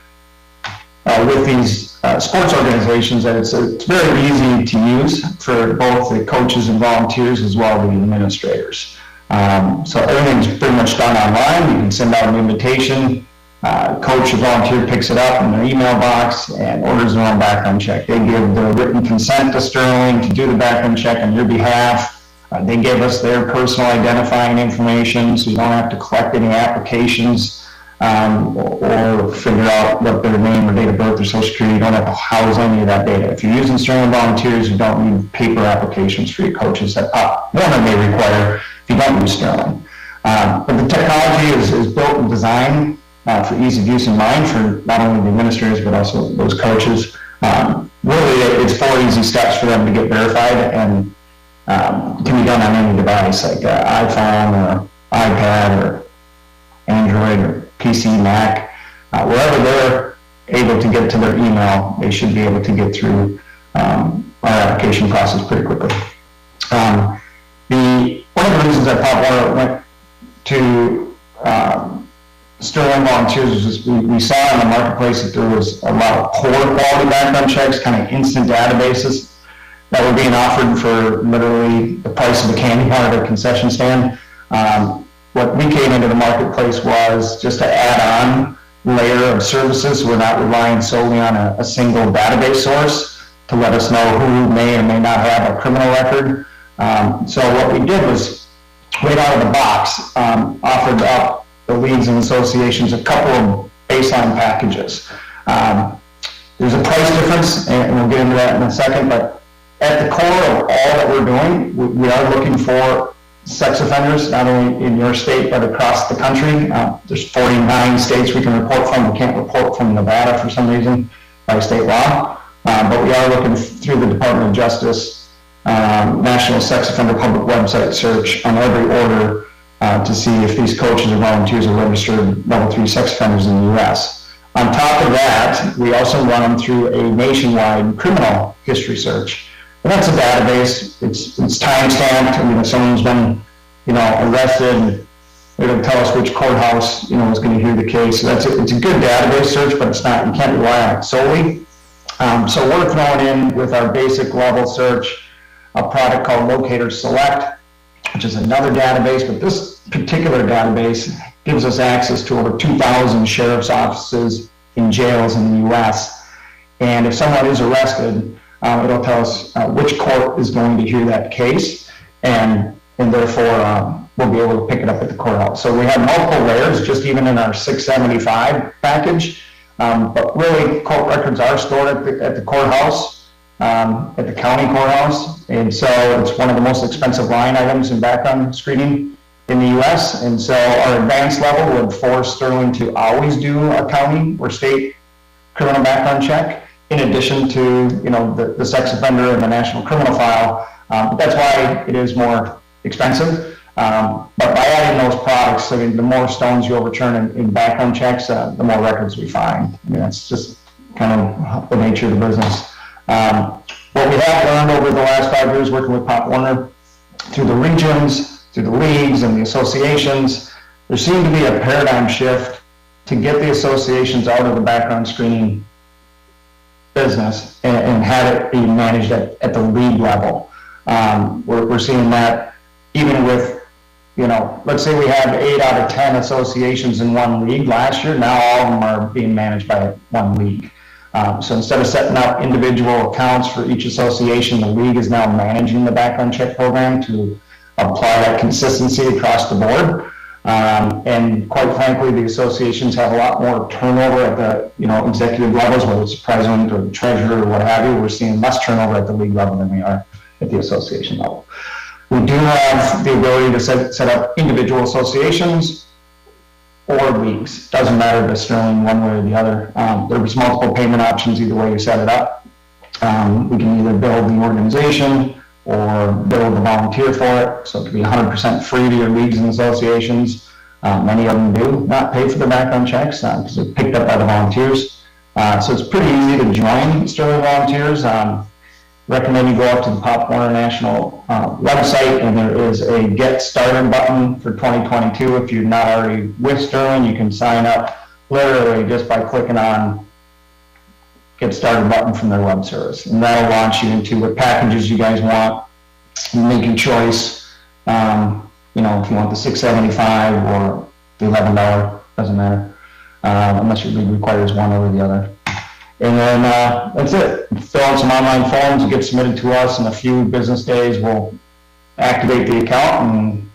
with these sports organizations that it's very easy to use for both the coaches and volunteers as well as the administrators. So everything's pretty much done online. You can send out an invitation. Coach or volunteer picks it up in their email box and orders their own background check. They give the written consent to Sterling to do the background check on your behalf. They give us their personal identifying information, so you don't have to collect any applications or figure out what their name or date of birth or social security. You don't have to house any of that data. If you're using Sterling Volunteers, you don't need paper applications for your coaches that Pop Warner may require if you don't use Sterling. But the technology is built and designed for ease of use in mind for not only the administrators but also those coaches. Really, it's 4 easy steps for them to get verified and can be done on any device like iPhone or iPad or Android or PC, Mac. Wherever they're able to get to their email, they should be able to get through our application process pretty quickly. One of the reasons that Pop Warner went to Sterling Volunteers is we saw in the marketplace that there was a lot of poor quality background checks, kind of instant databases that were being offered for literally the price of a candy bar at a concession stand. What we came into the marketplace was just an add-on layer of services. We're not relying solely on a single database source to let us know who may or may not have a criminal record. So what we did was, right out of the box, offered up the leagues and associations a couple of baseline packages. There's a price difference, and we'll get into that in a second, but at the core of all that we're doing, we are looking for sex offenders, not only in your state, but across the country. There's 49 states we can report from. We can't report from Nevada for some reason by state law, but we are looking through the Department of Justice, National Sex Offender Public Website search on every order to see if these coaches or volunteers are registered level 3 sex offenders in the U.S. On top of that, we also run them through a nationwide criminal history search. And that's a database. It's time-stamped. I mean, if someone's been, arrested, they're going to tell us which courthouse, is going to hear the case. So it's a good database search, but you can't rely on it solely. So we're throwing in with our basic level search a product called Locator Select. which is another database, but this particular database gives us access to over 2,000 sheriff's offices in jails in the U.S. And if someone is arrested, it'll tell us which court is going to hear that case, and therefore we'll be able to pick it up at the courthouse. So we have multiple layers, just even in our 675 package. But really, court records are stored at the courthouse, at the county courthouse, and so it's one of the most expensive line items in background screening in the U.S. And so our advanced level would force Sterling to always do a county or state criminal background check, in addition to the sex offender and the national criminal file. That's why it is more expensive. But by adding those products, I mean, the more stones you overturn in background checks, the more records we find. I mean, that's just kind of the nature of the business. What we have learned over the last 5 years working with Pop Warner, through the regions, through the leagues and the associations, there seemed to be a paradigm shift to get the associations out of the background screening business and have it be managed at the league level. We're seeing that even with, let's say we have 8 out of 10 associations in one league last year, now all of them are being managed by one league. So instead of setting up individual accounts for each association, the league is now managing the background check program to apply that consistency across the board. And quite frankly, the associations have a lot more turnover at the executive levels, whether it's the president or the treasurer or what have you. We're seeing less turnover at the league level than we are at the association level. We do have the ability to set up individual associations or leagues. Doesn't matter to Sterling one way or the other. There's multiple payment options either way you set it up. We can either build the organization or build a volunteer for it. So it could be 100% free to your leagues and associations. Many of them do not pay for the background checks because they're picked up by the volunteers. So it's pretty easy to join Sterling Volunteers. Recommend you go up to the Pop Warner National website, and there is a Get Started button for 2022. If you're not already with Sterling, you can sign up literally just by clicking on Get Started button from their web service. And that'll launch you into what packages you guys want. You make your choice. If you want the $675 or the $11, doesn't matter, unless your league requires one over the other. And then that's it. Fill out some online forms, get submitted to us in a few business days. We'll activate the account and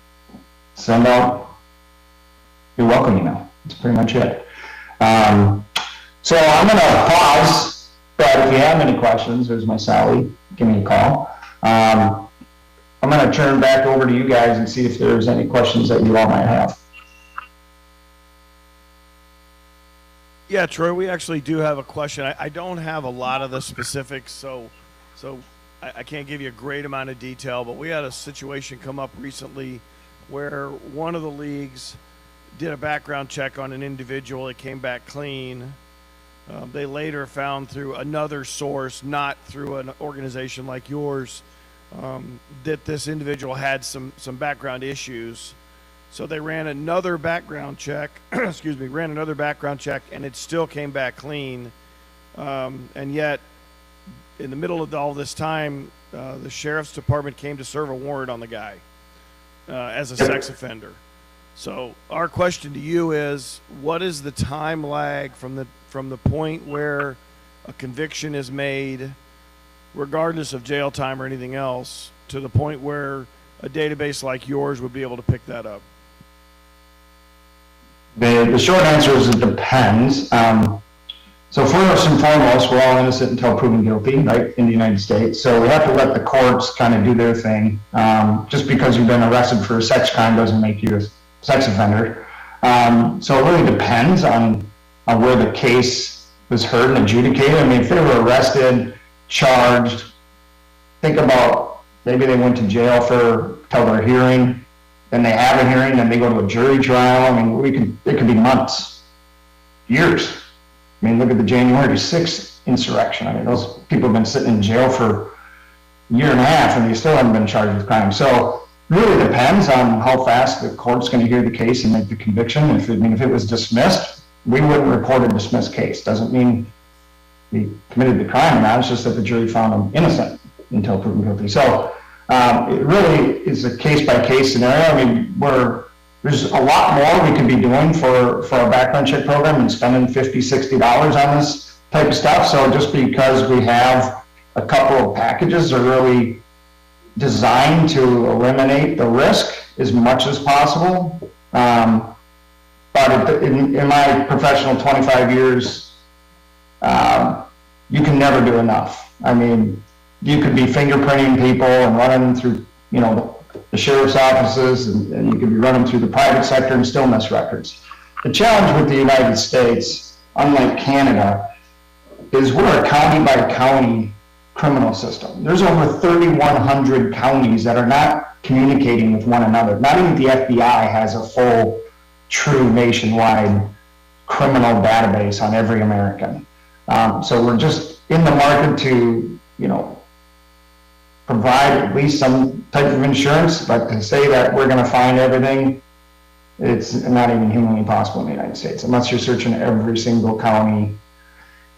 send out your welcome email. That's pretty much it. So I'm going to pause, but if you have any questions, there's my Sally. Give me a call. I'm going to turn back over to you guys and see if there's any questions that you all might have. Yeah, Troy, we actually do have a question. I don't have a lot of the specifics, so I can't give you a great amount of detail, but we had a situation come up recently where one of the leagues did a background check on an individual. It came back clean. They later found through another source, not through an organization like yours, that this individual had some background issues. So they ran another background check, and it still came back clean. And yet, in the middle of all this time, the sheriff's department came to serve a warrant on the guy as a sex offender. So our question to you is, what is the time lag from the point where a conviction is made, regardless of jail time or anything else, to the point where a database like yours would be able to pick that up? The short answer is it depends. So first and foremost, we're all innocent until proven guilty, right, in the United States. So we have to let the courts kind of do their thing. Just because you've been arrested for a sex crime doesn't make you a sex offender. So it really depends on where the case was heard and adjudicated. I mean, if they were arrested, charged, think about maybe they went to jail till their hearing, then they have a hearing, then they go to a jury trial. I mean, it could be months, years. I mean, look at the January 6th insurrection. I mean, those people have been sitting in jail for a year and a half, and they still haven't been charged with crime. So it really depends on how fast the court's going to hear the case and make the conviction. If it was dismissed, we wouldn't report a dismissed case. Doesn't mean we committed the crime or not. It's just that the jury found him innocent until proven guilty. So It really is a case-by-case scenario. I mean, there's a lot more we could be doing for our background check program and spending $50, $60 on this type of stuff. So just because we have a couple of packages are really designed to eliminate the risk as much as possible. But in my professional 25 years, you can never do enough. I mean, you could be fingerprinting people and running through, the sheriff's offices, and you could be running through the private sector and still miss records. The challenge with the United States, unlike Canada, is we're a county-by-county criminal system. There's over 3,100 counties that are not communicating with one another. Not even the FBI has a full, true nationwide criminal database on every American. So we're just in the market to, provide at least some type of insurance, but to say that we're going to find everything, it's not even humanly possible in the United States, unless you're searching every single county.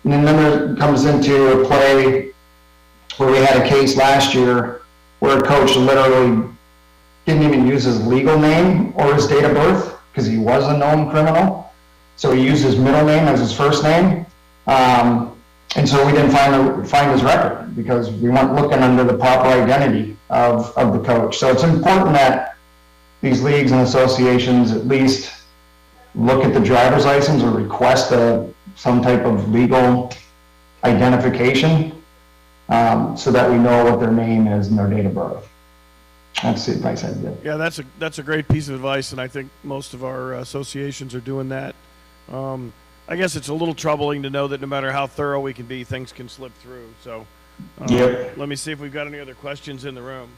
And then there comes into a play where we had a case last year where a coach literally didn't even use his legal name or his date of birth because he was a known criminal. So he used his middle name as his first name. And so we didn't find his record because we weren't looking under the proper identity of the coach. So it's important that these leagues and associations at least look at the driver's license or request some type of legal identification so that we know what their name is and their date of birth. That's the advice I'd give. Yeah, that's a great piece of advice, and I think most of our associations are doing that. I guess it's a little troubling to know that no matter how thorough we can be, things can slip through. So let me see if we've got any other questions in the room.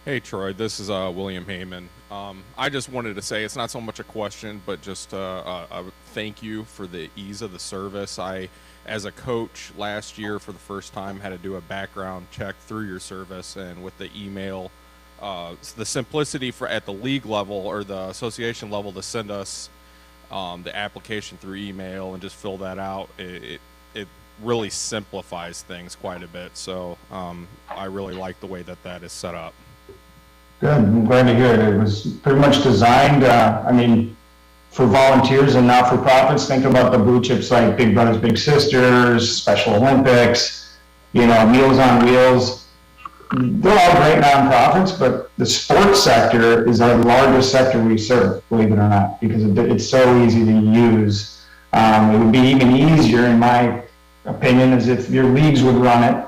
Hey Troy, this is William Heyman. I just wanted to say it's not so much a question, but just a thank you for the ease of the service. I, as a coach last year for the first time, had to do a background check through your service, and with the email, the simplicity at the league level or the association level to send us the application through email and just fill that out, it really simplifies things quite a bit. So I really like the way that is set up. Good. I'm glad to hear it. It was pretty much designed, for volunteers and not-for-profits. Think about the blue chips like Big Brothers Big Sisters, Special Olympics, Meals on Wheels. They're all great nonprofits, but the sports sector is our largest sector we serve, believe it or not, because it's so easy to use. It would be even easier, in my opinion, as if your leagues would run it.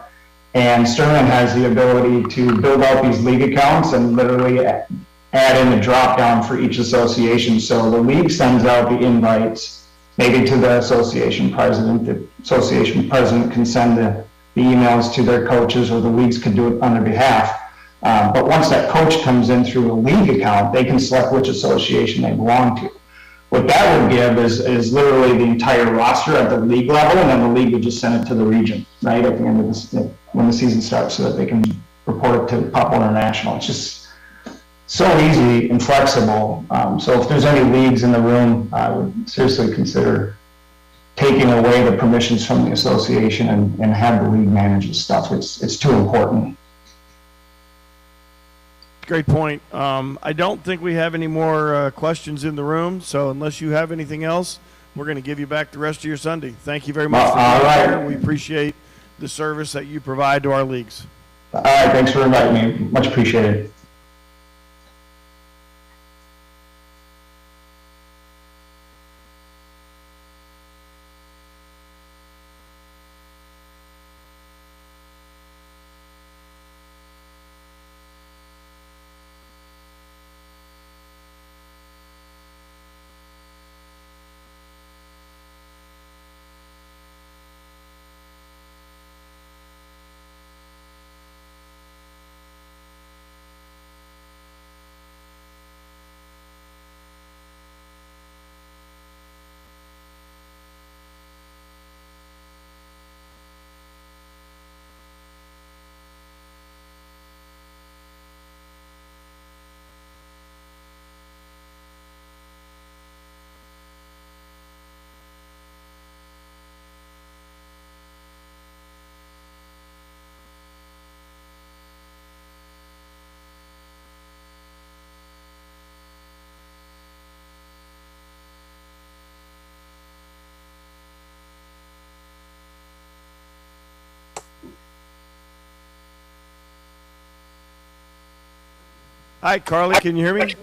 And Sterling has the ability to build out these league accounts and literally add in a drop down for each association. So the league sends out the invites, maybe to the association president. The association president can send the emails to their coaches, or the leagues could do it on their behalf. But once that coach comes in through a league account, they can select which association they belong to. What that would give is literally the entire roster at the league level, and then the league would just send it to the region, right, at the end of when the season starts, so that they can report it to Pop Warner National. It's just so easy and flexible. So if there's any leagues in the room, I would seriously consider taking away the permissions from the association and have the league manage the stuff. It's too important. Great point. I don't think we have any more questions in the room, so unless you have anything else, we're going to give you back the rest of your Sunday. Thank you very much for being here. We appreciate the service that you provide to our leagues. All right, thanks for inviting me. Much appreciated. Hi, Carly, can you hear me?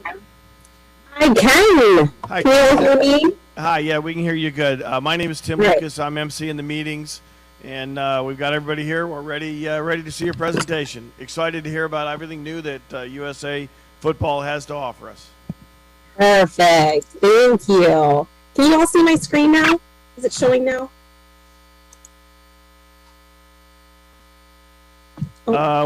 I can. Hi. Can you hear me? Hi, yeah, we can hear you good. My name is Tim Great. Lucas. I'm emceeing the meetings, and we've got everybody here. We're ready to see your presentation. Excited to hear about everything new that USA football has to offer us. Perfect. Thank you. Can you all see my screen now? Is it showing now?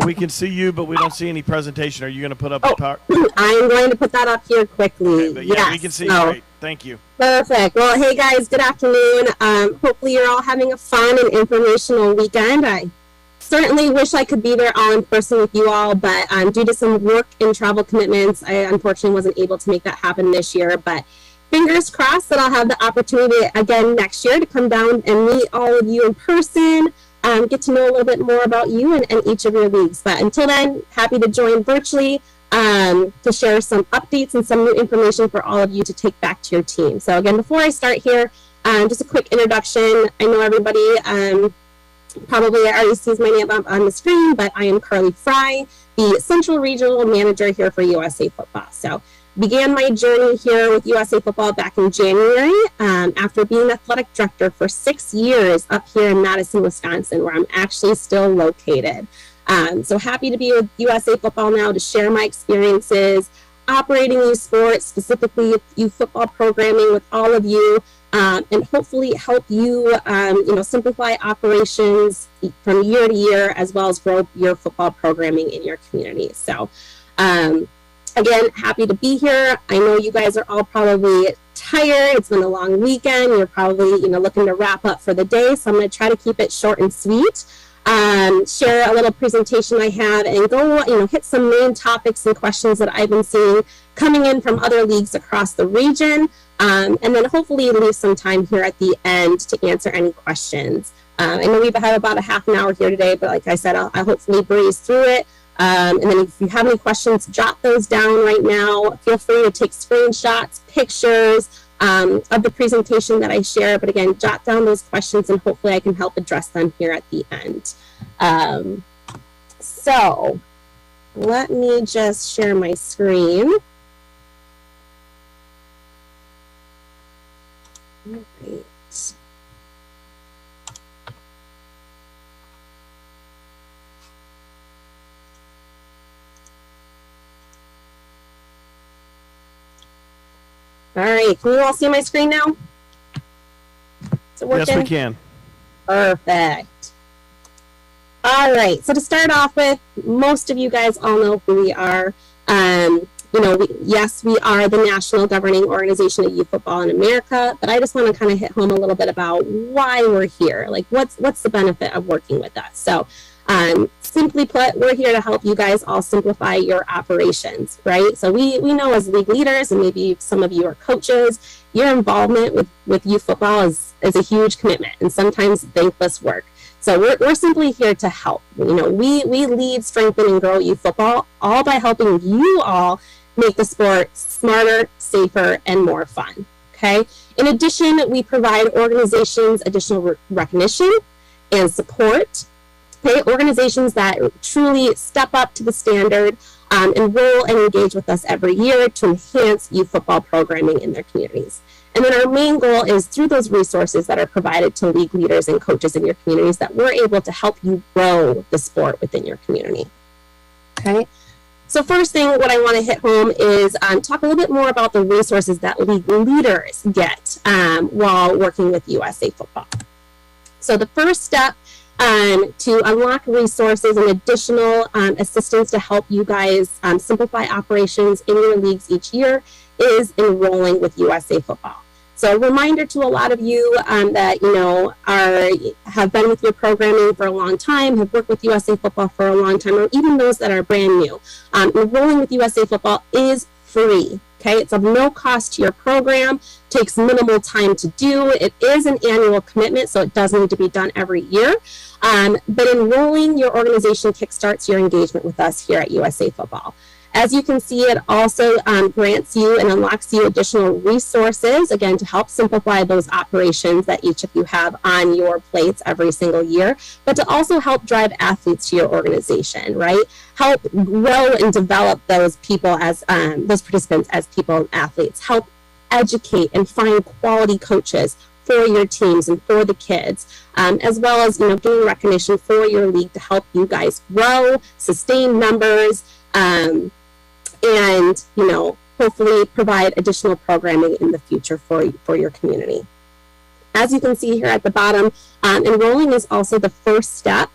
We can see you, but we don't see any presentation. Are you going to put up the power? I'm going to put that up here quickly. Okay, but yeah, yes. we can see you. So, Great. Thank you. perfect. Well, hey guys, good afternoon. Hopefully you're all having a fun and informational weekend. I certainly wish I could be there all in person with you all, but due to some work and travel commitments, I unfortunately wasn't able to make that happen this year. But fingers crossed that I'll have the opportunity again next year to come down and meet all of you in person. Get to know a little bit more about you and each of your leagues. But until then, happy to join virtually to share some updates and some new information for all of you to take back to your team. So again, before I start here, just a quick introduction. I know everybody probably already sees my name up on the screen, but I am Carly Frye, the Central Regional Manager here for USA Football. So began my journey here with USA Football back in January after being athletic director for 6 years up here in Madison, Wisconsin, where I'm actually still located. So happy to be with USA Football now to share my experiences operating youth sports, specifically youth football programming with all of you, and hopefully help you, simplify operations from year to year, as well as grow your football programming in your community. So, again, happy to be here. I know you guys are all probably tired. It's been a long weekend. You're probably, looking to wrap up for the day. So I'm going to try to keep it short and sweet. Share a little presentation I have and go, hit some main topics and questions that I've been seeing coming in from other leagues across the region. And then hopefully leave some time here at the end to answer any questions. I know we've had about a half an hour here today, but like I said, I'll hopefully breeze through it. And then if you have any questions, jot those down right now. Feel free to take screenshots, pictures of the presentation that I share. But again, jot down those questions and hopefully I can help address them here at the end. So let me just share my screen. All right. All right, can you all see my screen now? Is it working? Yes, we can. Perfect. All right, so to start off with, most of you guys all know who we are. Yes, we are the national governing organization of youth football in America, but I just want to kind of hit home a little bit about why we're here. Like, what's the benefit of working with us? So, simply put, we're here to help you guys all simplify your operations, right? So we know as league leaders, and maybe some of you are coaches, your involvement with youth football is a huge commitment and sometimes thankless work. So we're simply here to help. We lead, strengthen, and grow youth football, all by helping you all make the sport smarter, safer, and more fun, okay? In addition, we provide organizations additional recognition and support. Okay, organizations that truly step up to the standard, enroll and engage with us every year to enhance youth football programming in their communities. And then our main goal is through those resources that are provided to league leaders and coaches in your communities that we're able to help you grow the sport within your community. Okay, so first thing what I want to hit home is talk a little bit more about the resources that league leaders get while working with USA Football. So the first step to unlock resources and additional assistance to help you guys simplify operations in your leagues each year is enrolling with USA Football. So a reminder to a lot of you that, have been with your programming for a long time, have worked with USA Football for a long time, or even those that are brand new. Enrolling with USA Football is free. Okay, it's of no cost to your program, takes minimal time to do. It is an annual commitment, so it does need to be done every year. But enrolling your organization kickstarts your engagement with us here at USA Football. As you can see, it also grants you and unlocks you additional resources, again, to help simplify those operations that each of you have on your plates every single year, but to also help drive athletes to your organization, right? Help grow and develop those people as, those participants as people and athletes. Help educate and find quality coaches for your teams and for the kids, as well as, you know, gain recognition for your league to help you guys grow, sustain numbers, and, you know, hopefully provide additional programming in the future for your community. As you can see here at the bottom, enrolling is also the first step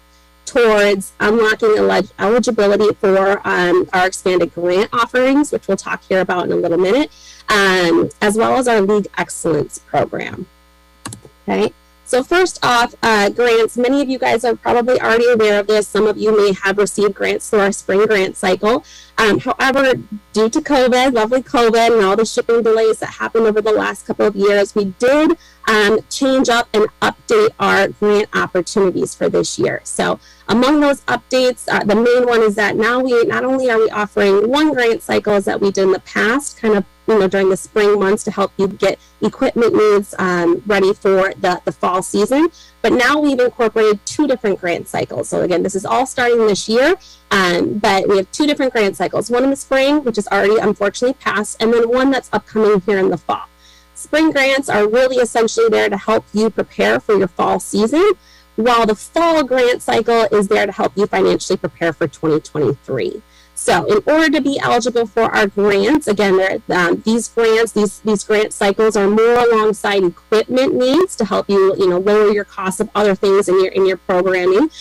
towards unlocking eligibility for our expanded grant offerings, which we'll talk here about in a little minute, as well as our League Excellence program. Okay. So first off, grants, many of you guys are probably already aware of this. Some of you may have received grants through our spring grant cycle. However, due to COVID, lovely COVID, and all the shipping delays that happened over the last couple of years, we did change up and update our grant opportunities for this year. So among those updates, the main one is that now not only are we offering one grant cycle as that we did in the past, kind of, you know, during the spring months to help you get equipment needs ready for the fall season, but now we've incorporated 2 different grant cycles. So again, this is all starting this year, but we have 2 different grant cycles, one in the spring, which is already unfortunately passed, and then one that's upcoming here in the fall. Spring grants are really essentially there to help you prepare for your fall season, while the fall grant cycle is there to help you financially prepare for 2023. So in order to be eligible for our grants, again, these grant cycles are more alongside equipment needs to help you, you know, lower your costs of other things in your programming.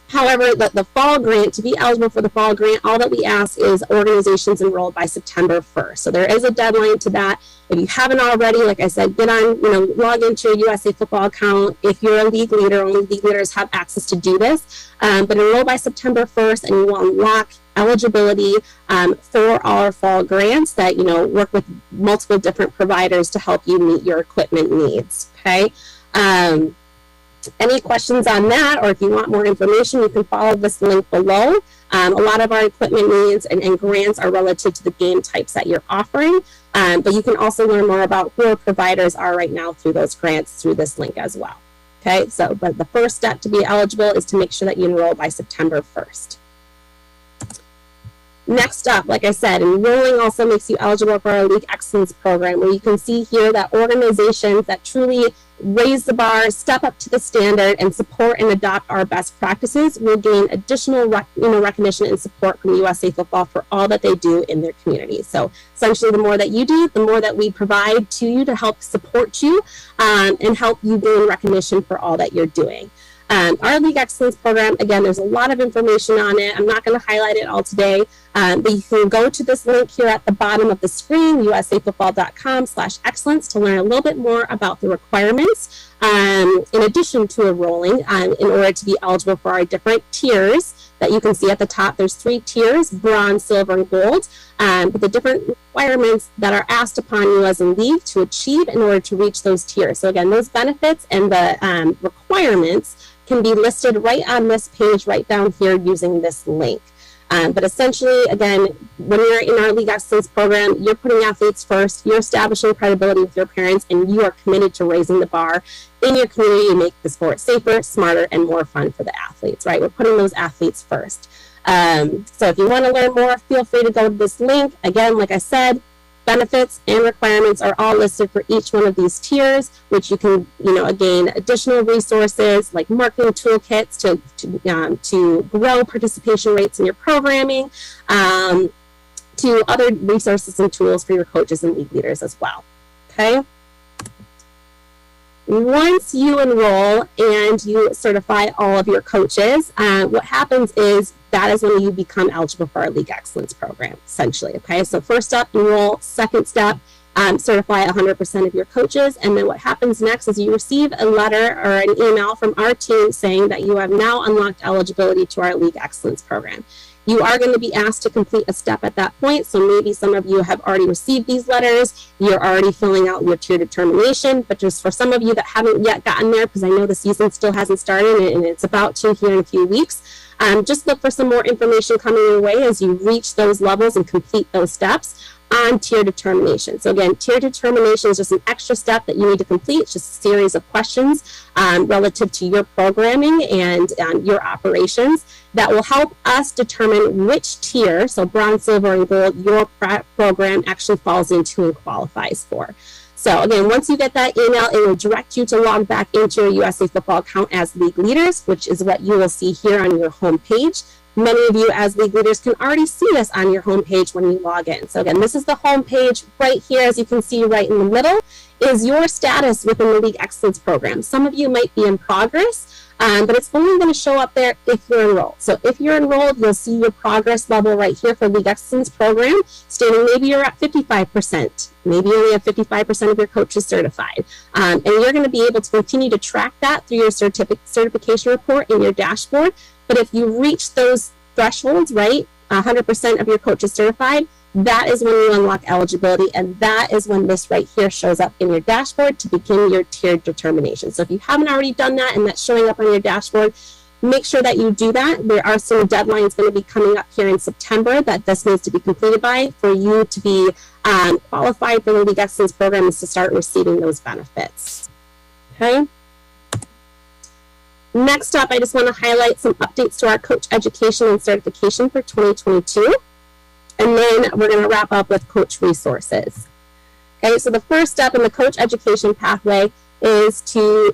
However, the fall grant, to be eligible for the fall grant, all that we ask is organizations enrolled by September 1st. So there is a deadline to that. If you haven't already, like I said, get on, you know, log into your USA Football account. If you're a league leader, only league leaders have access to do this. But enroll by September 1st, and you will unlock eligibility for our fall grants that, you know, work with multiple different providers to help you meet your equipment needs. Okay. Any questions on that, or if you want more information, you can follow this link below. A lot of our equipment needs and grants are relative to the game types that you're offering, but you can also learn more about who our providers are right now through those grants through this link as well. Okay, so but the first step to be eligible is to make sure that you enroll by September 1st. Next up, like I said, enrolling also makes you eligible for our League Excellence program, where you can see here that organizations that truly raise the bar, step up to the standard, and support and adopt our best practices will gain additional recognition and support from USA Football for all that they do in their communities. So essentially, the more that you do, the more that we provide to you to help support you and help you gain recognition for all that you're doing. Our League Excellence program, again, there's a lot of information on it. I'm not going to highlight it all today, but you can go to this link here at the bottom of the screen, usafootball.com/excellence, to learn a little bit more about the requirements in addition to enrolling in order to be eligible for our different tiers that you can see at the top. There's 3 tiers, bronze, silver, and gold, but the different requirements that are asked upon you as a league to achieve in order to reach those tiers. So again, those benefits and the requirements can be listed right on this page, right down here using this link. But essentially, again, when you're in our League Excellence program, you're putting athletes first, you're establishing credibility with your parents, and you are committed to raising the bar in your community to make the sport safer, smarter, and more fun for the athletes, right? We're putting those athletes first. So if you want to learn more, feel free to go to this link. Again, like I said, benefits and requirements are all listed for each one of these tiers, which you can, gain additional resources like marketing toolkits to grow participation rates in your programming, to other resources and tools for your coaches and league leaders as well. Okay. Once you enroll and you certify all of your coaches, what happens is that is when you become eligible for our League Excellence program, essentially. Okay, so first step, enroll. Second step, certify 100% of your coaches. And then what happens next is you receive a letter or an email from our team saying that you have now unlocked eligibility to our League Excellence program. You are going to be asked to complete a step at that point. So maybe some of you have already received these letters. You're already filling out your tier determination. But just for some of you that haven't yet gotten there, because I know the season still hasn't started and it's about to here in a few weeks, Just look for some more information coming your way as you reach those levels and complete those steps on tier determination. So again, tier determination is just an extra step that you need to complete. It's just a series of questions relative to your programming and your operations that will help us determine which tier, so bronze, silver, and gold, your program actually falls into and qualifies for. So again, once you get that email, it will direct you to log back into your USA Football account as league leaders, which is what you will see here on your home page. Many of you as league leaders can already see this on your home page when you log in. So again, this is the home page right here, as you can see right in the middle, is your status within the League Excellence Program. Some of you might be in progress, but it's only going to show up there if you're enrolled. So if you're enrolled, you'll see your progress level right here for League Excellence Program, stating maybe you're at 55%. Maybe you only have 55% of your coaches certified. And you're going to be able to continue to track that through your certification report in your dashboard. But if you reach those thresholds, right, 100% of your coaches certified, that is when you unlock eligibility, and that is when this right here shows up in your dashboard to begin your tiered determination. So if you haven't already done that and that's showing up on your dashboard, make sure that you do that. There are some deadlines going to be coming up here in September that this needs to be completed by for you to be qualified for the League Excellence Program and to start receiving those benefits. Okay. Next up, I just want to highlight some updates to our coach education and certification for 2022. And then we're going to wrap up with coach resources. Okay, so the first step in the coach education pathway is to,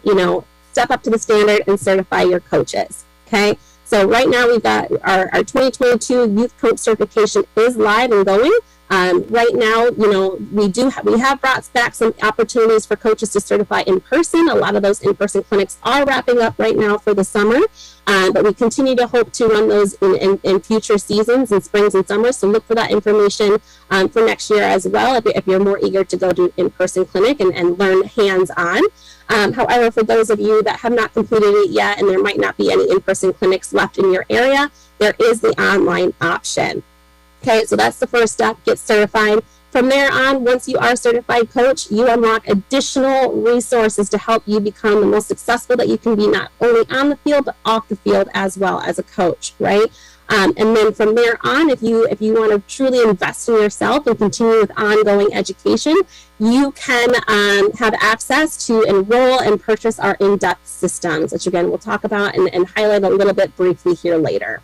step up to the standard and certify your coaches. Okay, so right now we've got our 2022 youth coach certification is live and going. Right now, we have brought back some opportunities for coaches to certify in person. A lot of those in-person clinics are wrapping up right now for the summer, but we continue to hope to run those in future seasons, in springs and summers. So look for that information for next year as well, if you're more eager to go to in-person clinic and learn hands-on. However, for those of you that have not completed it yet and there might not be any in-person clinics left in your area, there is the online option. Okay, so that's the first step, get certified. From there on, once you are a certified coach, you unlock additional resources to help you become the most successful that you can be, not only on the field, but off the field as well as a coach, right? And then from there on, if you want to truly invest in yourself and continue with ongoing education, you can have access to enroll and purchase our in-depth systems, which again, we'll talk about and highlight a little bit briefly here later.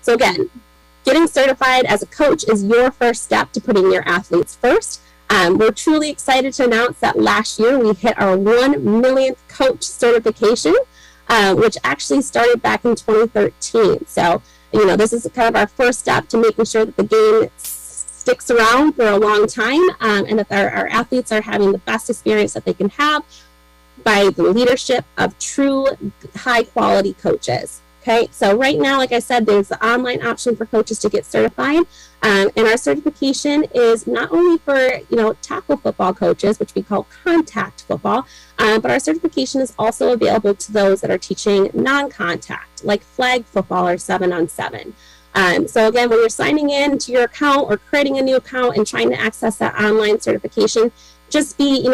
So again, getting certified as a coach is your first step to putting your athletes first. We're truly excited to announce that last year we hit our 1 millionth coach certification, which actually started back in 2013. So, this is kind of our first step to making sure that the game sticks around for a long time and that our athletes are having the best experience that they can have by the leadership of true high-quality coaches. Okay, so right now, like I said, there's the online option for coaches to get certified, and our certification is not only for, tackle football coaches, which we call contact football, but our certification is also available to those that are teaching non-contact, like flag football or 7-on-7. So again, when you're signing in to your account or creating a new account and trying to access that online certification, just be,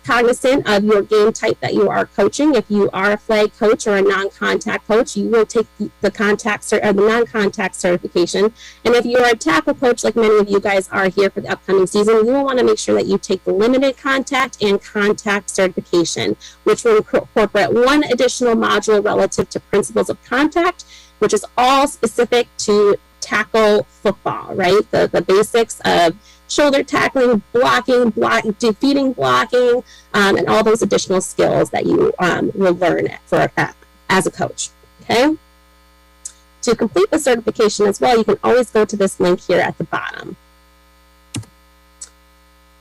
cognizant of your game type that you are coaching. If you are a flag coach or a non-contact coach, you will take the contact or the non-contact certification. And if you are a tackle coach, like many of you guys are here for the upcoming season, you will want to make sure that you take the limited contact and contact certification, which will incorporate one additional module relative to principles of contact, which is all specific to tackle football, right? The basics of shoulder tackling, blocking, defeating blocking, and all those additional skills that you will learn as a coach, okay? To complete the certification as well, you can always go to this link here at the bottom.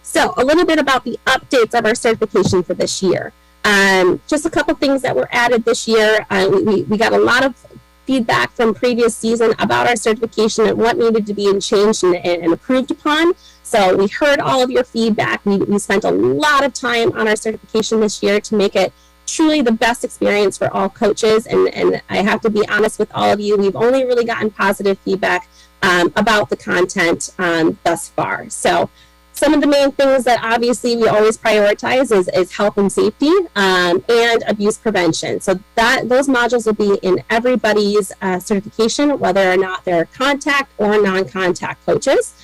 So a little bit about the updates of our certification for this year. Just a couple things that were added this year. We got a lot of feedback from previous season about our certification and what needed to be changed and approved upon. So we heard all of your feedback. We spent a lot of time on our certification this year to make it truly the best experience for all coaches. And I have to be honest with all of you, we've only really gotten positive feedback about the content thus far. So Some of the main things that obviously we always prioritize is health and safety and abuse prevention. So those modules will be in everybody's certification, whether or not they're contact or non-contact coaches.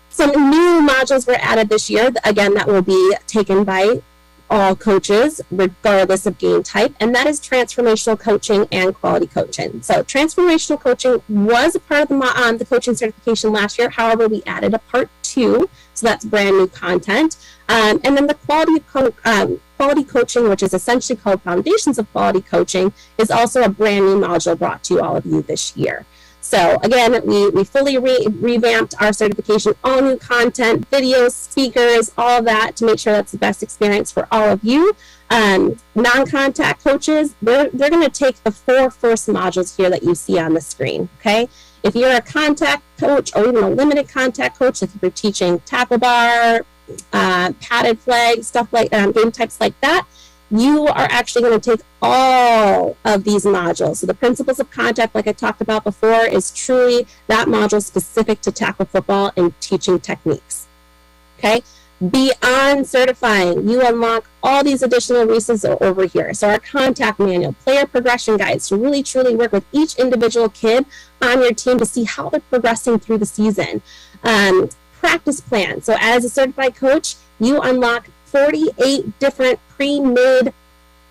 Some new modules were added this year, again, that will be taken by all coaches, regardless of game type, and that is transformational coaching and quality coaching. So transformational coaching was a part of the coaching certification last year. However, we added a part 2, so that's brand new content. And then the quality coaching, which is essentially called Foundations of Quality Coaching, is also a brand new module brought to all of you this year. So again, we fully revamped our certification, all new content, videos, speakers, all of that to make sure that's the best experience for all of you. Non-contact coaches, they're going to take the 4 first modules here that you see on the screen, okay? If you're a contact coach or even a limited contact coach, like if you're teaching tackle bar, padded flag, stuff like game types like that, you are actually going to take all of these modules. So the principles of contact, like I talked about before, is truly that module specific to tackle football and teaching techniques. Okay? Beyond certifying, you unlock all these additional resources over here. So our contact manual, player progression guides to really truly work with each individual kid on your team to see how they're progressing through the season. Practice plan. So as a certified coach, you unlock 48 different pre-made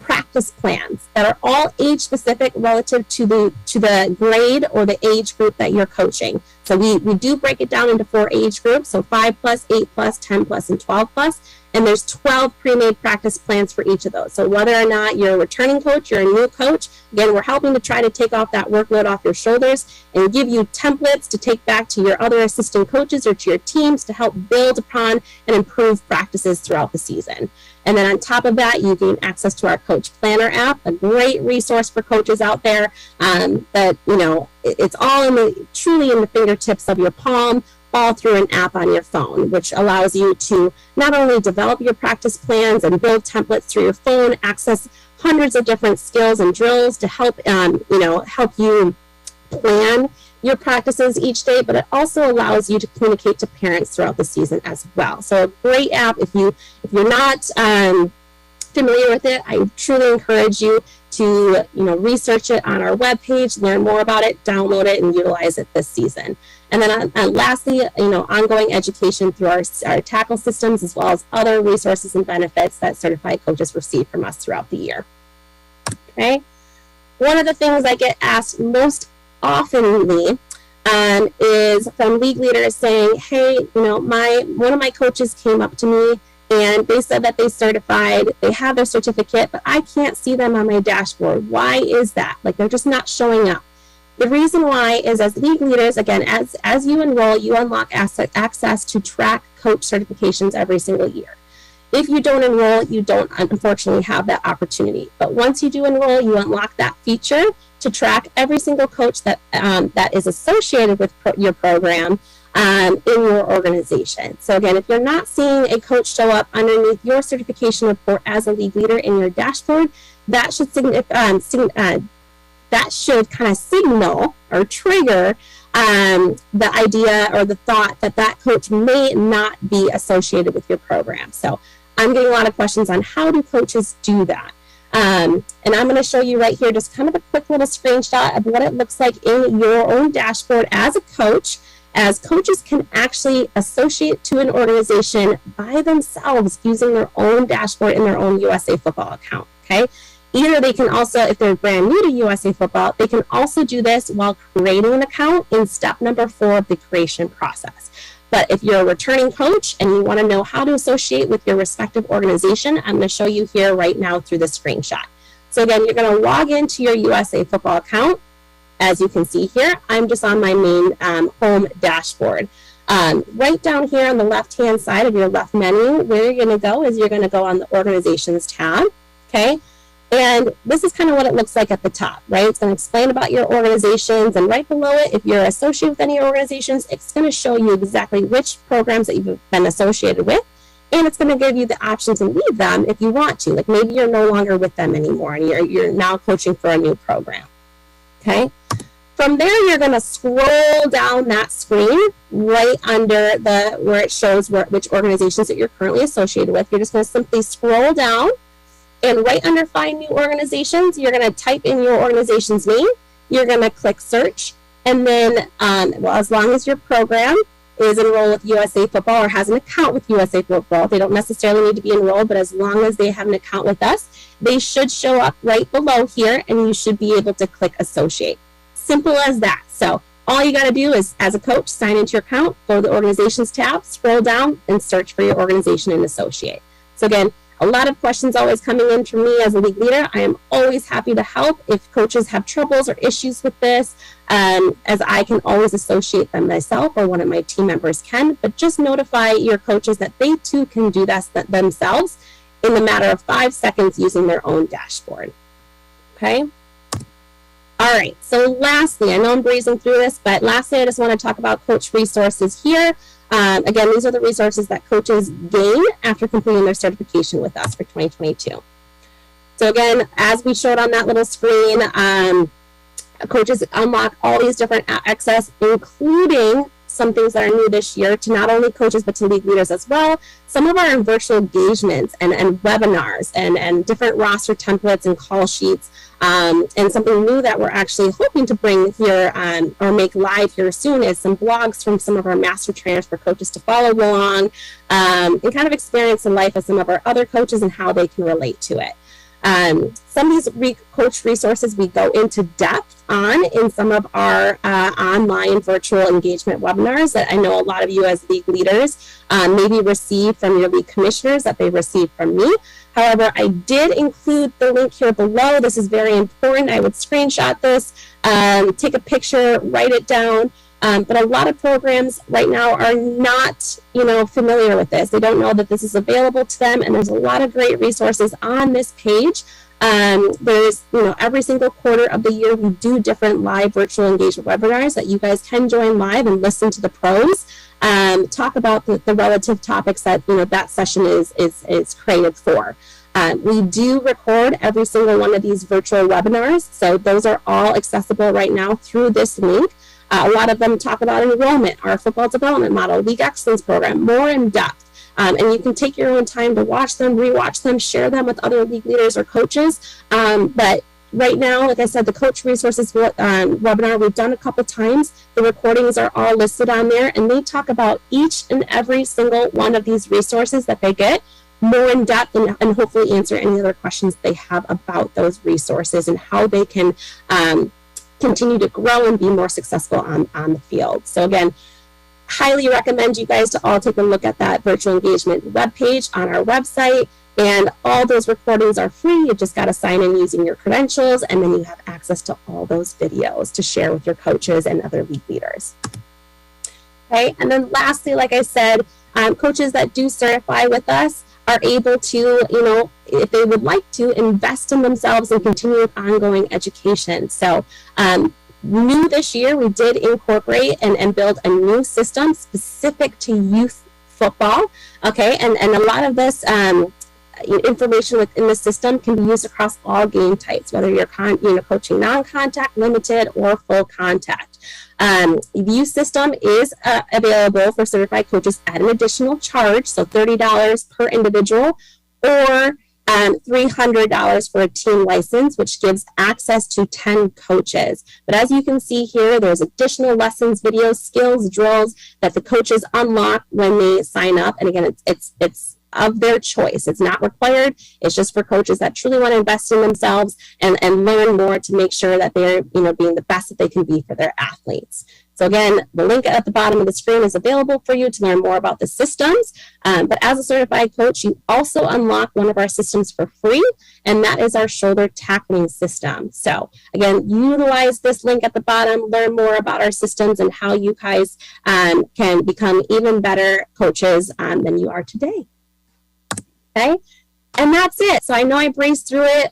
practice plans that are all age specific relative to the grade or the age group that you're coaching. So we do break it down into 4 age groups, so 5+, 8+, 10+, and 12+, and there's 12 pre-made practice plans for each of those. So whether or not you're a returning coach, you're a new coach, again, we're helping to try to take off that workload off your shoulders and give you templates to take back to your other assistant coaches or to your teams to help build upon and improve practices throughout the season. And then on top of that, you gain access to our Coach Planner app, a great resource for coaches out there that, you know, it's all truly in the fingertips of your palm, all through an app on your phone, which allows you to not only develop your practice plans and build templates through your phone, access hundreds of different skills and drills to help, help you plan your practices each day, but it also allows you to communicate to parents throughout the season as well. So a great app. If you're not familiar with it, I truly encourage you to research it on our webpage, learn more about it, download it, and utilize it this season. And then lastly, ongoing education through our tackle systems, as well as other resources and benefits that certified coaches receive from us throughout the year. Okay. One of the things I get asked most oftenly is from league leaders saying, hey, one of my coaches came up to me and they said that they certified, they have their certificate, but I can't see them on my dashboard. Why is that? Like, they're just not showing up. The reason why is, as league leaders, again, as you enroll, you unlock access to track coach certifications every single year. If you don't enroll, you don't unfortunately have that opportunity. But once you do enroll, you unlock that feature to track every single coach that is associated with your program in your organization. So again, if you're not seeing a coach show up underneath your certification report as a league leader in your dashboard, that should kind of signal or trigger the idea or the thought that that coach may not be associated with your program. So I'm getting a lot of questions on how do coaches do that. And I'm going to show you right here just kind of a quick little screenshot of what it looks like in your own dashboard as a coach, as coaches can actually associate to an organization by themselves using their own dashboard in their own USA Football account, okay? Either they can also, if they're brand new to USA Football, they can also do this while creating an account in step number 4 of the creation process. But if you're a returning coach and you want to know how to associate with your respective organization, I'm going to show you here right now through the screenshot. So again, you're going to log into your USA Football account. As you can see here, I'm just on my main home dashboard. Right down here on the left-hand side of your left menu, where you're going to go is you're going to go on the Organizations tab, okay? And this is kind of what it looks like at the top, right? It's going to explain about your organizations, and right below it, if you're associated with any organizations, it's going to show you exactly which programs that you've been associated with, and it's going to give you the option to leave them if you want to. Like maybe you're no longer with them anymore, and you're now coaching for a new program, okay? From there, you're going to scroll down that screen right under where it shows which organizations that you're currently associated with. You're just going to simply scroll down, and right under Find New Organizations, you're going to type in your organization's name. You're going to click Search, and then, as long as your program is enrolled with USA Football or has an account with USA Football, they don't necessarily need to be enrolled, but as long as they have an account with us, they should show up right below here, and you should be able to click Associate. Simple as that. So all you got to do is, as a coach, sign into your account, go to the Organizations tab, scroll down, and search for your organization and associate. So again, a lot of questions always coming in from me as a league leader. I am always happy to help if coaches have troubles or issues with this, as I can always associate them myself or one of my team members can, but just notify your coaches that they too can do this themselves in the matter of 5 seconds using their own dashboard. Okay? All right, so lastly, I know I'm breezing through this, but lastly, I just want to talk about coach resources here. Again, these are the resources that coaches gain after completing their certification with us for 2022. So again, as we showed on that little screen, coaches unlock all these different access, including some things that are new this year to not only coaches but to league leaders as well. Some of our virtual engagements and webinars and different roster templates and call sheets, and something new that we're actually hoping to bring here or make live here soon is some blogs from some of our master trainers for coaches to follow along and kind of experience the life of some of our other coaches and how they can relate to it. Some of these coach resources we go into depth on in some of our online virtual engagement webinars that I know a lot of you as league leaders maybe received from your league commissioners that they received from me. However, I did include the link here below. This is very important. I would screenshot this, take a picture, write it down. But a lot of programs right now are not, familiar with this. They don't know that this is available to them, and there's a lot of great resources on this page. There's, every single quarter of the year we do different live virtual engagement webinars that you guys can join live and listen to the pros, talk about the relative topics that, that session is created for. We do record every single one of these virtual webinars, so those are all accessible right now through this link. A lot of them talk about enrollment, our football development model, league excellence program, more in depth. And you can take your own time to watch them, rewatch them, share them with other league leaders or coaches. But right now, like I said, the coach resources webinar we've done a couple times. The recordings are all listed on there, and they talk about each and every single one of these resources that they get more in depth and hopefully answer any other questions they have about those resources and how they can continue to grow and be more successful on the field. So again, highly recommend you guys to all take a look at that virtual engagement webpage on our website, and all those recordings are free. You just got to sign in using your credentials, and then you have access to all those videos to share with your coaches and other league leaders. Okay, and then lastly, like I said, coaches that do certify with us are able to, if they would like to, invest in themselves and continue with ongoing education. So new this year, we did incorporate and build a new system specific to youth football. Okay, and a lot of this information within the system can be used across all game types, whether you're coaching non-contact, limited, or full contact. The youth system is available for certified coaches at an additional charge, so $30 per individual, or $300 for a team license, which gives access to 10 coaches. But as you can see here, there's additional lessons, videos, skills, drills that the coaches unlock when they sign up. And again, it's of their choice. It's not required. It's just for coaches that truly want to invest in themselves and learn more to make sure that they're being the best that they can be for their athletes. So again, the link at the bottom of the screen is available for you to learn more about the systems. But as a certified coach, you also unlock one of our systems for free, and that is our shoulder tackling system. So again, utilize this link at the bottom, learn more about our systems and how you guys can become even better coaches than you are today. Okay, and that's it. So I know I breezed through it.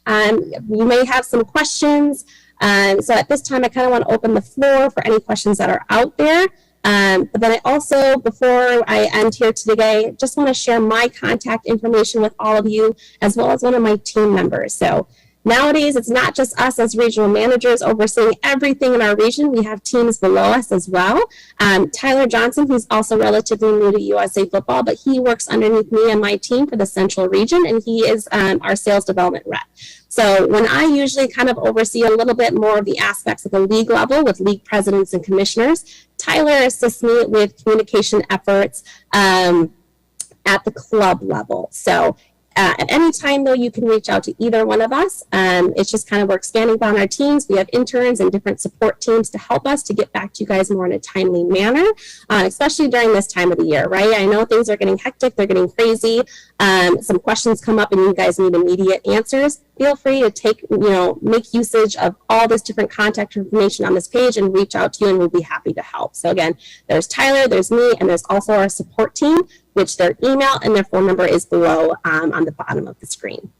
You may have some questions. So at this time, I kind of want to open the floor for any questions that are out there. But then I also, before I end here today, just want to share my contact information with all of you, as well as one of my team members. So Nowadays, it's not just us as regional managers overseeing everything in our region. We have teams below us as well. Tyler Johnson, who's also relatively new to USA Football, but he works underneath me and my team for the Central region, and he is our sales development rep. So when I usually kind of oversee a little bit more of the aspects at the league level with league presidents and commissioners, Tyler assists me with communication efforts at the club level. So at any time, though, you can reach out to either one of us. It's just kind of we're expanding upon our teams. We have interns and different support teams to help us to get back to you guys more in a timely manner, especially during this time of the year, right? I know things are getting hectic. They're getting crazy. Some questions come up and you guys need immediate answers. Feel free to make usage of all this different contact information on this page and reach out to you, and we'll be happy to help. So again, there's Tyler, there's me, and there's also our support team, which their email and their phone number is below on the bottom of the screen.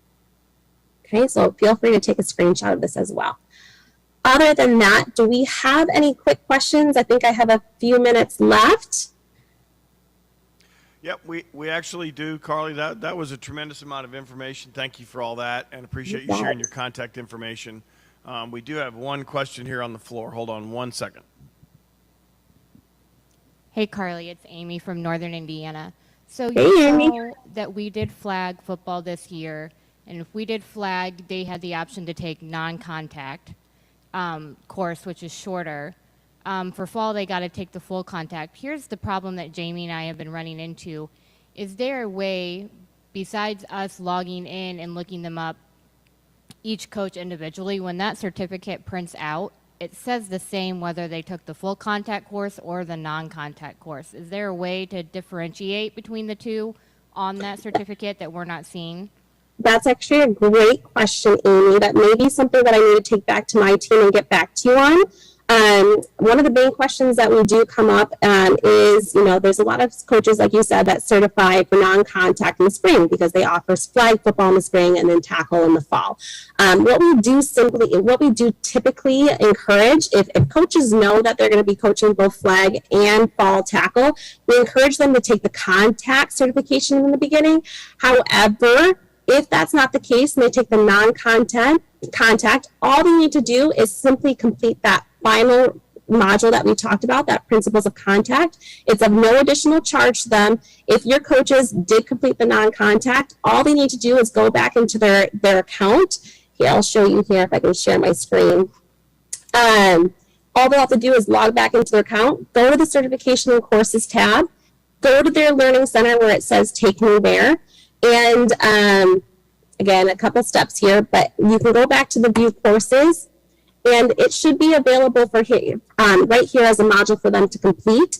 Okay, so feel free to take a screenshot of this as well. Other than that, do we have any quick questions? I think I have a few minutes left. Yep, we actually do, Carly. That was a tremendous amount of information. Thank you for all that, and appreciate you sharing your contact information. We do have one question here on the floor. Hold on one second. Hey, Carly, it's Amy from Northern Indiana. So Hey, you Amy. know that we did flag football this year, and if we did flag, they had the option to take non-contact course, which is shorter. For fall, they got to take the full contact. Here's the problem that Jamie and I have been running into. Is there a way, besides us logging in and looking them up, each coach individually, when that certificate prints out, it says the same whether they took the full contact course or the non-contact course. Is there a way to differentiate between the two on that certificate that we're not seeing? That's actually a great question, Amy. That may be something that I need to take back to my team and get back to you on. One of the main questions that we do come up is, there's a lot of coaches, like you said, that certify for non-contact in the spring because they offer flag football in the spring and then tackle in the fall. What we do typically encourage, if coaches know that they're going to be coaching both flag and fall tackle, we encourage them to take the contact certification in the beginning. However, if that's not the case and they take the non-contact, all they need to do is simply complete that final module that we talked about, that principles of contact. It's of no additional charge to them. If your coaches did complete the non-contact, all they need to do is go back into their account. Here, I'll show you here if I can share my screen. All they have to do is log back into their account, go to the certification and courses tab, go to their learning center where it says take me there, and again, a couple steps here, but you can go back to the view courses, and it should be available for right here as a module for them to complete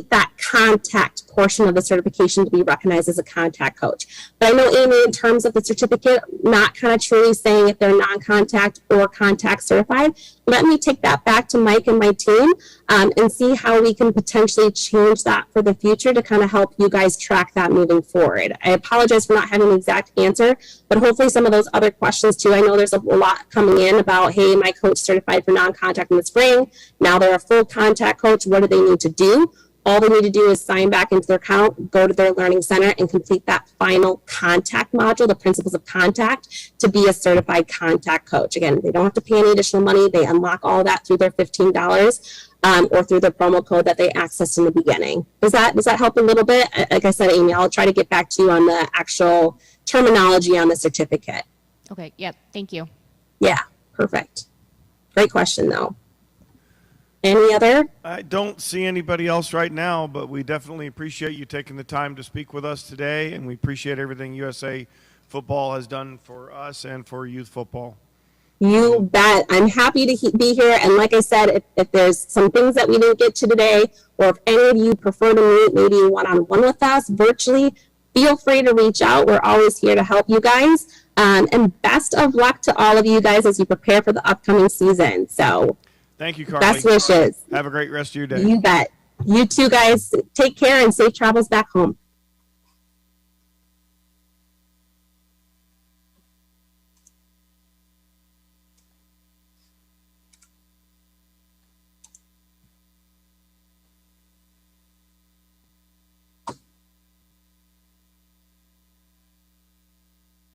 that contact portion of the certification to be recognized as a contact coach. But I know, Amy, in terms of the certificate, not kind of truly saying if they're non-contact or contact certified, let me take that back to Mike and my team and see how we can potentially change that for the future to kind of help you guys track that moving forward. I apologize for not having an exact answer, but hopefully some of those other questions too. I know there's a lot coming in about, hey, my coach certified for non-contact in the spring. Now they're a full contact coach. What do they need to do? All they need to do is sign back into their account, go to their learning center, and complete that final contact module, the principles of contact, to be a certified contact coach. Again, they don't have to pay any additional money. They unlock all that through their $15 or through the promo code that they accessed in the beginning. Does that help a little bit? Like I said, Amy, I'll try to get back to you on the actual terminology on the certificate. Okay, yep, thank you. Yeah, perfect. Great question, though. Any other? I don't see anybody else right now, but we definitely appreciate you taking the time to speak with us today, and we appreciate everything USA Football has done for us and for youth football. You bet. I'm happy to be here. And like I said, if there's some things that we didn't get to today, or if any of you prefer to meet maybe one-on-one with us virtually, feel free to reach out. We're always here to help you guys. And best of luck to all of you guys as you prepare for the upcoming season. So thank you, Carly. Best wishes. Have a great rest of your day. You bet. You too, guys. Take care and safe travels back home.